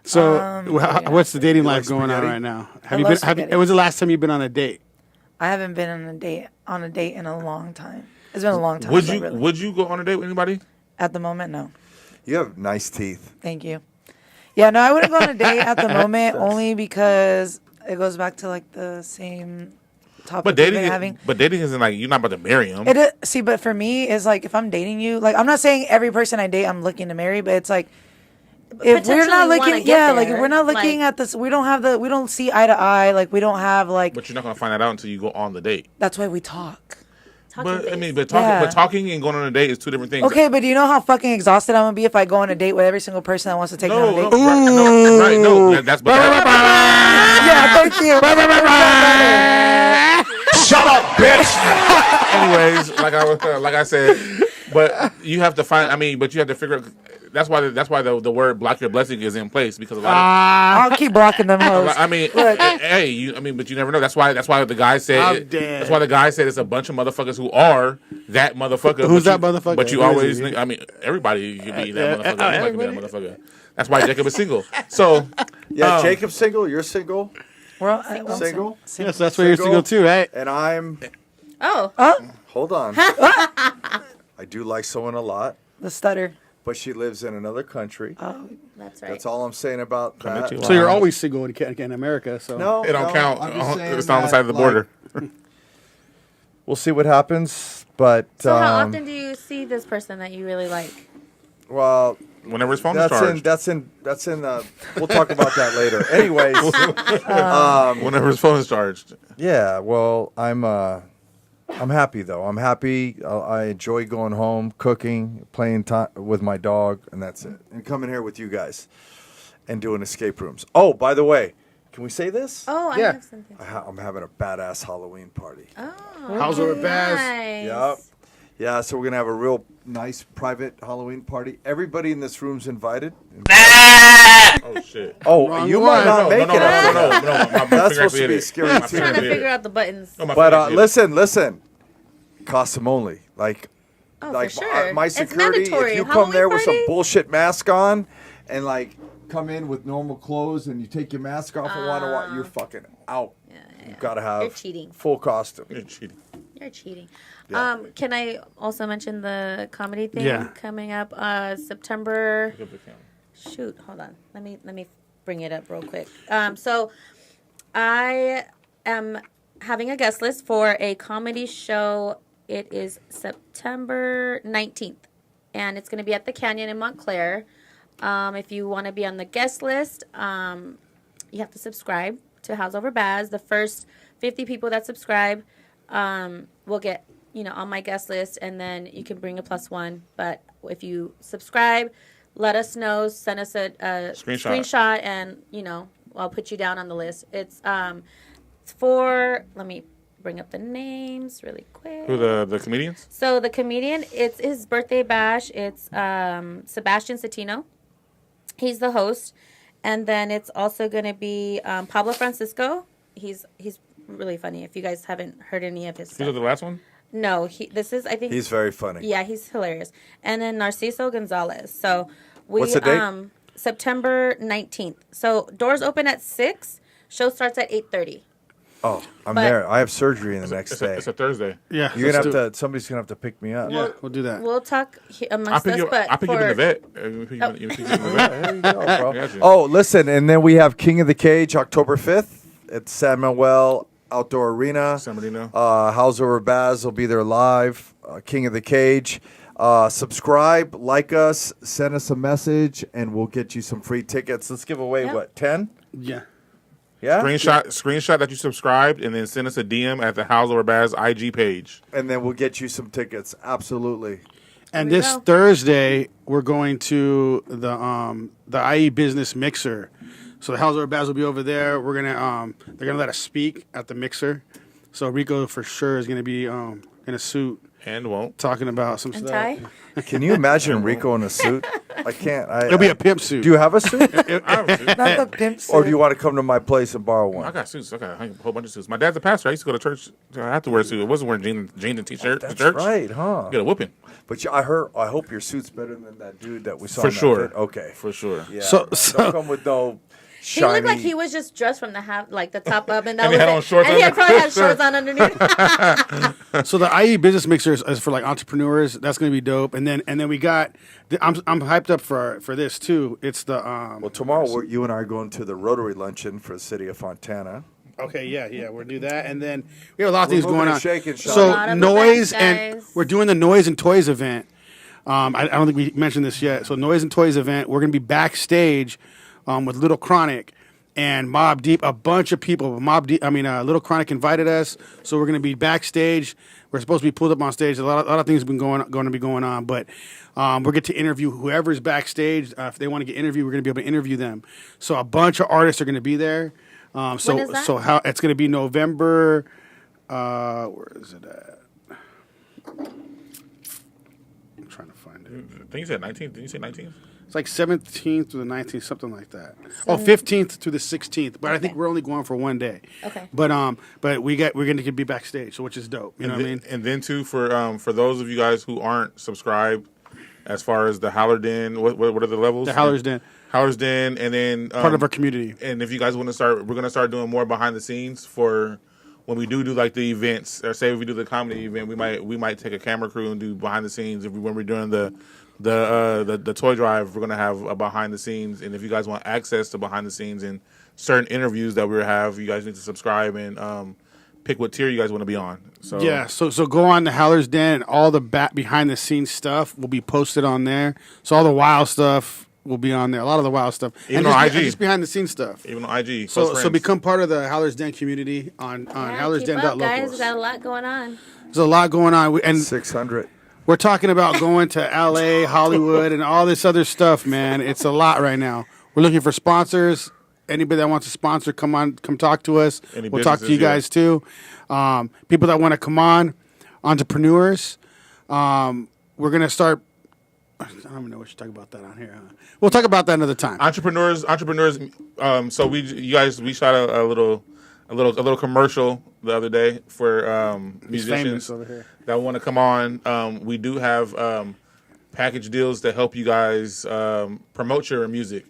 [SPEAKER 3] So, what's the dating life
[SPEAKER 1] like
[SPEAKER 3] going on
[SPEAKER 1] spaghetti?
[SPEAKER 3] right now?
[SPEAKER 5] I
[SPEAKER 3] Have you
[SPEAKER 5] love
[SPEAKER 3] been?
[SPEAKER 5] spaghetti.
[SPEAKER 3] When's the last time you've been on a date?
[SPEAKER 5] I haven't been on a date in a long time. It's been a long time.
[SPEAKER 2] Would
[SPEAKER 5] so
[SPEAKER 2] you
[SPEAKER 5] really-
[SPEAKER 2] Would you go on a date with anybody?
[SPEAKER 5] At the moment, no.
[SPEAKER 1] You have nice teeth.
[SPEAKER 5] Thank you. Yeah, no, I wouldn't go on a date at the moment only because it goes back to like the same topic
[SPEAKER 2] But
[SPEAKER 5] we've been having.
[SPEAKER 2] dating isn't like you're not about to marry him.
[SPEAKER 5] It is, see, but for me, it's like if I'm dating you, like I'm not saying every person I date I'm looking to marry, but it's like if we're
[SPEAKER 4] Potentially
[SPEAKER 5] not
[SPEAKER 4] wanna
[SPEAKER 5] looking,
[SPEAKER 4] get
[SPEAKER 5] yeah, like if
[SPEAKER 4] there,
[SPEAKER 5] we're not looking
[SPEAKER 4] like-
[SPEAKER 5] at this, we don't see eye to eye, like we don't have like.
[SPEAKER 2] But you're not gonna find that out until you go on the date.
[SPEAKER 5] That's why we talk.
[SPEAKER 2] But I mean,
[SPEAKER 5] Yeah.
[SPEAKER 2] but talking and going on a date is two different things.
[SPEAKER 5] Okay, but do you know how fucking exhausted I'm gonna be if I go on a date with every single person that wants to take me on a
[SPEAKER 2] No,
[SPEAKER 5] date?
[SPEAKER 2] right, no, that's but
[SPEAKER 5] Yeah, thank you.
[SPEAKER 2] Shut up, bitch. Anyways, like I said, but you have to find. I mean, but you have to figure. That's why the word "block your blessing" is in place because a lot of.
[SPEAKER 5] I'll keep blocking them hoes.
[SPEAKER 2] I mean, hey, but you never know. That's why the guy said.
[SPEAKER 3] I'm dead.
[SPEAKER 2] That's why the guy said it's a bunch of motherfuckers who are that motherfucker.
[SPEAKER 3] Who's
[SPEAKER 2] but
[SPEAKER 3] that motherfucker?
[SPEAKER 2] But you
[SPEAKER 3] Who is
[SPEAKER 2] always,
[SPEAKER 3] he?
[SPEAKER 2] I mean, everybody can be that motherfucker. Anybody can be that motherfucker. That's why Jacob is single. So,
[SPEAKER 1] Yeah, Jacob's single. You're single.
[SPEAKER 5] We're all,
[SPEAKER 1] Single.
[SPEAKER 3] Yes, that's why you're single too, right?
[SPEAKER 1] And I'm.
[SPEAKER 4] Oh,
[SPEAKER 1] Hold on. I do like someone a lot,
[SPEAKER 5] The stutter.
[SPEAKER 1] but she lives in another country.
[SPEAKER 4] that's right.
[SPEAKER 1] That's all I'm saying about that.
[SPEAKER 2] to
[SPEAKER 3] So you're always single in America. So
[SPEAKER 1] No,
[SPEAKER 2] it don't
[SPEAKER 1] no,
[SPEAKER 2] count.
[SPEAKER 1] I'm just saying
[SPEAKER 2] It's on the
[SPEAKER 1] that,
[SPEAKER 2] side of the
[SPEAKER 1] like,
[SPEAKER 2] border.
[SPEAKER 1] We'll see what happens, but
[SPEAKER 4] So how often do you see this person that you really like?
[SPEAKER 1] well,
[SPEAKER 2] Whenever his phone is
[SPEAKER 1] that's
[SPEAKER 2] charged.
[SPEAKER 1] that's in. We'll talk about that later. Anyways,
[SPEAKER 2] Whenever his phone is charged.
[SPEAKER 1] yeah. Well, I'm happy though. I'm happy. I enjoy going home, cooking, playing time with my dog, and that's it. And coming here with you guys and doing escape rooms. Oh, by the way, can we say this?
[SPEAKER 4] Oh,
[SPEAKER 3] Yeah.
[SPEAKER 4] I have something.
[SPEAKER 1] I'm having a badass Halloween party.
[SPEAKER 4] Oh,
[SPEAKER 3] How's over Baz?
[SPEAKER 4] nice.
[SPEAKER 1] Yep. Yeah, so we're gonna have a real nice private Halloween party. Everybody in this room's invited.
[SPEAKER 2] Oh shit.
[SPEAKER 1] Oh,
[SPEAKER 3] Wrong
[SPEAKER 1] you
[SPEAKER 3] one.
[SPEAKER 1] might not make it.
[SPEAKER 2] No. My
[SPEAKER 1] That's
[SPEAKER 2] finger
[SPEAKER 1] supposed to
[SPEAKER 2] hit
[SPEAKER 1] be
[SPEAKER 2] it.
[SPEAKER 1] scary
[SPEAKER 2] My
[SPEAKER 1] too.
[SPEAKER 2] finger
[SPEAKER 4] Trying to
[SPEAKER 2] hit it.
[SPEAKER 4] figure out the buttons.
[SPEAKER 2] No, my
[SPEAKER 1] But
[SPEAKER 2] finger hit it.
[SPEAKER 1] listen. Costume only. Like,
[SPEAKER 4] Oh,
[SPEAKER 1] like
[SPEAKER 4] for sure.
[SPEAKER 1] my
[SPEAKER 4] It's
[SPEAKER 1] security. If
[SPEAKER 4] mandatory.
[SPEAKER 1] you come
[SPEAKER 4] Halloween
[SPEAKER 1] there with some
[SPEAKER 4] party?
[SPEAKER 1] bullshit mask on, and like come in with normal clothes, and you take your mask off and want to watch, you're fucking out. You've got to have
[SPEAKER 4] You're cheating.
[SPEAKER 1] full costume.
[SPEAKER 2] You're cheating.
[SPEAKER 4] You're cheating.
[SPEAKER 1] Yeah.
[SPEAKER 4] Can I also mention the comedy thing
[SPEAKER 3] Yeah.
[SPEAKER 4] coming up September? Shoot, hold on. Let me bring it up real quick. So I am having a guest list for a comedy show. It is September 19th, and it's going to be at the Canyon in Montclair. If you want to be on the guest list, you have to subscribe to House Over Baz. The first 50 people that subscribe will get, on my guest list, and then you can bring a +1. But if you subscribe, let us know, send us a screenshot, and, I'll put you down on the list. It's for, let me bring up the names really quick.
[SPEAKER 2] Who the comedians?
[SPEAKER 4] So the comedian, it's his birthday bash. It's Sebastian Satino. He's the host. And then it's also going to be Pablo Francisco. He's really funny. If you guys haven't heard any of his
[SPEAKER 2] Who's
[SPEAKER 4] stuff.
[SPEAKER 2] the last one?
[SPEAKER 4] No, I think
[SPEAKER 1] He's very funny.
[SPEAKER 4] yeah, he's hilarious. And then Narciso Gonzalez. So we
[SPEAKER 1] What's the date?
[SPEAKER 4] September 19th. So doors open at 6. Show starts at 8:30.
[SPEAKER 1] Oh, I'm
[SPEAKER 4] But-
[SPEAKER 1] there. I have surgery the next day.
[SPEAKER 2] It's a Thursday.
[SPEAKER 3] Yeah,
[SPEAKER 1] You're
[SPEAKER 3] let's
[SPEAKER 1] gonna
[SPEAKER 3] do
[SPEAKER 1] have
[SPEAKER 3] it.
[SPEAKER 1] to. Somebody's gonna have to pick me up.
[SPEAKER 3] Yeah, we'll do that.
[SPEAKER 4] We'll talk
[SPEAKER 2] I'll
[SPEAKER 4] amongst
[SPEAKER 2] pick
[SPEAKER 4] us,
[SPEAKER 2] you.
[SPEAKER 4] but
[SPEAKER 2] I'll pick you in the
[SPEAKER 4] for
[SPEAKER 2] vet. You pick you in the vet.
[SPEAKER 1] There you go, bro.
[SPEAKER 2] I got you.
[SPEAKER 1] Oh, listen, and then we have King of the Cage October 5th at San Manuel Outdoor Arena.
[SPEAKER 2] San Bernardino.
[SPEAKER 1] House Over Baz will be there live. King of the Cage. Subscribe, like us, send us a message, and we'll get you some free tickets. Let's give away,
[SPEAKER 4] Yep.
[SPEAKER 1] what, 10?
[SPEAKER 3] Yeah.
[SPEAKER 1] Yeah?
[SPEAKER 2] Screenshot that you subscribed, and then send us a DM at the House Over Baz IG page.
[SPEAKER 1] And then we'll get you some tickets. Absolutely.
[SPEAKER 3] And
[SPEAKER 4] There we
[SPEAKER 3] this
[SPEAKER 4] go.
[SPEAKER 3] Thursday, we're going to the IE Business Mixer. So the House Over Baz will be over there. We're gonna they're gonna let us speak at the mixer. So Rico for sure is gonna be in a suit
[SPEAKER 2] And won't.
[SPEAKER 3] talking about some
[SPEAKER 4] And
[SPEAKER 3] stuff.
[SPEAKER 4] Ty?
[SPEAKER 1] Can you imagine Rico in a suit? I can't.
[SPEAKER 3] It'll be a pimp suit.
[SPEAKER 1] Do you have a suit?
[SPEAKER 2] I have a suit.
[SPEAKER 5] Not the pimp suit.
[SPEAKER 1] Or do you want to come to my place and borrow
[SPEAKER 2] I
[SPEAKER 1] one?
[SPEAKER 2] got suits. I got a whole bunch of suits. My dad's a pastor. I used to go to church. I had to wear a suit. I wasn't wearing jeans and t-shirt to
[SPEAKER 1] That's
[SPEAKER 2] church.
[SPEAKER 1] right, huh?
[SPEAKER 2] Get a whooping.
[SPEAKER 1] But I hope your suit's better than that dude that we saw.
[SPEAKER 2] For
[SPEAKER 1] in that
[SPEAKER 2] sure.
[SPEAKER 1] fit. Okay.
[SPEAKER 2] For sure.
[SPEAKER 1] Yeah.
[SPEAKER 3] So-
[SPEAKER 1] Don't
[SPEAKER 3] so-
[SPEAKER 1] come with no
[SPEAKER 4] He
[SPEAKER 1] shiny.
[SPEAKER 4] looked like he was just dressed from the top up, and that
[SPEAKER 2] And he
[SPEAKER 4] was
[SPEAKER 2] had
[SPEAKER 4] it.
[SPEAKER 2] on shorts
[SPEAKER 4] and he had
[SPEAKER 2] under.
[SPEAKER 4] probably had shorts on underneath.
[SPEAKER 3] So the IE Business Mixer is for like entrepreneurs. That's gonna be dope. And then we got. I'm hyped up for this too. It's the
[SPEAKER 1] Well, tomorrow you and I are going to the Rotary Luncheon for the city of Fontana.
[SPEAKER 3] Okay, yeah, we'll do that, and then we have a lot of
[SPEAKER 1] We're
[SPEAKER 3] things
[SPEAKER 1] moving
[SPEAKER 3] going
[SPEAKER 1] and
[SPEAKER 3] on.
[SPEAKER 1] shaking, Sean.
[SPEAKER 3] So
[SPEAKER 4] A lot of
[SPEAKER 3] noise,
[SPEAKER 4] events,
[SPEAKER 3] and
[SPEAKER 4] guys.
[SPEAKER 3] we're doing the Noise and Toys event. I don't think we mentioned this yet. So Noise and Toys event, we're gonna be backstage with Little Chronic and Mob Deep, a bunch of people. Little Chronic invited us, so we're gonna be backstage. We're supposed to be pulled up on stage. A lot of things have been going to be going on, but we'll get to interview whoever's backstage. If they want to get interviewed, we're going to be able to interview them. So a bunch of artists are going to be there.
[SPEAKER 4] When is that?
[SPEAKER 3] So how it's going to be November? Where is it at? I'm trying to find it.
[SPEAKER 2] I think you said 19th. Didn't you say 19th?
[SPEAKER 3] It's like 17th to the 19th, something like that. 15th to the 16th. But I think we're only going for one day.
[SPEAKER 4] Okay.
[SPEAKER 3] But we're going to be backstage, so which is dope. You know what I mean?
[SPEAKER 2] And then too for those of you guys who aren't subscribed, as far as the Howler Den, what are the levels?
[SPEAKER 3] The Howler's Den.
[SPEAKER 2] Howler's Den, and then
[SPEAKER 3] Part of our community.
[SPEAKER 2] And if you guys want to start, we're gonna start doing more behind the scenes for when we do like the events. Or say if we do the comedy event, we might take a camera crew and do behind the scenes. When we're doing the toy drive, we're gonna have a behind the scenes. And if you guys want access to behind the scenes and certain interviews that we have, you guys need to subscribe and pick what tier you guys want to be on. So
[SPEAKER 3] Yeah, so go on to Howler's Den, and all the behind the scenes stuff will be posted on there. So all the wild stuff will be on there. A lot of the wild stuff,
[SPEAKER 2] Even
[SPEAKER 3] and
[SPEAKER 2] on
[SPEAKER 3] just,
[SPEAKER 2] IG.
[SPEAKER 3] just behind the scenes stuff.
[SPEAKER 2] even on IG.
[SPEAKER 3] So
[SPEAKER 2] close
[SPEAKER 3] so
[SPEAKER 2] friends.
[SPEAKER 3] become part of the Howler's Den community on
[SPEAKER 4] Keep up, guys.
[SPEAKER 3] HowlersDen.locals.
[SPEAKER 4] Got a lot going on.
[SPEAKER 3] There's a lot going on, and
[SPEAKER 1] 600.
[SPEAKER 3] we're talking about going to LA, Hollywood, and all this other stuff, man. It's a lot right now. We're looking for sponsors. Anybody that wants to sponsor, come talk to us.
[SPEAKER 2] Any
[SPEAKER 3] We'll talk to you
[SPEAKER 2] businesses,
[SPEAKER 3] guys too. People that want to come on, entrepreneurs. We're gonna start. I don't even know what you talk about that on here. Huh? We'll talk about that another time.
[SPEAKER 2] entrepreneurs. So we shot a little commercial the other day for
[SPEAKER 3] He's
[SPEAKER 2] musicians
[SPEAKER 3] famous over here.
[SPEAKER 2] that want to come on. We do have package deals to help you guys promote your music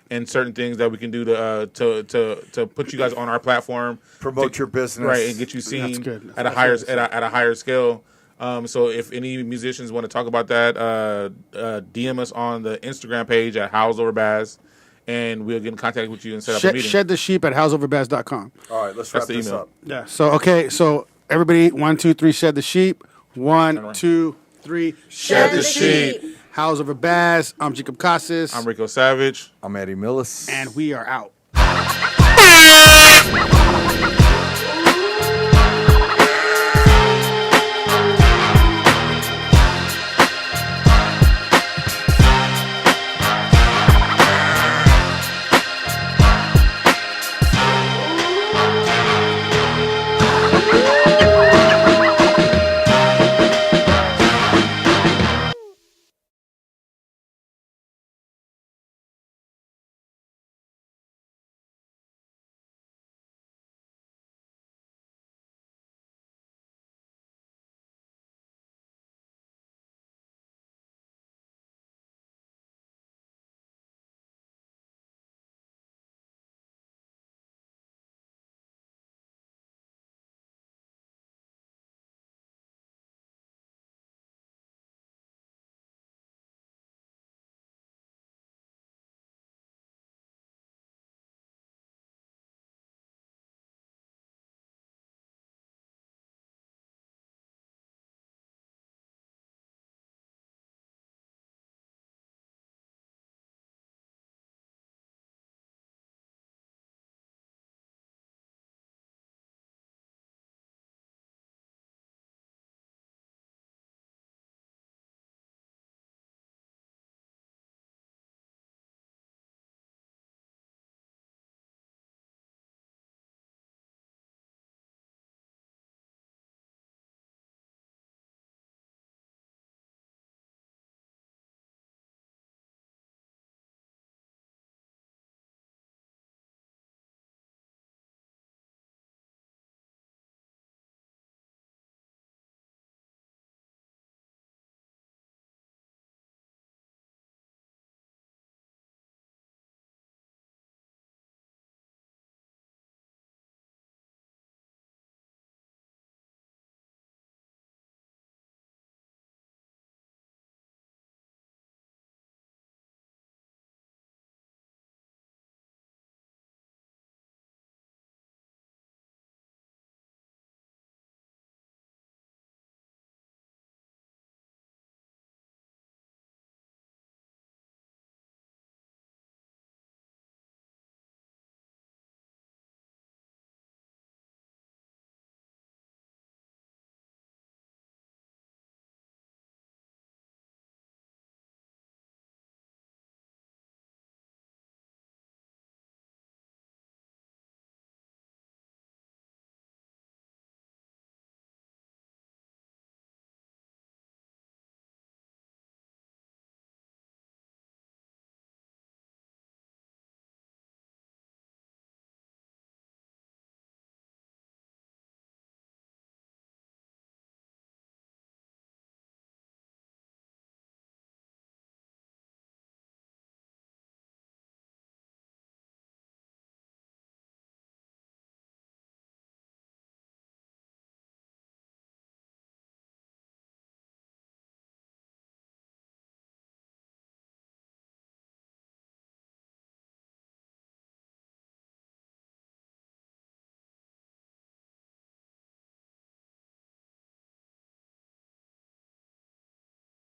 [SPEAKER 2] and certain things that we can do to put you guys on our platform,
[SPEAKER 1] Promote your business.
[SPEAKER 2] right, and get you seen
[SPEAKER 3] good.
[SPEAKER 2] at a higher scale. So if any musicians want to talk about that, DM us on the Instagram page at Howls Over Baz, and we'll get in contact with you and set up a meeting.
[SPEAKER 3] Shed the sheep at houseoverbaz.com.
[SPEAKER 1] All right, let's
[SPEAKER 2] That's
[SPEAKER 1] wrap
[SPEAKER 2] the
[SPEAKER 1] this
[SPEAKER 2] email.
[SPEAKER 1] up.
[SPEAKER 3] Yeah. So okay. So everybody, 1, 2, 3, shed the sheep. 1, 2, 3,
[SPEAKER 4] Shed the sheep.
[SPEAKER 3] House Over Baz. I'm Jacob Casas.
[SPEAKER 2] I'm Rico Savage.
[SPEAKER 1] I'm Eddie Millis.
[SPEAKER 3] And we are out.